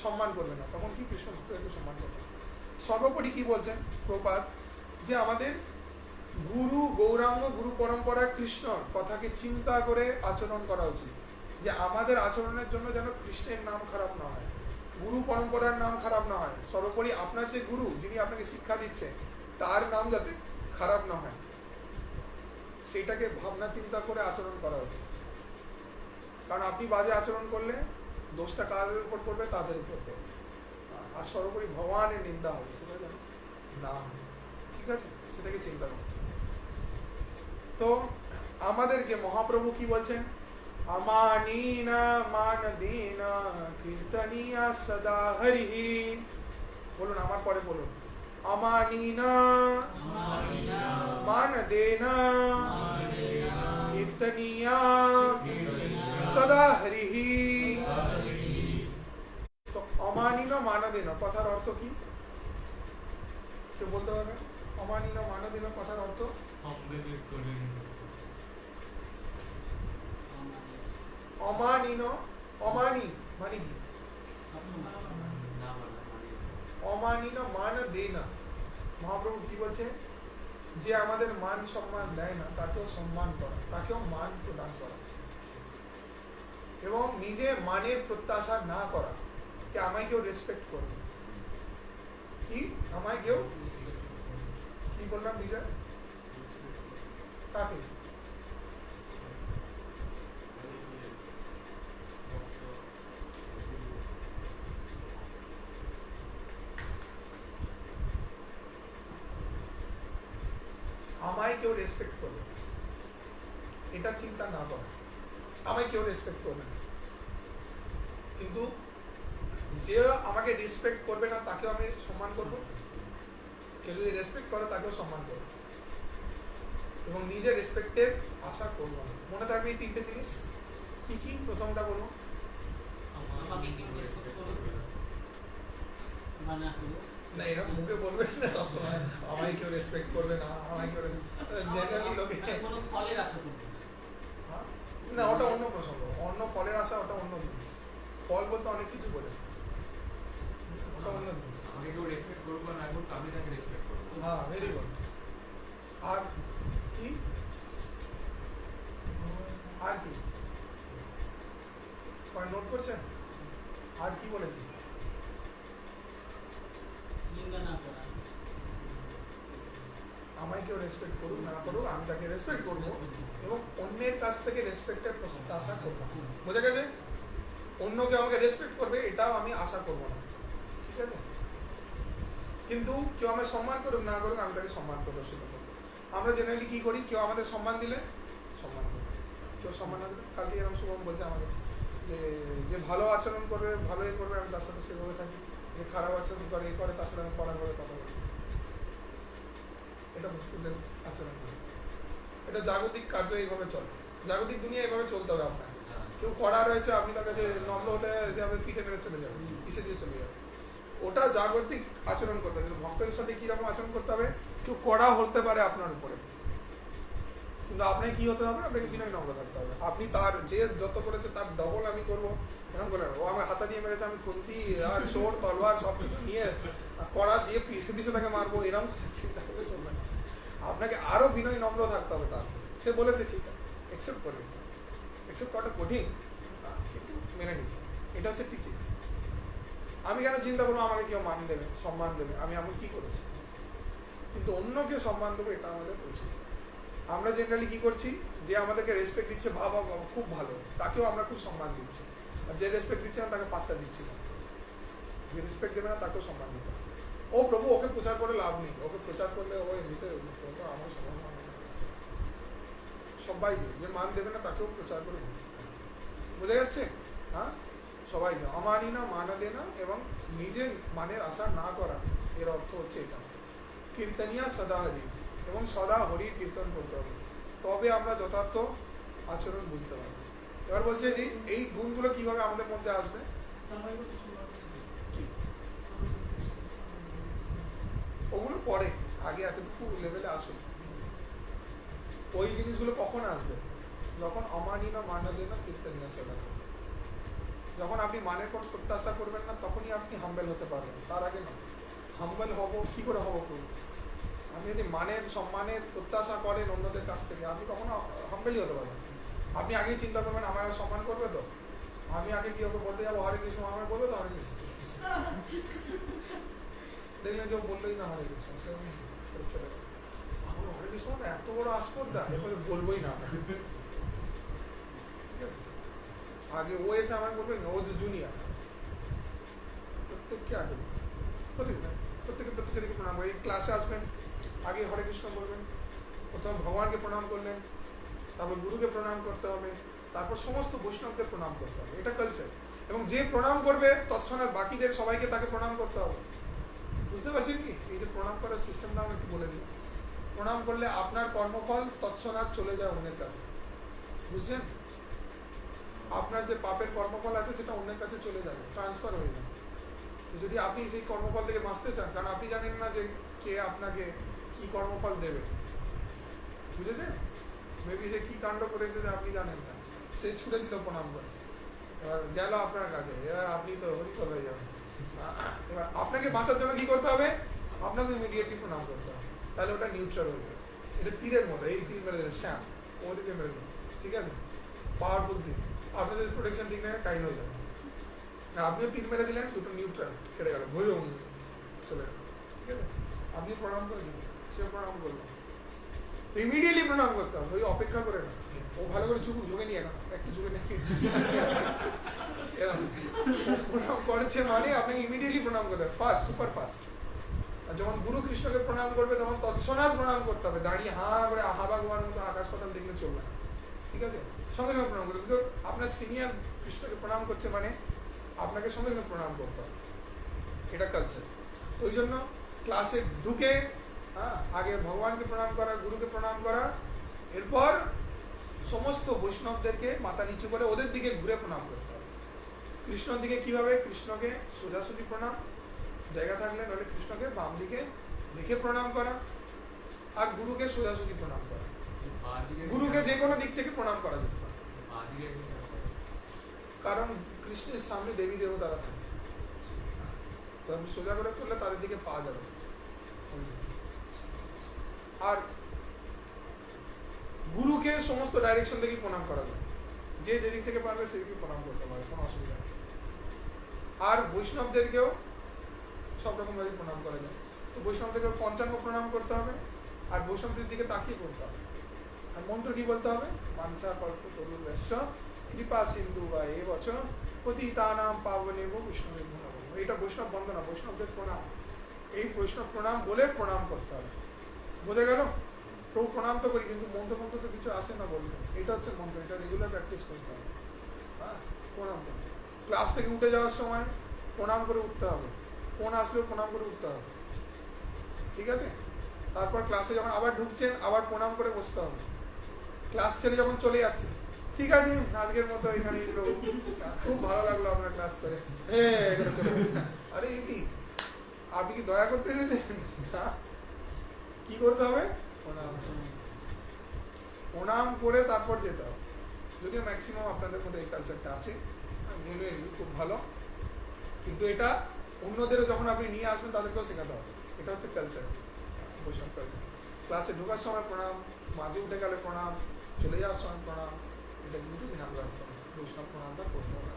সম্মান করবে না, তখন কি কৃষ্ণ ভক্তদেরকে সম্মান করবে। সর্বোপরি কি বলছেন প্রপাত, যে আমাদের গুরু গৌরাঙ্গ গুরু পরম্পরা কৃষ্ণর কথাকে চিন্তা করে আচরণ করা উচিত, যে আমাদের আচরণের জন্য যেন কৃষ্ণের নাম খারাপ না হয়, গুরু পরম্পরার নাম খারাপ না হয়, সর্বোপরি আপনার যে গুরু যিনি আপনাকে শিক্ষা দিচ্ছে তার নাম যাতে খারাপ না হয়, সেটাকে ভাবনা চিন্তা করে আচরণ করা উচিত। কারণ আপনি বাজে আচরণ করলে দোষটা কাদের উপর পড়বে, তাদের উপর পড়বে, আর সর্বোপরি ভগবানের নিন্দা হবে, সেটা যেন না হয়, ঠিক আছে, সেটাকে চিন্তা করতে হবে। তো আমাদেরকে মহাপ্রভু কি বলছেন, अमानीना मान देना कीर्तनिया सदा हरि बोलুন আমার পরে বলুন अमानीना मान देना कीर्तनिया सदा हरि तो अमानीना मान देना কথার অর্থ কি কেউ বলতে পারবেন अमानीना मान देना কথার অর্থ অমানিনো অমানি মানে কি অমানিনো মান দেনা মহাপ্রভু কি বলছে যে আমাদের মান সম্মান দেয় না তাকেও সম্মান করা তাকেও মান প্রদান করা এবং নিজে মানের প্রত্যাশা না করা কি আমায় কেউ রেসপেক্ট করবে কি আমায় কেউ কি বললাম বিজয় কাকে আমায় কেউ রেসপেক্ট করবে এটা চিন্তা না করা আমায় কেউ রেসপেক্ট করবে না কিন্তু যে আমাকে রেসপেক্ট করবে না তাকেও আমি সম্মান করব কেউ যদি রেসপেক্ট করে তাকেও সম্মান করব এবং নিজের রেসপেক্টের আশা করব না মনে থাকবে এই তিনটে জিনিস কি কি প্রথমটা বলবো আমাকে কেউ রেসপেক্ট করবে না এরকম মুখে বলবেন না সবসময় আমায় কেউ রেসপেক্ট করবে না আমায় কেউ জেনারেলি লোকে কোনো ফলের আশা করবে না ওটা অন্য প্রসঙ্গ অন্য ফলের আশা ওটা অন্য জিনিস ফল বলতে অনেক কিছু বোঝে ওটা অন্য জিনিস আমাকে কেউ রেসপেক্ট করবো না এখন আমি তাকে রেসপেক্ট করবো হ্যাঁ ভেরি গুড আর কি আর কি নোট করছেন আর কি বলেছি নিন্দা না করা আমায় কেউ রেসপেক্ট করুক না করুক আমি তাকে রেসপেক্ট করবো এবং অন্যের কাছ থেকে রেসপেক্টের আশা করবো বোঝা গেছে অন্য কেউ আমাকে রেসপেক্ট করবে এটাও আমি আশা করবো না ঠিক আছে কিন্তু কেউ আমায় সম্মান করুক না করুক আমি তাকে সম্মান প্রদর্শিত করবো আমরা জেনারেলি কি করি কেউ আমাদের সম্মান দিলে সম্মান করবো কেউ সম্মান না দিলে কালকে এরকম শুভম বলছে আমাকে যে ভালো আচরণ করবে ভালোই করবে আমি তার সাথে সেভাবে থাকি যে খারাপ আচরণ করে এ করে তার সাথে আমি পড়া করে কথা বলি এটা ভক্তদের আচরণ করে এটা জাগতিক কার্য এইভাবে চলে জাগতিক দুনিয়া এইভাবে চলতে হবে আপনার কেউ কড়া রয়েছে আপনি তার কাছে নম্র হতে এসে আপনি পিঠে মেরে চলে যাবেন পিছিয়ে দিয়ে চলে যাবেন ওটা জাগতিক আচরণ করতে হবে ভক্তের সাথে কিরকম আচরণ করতে হবে কেউ কড়া হতে পারে আপনার উপরে কিন্তু আপনাকে কি হতে হবে আপনাকে বিনয় নম্র থাকতে হবে আপনি তার যে যত করেছে তার ডবল আমি করবো এরকম করে ও আমার হাতা দিয়ে মেরেছে আমি খুন্তি আর সোর তলোয়ার সব কিছু নিয়ে কড়া দিয়ে পিছিয়ে পিছিয়ে তাকে মারবো এরকম চিন্তা করে চলবে না আপনাকে আরো বিনয় নম্র থাকতে হবে তার সে বলেছে ঠিক আছে একসেপ্ট করবে একসেপ্ট করাটা কঠিন কিন্তু মেনে নিতে এটা হচ্ছে টিচিংস আমি কেন চিন্তা করবো আমাকে কেউ মান দেবে সম্মান দেবে আমি এমন কি করেছি কিন্তু অন্যকে সম্মান দেবো এটা আমাদের উচিত আমরা জেনারেলি কি করছি যে আমাদেরকে রেসপেক্ট দিচ্ছে বাবা বাবা খুব ভালো তাকেও আমরা খুব সম্মান দিচ্ছি আর যে রেসপেক্ট দিচ্ছে না তাকে পাত্তা দিচ্ছি না যে রেসপেক্ট দেবে না তাকেও সম্মান দিতে হবে ও প্রভু ওকে প্রচার করে লাভ নেই ওকে প্রচার করলে ও এমনিতে আমার সম্মান সবাইকে যে মান দেবে না তাকেও প্রচার করে বোঝা যাচ্ছে হ্যাঁ সবাইকে আমানি না মানা দেনা এবং নিজের মানের আশা না করা এর অর্থ হচ্ছে এটা কীর্তনিয়া সদা হরি এবং সদা হরির কীর্তন করতে হবে তবে আমরা যথার্থ আচরণ বুঝতে পারবো এবার বলছে যে এই গুণগুলো কিভাবে আমাদের মধ্যে আসবে কি ওগুলো পরে আগে এতটুকু লেভেলে আসুন ওই জিনিসগুলো কখন আসবে যখন অমানি না মানা দেনা কীর্তনিয়া সদা যখন আপনি মানের পর প্রত্যাশা করবেন না তখনই আপনি হাম্বেল হতে পারবেন তার আগে না হাম্বেল হব কি করে হব আপনি যদি মানের সম্মানের প্রত্যাশা করেন অন্যদের কাছ থেকে আপনি কখনো হাম্বেলই হতে পারবেন আপনি আগেই চিন্তা করবেন আমার সম্মান করবে তো আমি আগে কি ওকে বলতে যাবো হরে কৃষ্ণ আমার বলবে তো হরে কৃষ্ণ দেখলেন কেউ বলতেই না হরে কৃষ্ণ চলে হরে কৃষ্ণ এত বড় আসপর্দা এরপরে বলবোই না ঠিক আছে আগে ও এসে আমার বলবেন ও যে জুনিয়র প্রত্যেককে আগে প্রত্যেকে প্রণাম করে এই ক্লাসে আসবেন আগে হরে কৃষ্ণ বলবেন প্রথম ভগবানকে প্রণাম করলেন তারপর গুরুকে প্রণাম করতে হবে তারপর সমস্ত বৈষ্ণবদের প্রণাম করতে হবে, এটা কালচার। এবং যে প্রণাম করবে তৎক্ষণাৎ বাকিদের সবাইকে তাকে প্রণাম করতে হবে। বুঝতে পারছেন কি? এই যে প্রণাম করার সিস্টেমটা আমি একটু বলে দিই। প্রণাম করলে আপনার কর্মফল তৎক্ষণাৎ চলে যায় অন্যের কাছে, বুঝছেন? আপনার যে পাপের কর্মফল আছে সেটা অন্যের কাছে চলে যাবে, ট্রান্সফার হয়ে যাবে। তো যদি আপনি সেই কর্মফল থেকে বাঁচতে চান, কারণ আপনি জানেন না যে কে আপনাকে কি কর্মফল দেবে, বুঝেছেন? মেবি সে কি কাণ্ড করেছে যে আপনি জানেন না, সে ছুড়ে দিল প্রণাম করে, এবার গেল আপনার কাছে, এবার আপনি তো হরিফল হয়ে যাবেন। এবার আপনাকে বাঁচার জন্য কি করতে হবে? আপনাকে ইমিডিয়েটলি প্রণাম করতে হবে, তাহলে ওটা নিউট্রাল হয়ে যাবে। এটা তীরের মতো, এই তীর মেরে দেবেন শ্যাম, ওদিকে মেরে দেবেন, ঠিক আছে? পাওয়ারফুল তীর, আপনাদের প্রোটেকশন ঠিক নেই, কাইন হয়ে যাবে। আপনিও তীর মেরে দিলেন, দুটো নিউট্রাল কেটে গেল, ভয় চলে গেল, ঠিক আছে? আপনি প্রণাম করে দিলেন, সে প্রণাম করলো, তো ইমিডিয়েটলি প্রণাম করতে হবে, ওই অপেক্ষা করে না। ও ভালো করে ঝুঁকে নিয়ে এখন একটু ঝুঁকে নিয়ে প্রণাম করেছে মানে আপনাকে ইমিডিয়েটলি প্রণাম করতে হবে, ফাস্ট, সুপার ফাস্ট। আর যখন গুরু কৃষ্ণকে প্রণাম করবে তখন তৎক্ষণাৎ প্রণাম করতে হবে, দাঁড়িয়ে করে হাবাগোয়ার মতো আকাশ পাতাল দেখলে চলবে না, ঠিক আছে? সঙ্গে সঙ্গে প্রণাম করতে হবে। আপনার সিনিয়র কৃষ্ণকে প্রণাম করছে মানে আপনাকে সঙ্গে সঙ্গে প্রণাম করতে হবে, এটা কালচার। তো ওই জন্য ক্লাসে ঢুকে আগে ভগবানকে প্রণাম করা, গুরুকে প্রণাম করা, এরপর সমস্ত বৈষ্ণবদেরকে মাথা নিচু করে ওদের দিকে ঘুরে প্রণাম করতে হবে। কৃষ্ণর দিকে কিভাবে? কৃষ্ণকে সোজাসুজি প্রণাম, জায়গা থাকলে নাহলে কৃষ্ণকে বাম দিকে রেখে প্রণাম করা, আর গুরুকে সোজাসুজি প্রণাম করা। গুরুকে যে কোনো দিক থেকে প্রণাম করা যেতে পারে, কারণ কৃষ্ণের সামনে দেবী দেবতারা থাকে, তো আপনি সোজা করে করলে তাদের দিকে পাওয়া যাবে। আর গুরুকে সমস্ত ডাইরেকশন থেকে প্রণাম করা যায়, যে যেদিক থেকে পারবে সেদিকে প্রণাম করতে পারে, কোনো অসুবিধা নেই। আর বৈষ্ণবদেরকেও সব রকম ভাবে প্রণাম করা যায়। তো বৈষ্ণবদেরকেও পঞ্চাঙ্গ প্রণাম করতে হবে, আর বৈষ্ণবদের দিকে তাকিয়ে করতে হবে। আর মন্ত্র কি বলতে হবে? মানসা কল্প তরুর্যস্য কৃপা সিন্ধু বা এ বছর পতিতানাম পাবনেব বৈষ্ণবের গুণ। এটা বৈষ্ণব বন্দনা, বৈষ্ণবদের প্রণাম। এই বৈষ্ণব প্রণাম বলে প্রণাম করতে হবে, বোঝা গেল? প্রভু প্রণাম তো করি, কিন্তু মন্ত্র মন্ত্র তো কিছু আসে না বলতে, এটা হচ্ছে মন্ত্র, এটা রেগুলার প্র্যাকটিস করতে হবে। হ্যাঁ, প্রণাম করতে, ক্লাস থেকে উঠে যাওয়ার সময় প্রণাম করে উঠতে হবে, ফোন আসলেও প্রণাম করে উঠতে হবে, ঠিক আছে? তারপর ক্লাসে যখন আবার ঢুকছেন আবার প্রণাম করে বসতে হবে। ক্লাস ছেড়ে যখন চলে যাচ্ছে, ঠিক আছে আজকের মতো এখানে খুব ভালো লাগলো আপনার ক্লাস করে, আরে কি আপনি কি দয়া করতে এসেছেন? কি করতে হবে? প্রণাম করে তারপর যেতে হবে। যদিও ম্যাক্সিমাম আপনাদের মধ্যে এই কালচারটা আছে, জেনুইনলি খুব ভালো, কিন্তু এটা অন্যদেরও যখন আপনি নিয়ে আসবেন তাদেরকেও শেখাতে হবে। এটা হচ্ছে কালচার, বৈষ্ণব কালচার। ক্লাসে ঢোকার সময় প্রণাম, মাঝে উঠে গেলে প্রণাম, চলে যাওয়ার সময় প্রণাম, এটা কিন্তু ধ্যান রাখতে হবে, বৈষ্ণব প্রণামটা করতে হবে।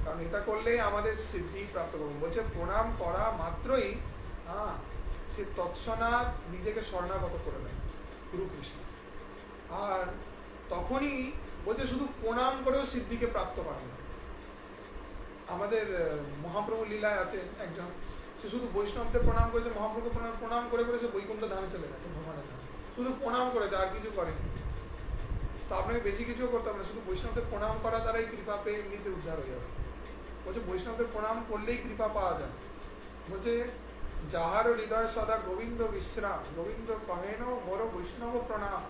কারণ এটা করলে আমাদের সিদ্ধি প্রাপ্ত করবো। বলছে প্রণাম করা মাত্রই সে তৎক্ষণাৎ নিজেকে শরণাগত করে দেয় গুরু কৃষ্ণ। আর তখনই বলছে শুধু প্রণাম করেও সিদ্ধিকে প্রাপ্ত করা যায়। আমাদের মহাপ্রভু লীলায় আছেন একজন, সে শুধু বৈষ্ণবদের প্রণাম করেছে, মহাপ্রভু প্রণাম করে করে সে বৈকুণ্ঠ ধামে চলে গেছে, ভগবানের ধামে, শুধু প্রণাম করেছে, আর কিছু করেনি। তো আপনাকে বেশি কিছু করতে হবে না, শুধু বৈষ্ণবদের প্রণাম করা দ্বারাই কৃপা পেয়ে এমনিতে উদ্ধার হয়ে যাবে। বলছে বৈষ্ণবদের প্রণাম করলেই কৃপা পাওয়া যায়। বলছে যাহার হৃদয় সদা গোবিন্দ বিশ্রাম, গোবিন্দ কহেন মোর বৈষ্ণব প্রণাম।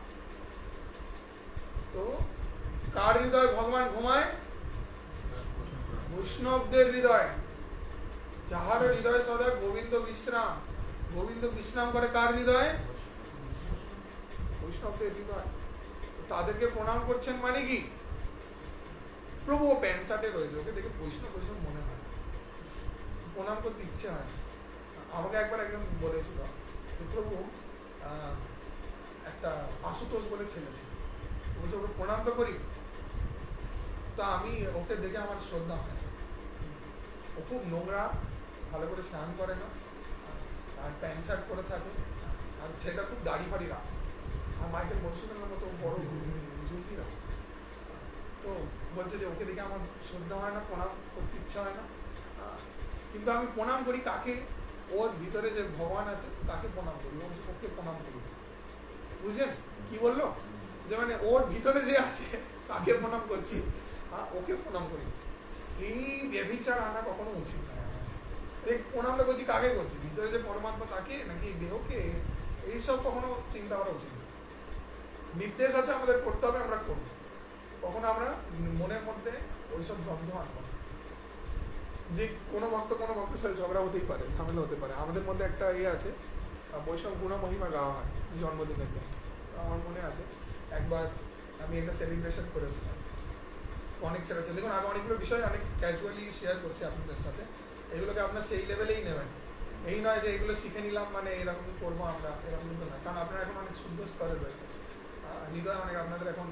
তো কার হৃদয় ভগবান ঘুমায়? বৈষ্ণবদের হৃদয়। যাহার হৃদয় সদা গোবিন্দ বিশ্রাম, গোবিন্দ বিশ্রাম করে কার হৃদয়? বৈষ্ণবদের হৃদয়। তাদেরকে প্রণাম করছেন মানে কি? প্রভু ও প্যান্ট শার্টে রয়েছে, ওকে দেখে বৈষ্ণব বৈষ্ণব মনে হয়, প্রণাম করতে ইচ্ছে হয়। আমাকে একবার একজন বলেছিল, প্রভু একটা আশুতোষ বলে ছেলে ছিল, বলছে ওকে প্রণাম তো করি, তো আমি ওকে দেখে আমার শ্রদ্ধা হয়। ও খুব নোংরা, ভালো করে স্নান করে না, আর প্যান্ট শার্ট পরে থাকে, আর ছেলেটা খুব দাড়ি ফাড়ি রাখ, আর মাইকেল মধুসূদনের মতো বড় ঝুঁকি রাখ। তো বলছে যে ওকে দেখে আমার শ্রদ্ধা হয় না, প্রণাম করতে ইচ্ছা হয় না, কিন্তু আমি প্রণাম করি কাকে? ওর ভিতরে যে ভগবান আছে তাকে প্রণাম করি, ওকে প্রণাম করি। বুঝলেন কি বললো? যে মানে ওর ভিতরে যে আছে তাকে প্রণাম করছি, ওকে প্রণাম করি। এই ব্যভিচার আনা কখনো উচিত নয়। এই প্রণামটা করছি কাকে করছি, ভিতরে যে পরমাত্মা তাকে নাকি দেহকে, এইসব কখনো চিন্তা করা উচিত না। নির্দেশ আছে আমাদের করতে হবে, আমরা করবো। কখনো আমরা মনের মধ্যে ওইসব দ্বন্দ্ব আনবো না। যে কোনো ভক্তের সাথে ঝগড়া হতেই পারে, ঝামেলা হতে পারে। আমাদের মধ্যে একটা আছে, বৈষ্ণব গুণ মহিমা গাওয়া হয় জন্মদিনের দিন। আমার মনে আছে একবার আমি একটা সেলিব্রেশন করেছিলাম, অনেক ছেলে ছিল। দেখুন, আমি অনেকগুলো বিষয় অনেক ক্যাজুয়ালি শেয়ার করছি আপনাদের সাথে। এগুলোকে আপনার সেই লেভেলেই নেবেন। এই নয় যে এগুলো শিখে নিলাম মানে এরকম করবো আমরা, এরকম কিন্তু না। কারণ আপনারা এখন অনেক শুদ্ধ স্তরে রয়েছে, হৃদয় অনেক আপনাদের এখন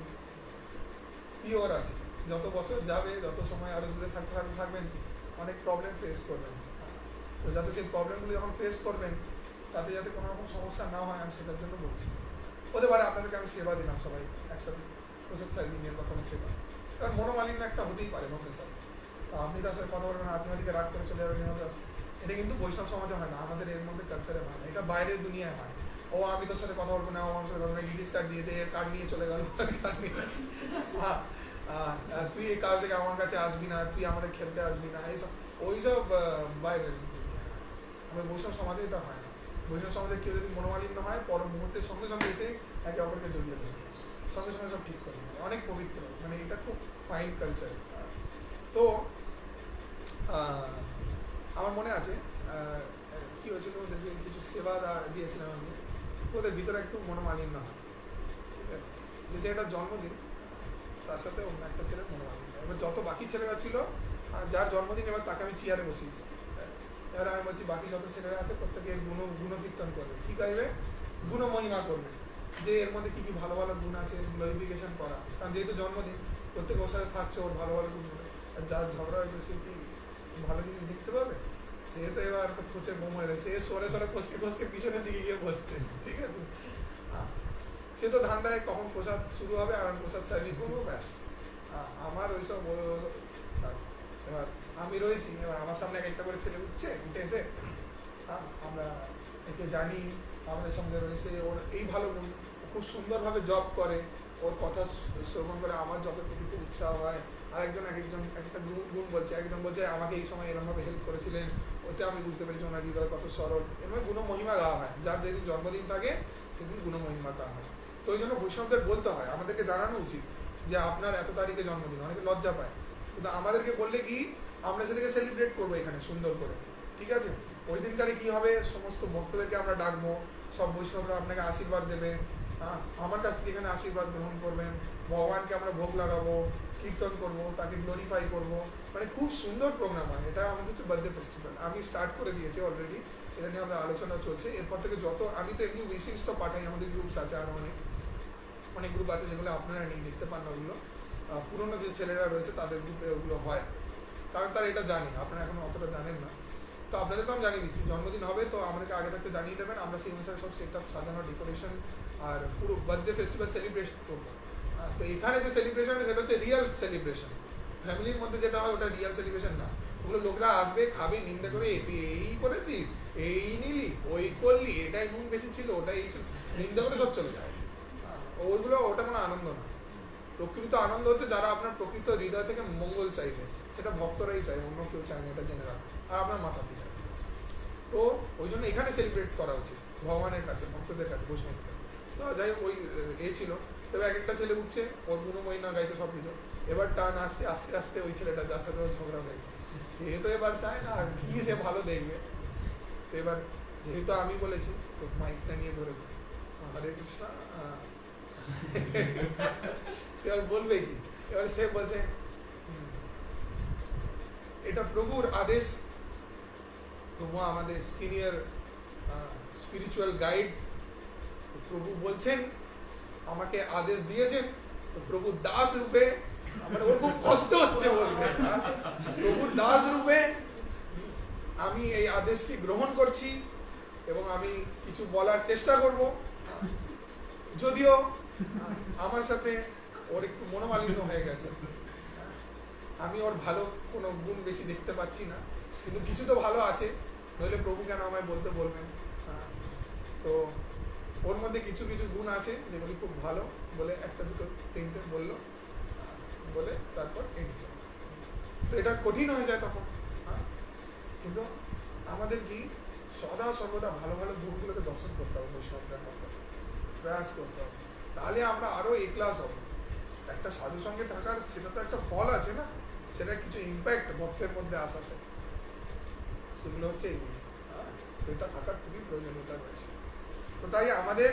পিওর আছে। যত বছর যাবে, যত সময় আরো দূরে থাকবেন, অনেক প্রবলেম ফেস করবেন। তো যাতে সেই প্রবলেমগুলো যখন ফেস করবেন, তাতে যাতে কোনো রকম সমস্যা না হয়, আমি সেটার জন্য বলছি। হতে পারে আপনাদেরকে আমি সেবা দিলাম সবাই একসাথে, প্রসাদ সার্ভিংয়ের বা কোনো সেবা। কারণ মনোমালিন্য একটা হতেই পারে ভক্তের সাথে। তো আপনি তার সাথে কথা বলবেন, আপনি ওদিকে রাগ করে চলে যাবেন। এটা কিন্তু বৈষ্ণব সমাজে হয় না, আমাদের এর মধ্যে কালচারে হয় না, এটা বাইরের দুনিয়ায় হয়। ও আমি তোর সাথে কথা বলবো না, ও আমার সাথে কথা বলবো না, ডিডিস কার্ড দিয়েছে, এর কার্ড নিয়ে চলে গেল, তুই এই কাল থেকে আমার কাছে আসবি না, তুই আমাদের খেলতে আসবি না, এইসব ওইসব বাইরের। আমার বৈষ্ণব সমাজে এটা হয় না। বৈষ্ণব সমাজে কেউ যদি মনোমালিন্য হয়, পর মুহূর্তের সঙ্গে সঙ্গে এসে একে অপরকে জড়িয়ে দেবে, সঙ্গে সঙ্গে সব ঠিক করে নেবে। অনেক পবিত্র, মানে এটা খুব ফাইন কালচার। তো আমার মনে আছে কি হয়েছিল, ওদেরকে কিছু সেবা দিয়েছিলাম আমি, ওদের ভিতরে একটু মনোমালিন্য হয়, ঠিক আছে। যে ছেলেটার জন্মদিন, তার সাথে অন্য একটা ছেলের মনোমালিন্য। এবার যত বাকি ছেলেরা ছিল, যার জন্মদিন, এবার তাকে আমি চেয়ারে বসিয়েছি। এবার আমি বলছি বাকি যত ছেলেরা আছে প্রত্যেকে গুণকীর্তন করবে। কি গাইবে? গুণ মহিমা করবে, যে এর মধ্যে কি কি ভালো ভালো গুণ আছে, গ্লোরিফিকেশন করা। কারণ যেহেতু জন্মদিন, প্রত্যেকে ওর সাথে থাকছে, ওর ভালো ভালো গুণ। আর যার ঝগড়া হয়েছে সে কি ভালো জিনিস দেখতে পাবে? সে তো এবার তো খুঁচে বোম হয়ে, সে সরে খসকে পিছনের দিকে গিয়ে বসছে, ঠিক আছে। সে তো ধান্দায় কখন প্রসাদ শুরু হবে আর আমি প্রসাদ সার্ভিং করবো, ব্যাস। আমার ওইসব এবার আমি রয়েছি, এবার আমার সামনে একটা করে ছেলে উঠে এসে, আমরা একে জানি, আমাদের সঙ্গে রয়েছে, ওর এই ভালো গুণ, খুব সুন্দরভাবে জব করে, ওর কথা শ্রবণ করে আমার জবের প্রতি খুব উৎসাহ হয়। আরেকজন একটা গুণ বলছে, একজন বলছে আমাকে এই সময় এরকমভাবে হেল্প করেছিলেন, ওতে আমি বুঝতে পেরেছি ওনার হৃদয় কত সরল। এরকম গুণ মহিমা গাওয়া হয়, যার যেদিন জন্মদিন থাকে সেদিন গুণ মহিমা গাওয়া হয়। তো ওই জন্য বৈষ্ণবদের বলতে হয়, আমাদেরকে জানানো উচিত যে আপনার এত তারিখে জন্মদিন। অনেকে লজ্জা পায়, কিন্তু আমাদেরকে বললে কি আমরা সেটাকে সেলিব্রেট করবো এখানে সুন্দর করে, ঠিক আছে। ওই দিনকারে কি হবে, সমস্ত ভক্তদেরকে আমরা ডাকবো, সব বৈষ্ণবরা আপনাকে আশীর্বাদ দেবেন, আমার কাছ থেকে এখানে আশীর্বাদ গ্রহণ করবেন, ভগবানকে আমরা ভোগ লাগাবো, কীর্তন করবো, তাকে গ্লোরিফাই করবো। মানে খুব সুন্দর প্রোগ্রাম হয়। এটা আমাদের হচ্ছে বার্থডে ফেস্টিভ্যাল, আমি স্টার্ট করে দিয়েছি অলরেডি, এটা নিয়ে আমাদের আলোচনা চলছে। এরপর থেকে আমি তো এমনি উইশিংস তো পাঠাই, আমাদের গ্রুপস আছে, আরও অনেক গ্রুপ আছে যেগুলো আপনারা নেই, দেখতে পান না ওগুলো। পুরোনো যে ছেলেরা রয়েছে তাদের গ্রুপে ওগুলো হয়, কারণ তারা এটা জানে, আপনারা এখন অতটা জানেন না। তো আপনাদের তো আমি জানিয়ে দিচ্ছি, জন্মদিন হবে তো আমাদেরকে আগে থাকতে জানিয়ে দেবেন, আমরা সেই অনুসারে সব সেট আপ, সাজানো, ডেকোরেশন আর পুরো বার্থডে ফেস্টিভ্যাল সেলিব্রেশন করবো। তো এখানে যে সেলিব্রেশন সেটা হচ্ছে রিয়েল সেলিব্রেশন। ফ্যামিলির মধ্যে যেটা হয় ওটা রিয়েল সেলিব্রেশন না। ওগুলো লোকরা আসবে, খাবে, নিন্দা করে, তুই এই করেছিস, এই নিলি, ওই করলি, এটাই নুন বেশি ছিল, ওটাই এই ছিল, নিন্দা করে সব চলে যায়। ওটা কোনো আনন্দ না। প্রকৃত আনন্দ হচ্ছে যারা আপনার প্রকৃত হৃদয় থেকে মঙ্গল চাইবে, সেটা ভক্তরাই চাই, অন্য কেউ চায় না, এটা জেনে রাখুন। আর আপনার মাতা পিতা। তো ওই জন্য এখানে সেলিব্রেট করা উচিত ভগবানের কাছে, ভক্তদের কাছে, বৈষ্ণবের কাছে। তো যাই হোক, ওই ছিল। তবে এক একটা ছেলে উঠছে, ওর গুণময়ী না গাইছে সব কিছু। এবার টান আসছে, আস্তে আস্তে ওই ছেলেটা যার সাথে ওর ঝগড়া হয়েছে, সে তো এবার চায় না কি সে ভালো দেখবে। তো এবার যেহেতু আমি বলেছি, তো মাইকটা নিয়ে ধরেছে, হরে কৃষ্ণ, সে আর বলবে কি? এবার সে বলছে এটা প্রভুর আদেশ, প্রভু আমাদের সিনিয়র স্পিরিচুয়াল গাইড, প্রভু বলছেন, আমাকে আদেশ দিয়েছেন, তো প্রভুর দাস রূপে, মানে ওর খুব কষ্ট হচ্ছে বলতে, প্রভুর দাস রূপে আমি এই আদেশকে গ্রহণ করছি এবং আমি কিছু বলার চেষ্টা করব। যদিও আমার সাথে ওর একটু মনোমালিন্য হয়ে গেছে, আমি ওর ভালো কোনো গুণ বেশি দেখতে পাচ্ছি না, কিন্তু কিছু তো ভালো আছে, নইলে প্রভু কেন আমায় বলতে বলবেন। তো ওর মধ্যে কিছু কিছু গুণ আছে যেগুলি খুব ভালো বলে একটা দুটো তিনটে বললো, বলে তারপর এন্ড। তো এটা কঠিন হয়ে যায় তখন, হ্যাঁ। কিন্তু আমাদের কি সদা সর্বদা ভালো ভালো গুণগুলোকে দর্শন করতে হবে, বৈষ্ণবদের মধ্যে প্রয়াস করতে হবে, তাহলে আমরা আরো এ ক্লাস হব। একটা সাধু সঙ্গে থাকার সেটা তো একটা ফল আছে না, সেটা কিছু ইম্প্যাক্ট ভক্তের মধ্যে আসা চাই, সেগুলো হচ্ছে এইগুলি, হ্যাঁ। তো এটা থাকার খুবই প্রয়োজনীয়তা রয়েছে। তো তাই আমাদের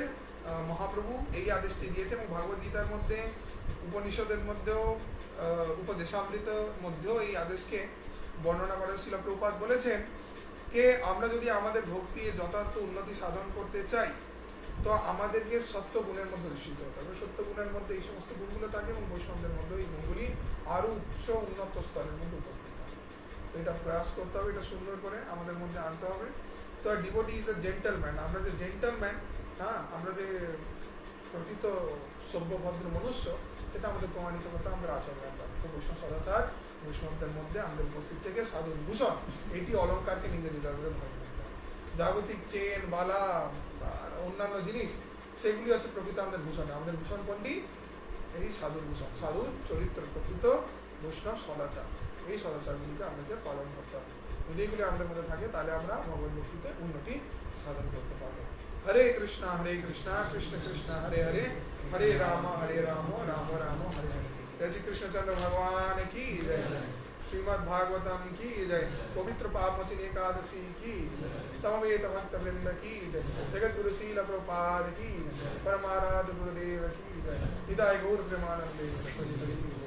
মহাপ্রভু এই আদেশটি দিয়েছে, এবং ভগবদ গীতার মধ্যে, উপনিষদের মধ্যেও, উপদেশামৃত মধ্যেও এই আদেশকে বর্ণনা করে শিল প্রভুপাদ বলেছেন যে আমরা যদি আমাদের ভক্তি যথার্থ উন্নতি সাধন করতে চাই, তো আমাদেরকে সত্য গুণের মধ্যে দূষিত হতে হবে। সত্য গুণের মধ্যে এই সমস্ত গুণগুলো থাকে, এবং বৈষ্ণবদের মধ্যে এই গুণগুলি আরো উচ্চ উন্নত স্তরের মধ্যে উপস্থিত থাকে। তো এটা প্রয়াস করতে হবে, এটা সুন্দর করে আমাদের মধ্যে আনতে হবে। তো ডিভোটি ইজ এ জেন্টলম্যান, আমরা যে জেন্টলম্যান, হ্যাঁ, আমরা যে প্রকৃত সভ্যভদ্র মনুষ্য, সেটা আমাদের প্রমাণিত করতে আমাদের আচরণ রাখতে হবে। তো বৈষ্ণব সদাচার, বৈষ্ণবদের মধ্যে আমাদের উপস্থিত থেকে সাধু ভূষণ, এটি অলঙ্কারকে নিজের হৃদয়ে ধারণ করতে হবে। জাগতিক চেন, বালা আর অন্যান্য জিনিস, সেগুলি হচ্ছে প্রকৃত আমাদের ভূষণ। আমাদের ভূষণ কোনটি? এই সাধুর ভূষণ, সাধুর চরিত্র, প্রকৃত বৈষ্ণব সদাচার। এই সদাচারগুলিকে আমাদেরকে পালন করতে হবে। যদি এগুলি আমাদের মধ্যে থাকে, তাহলে আমরা ভগবত ভক্তিতে উন্নতি সাধন করতে পারবো। হরে কৃষ্ণ কৃষ্ণ কৃষ্ণ হরে হরে, হরে রাম রাম রাম হরে হরে। जय श्री कृष्णचंद्र भगवान की जय, श्रीमद् भागवतम की जय, पवित्र पापमोचन एकादशी की, समवेत भक्त वृंद की जय, जगत गुरु शील प्रभुपाद की जय, परमाराध्य गुरुदेव की जय, हिदाय गौर प्रेमानंदे।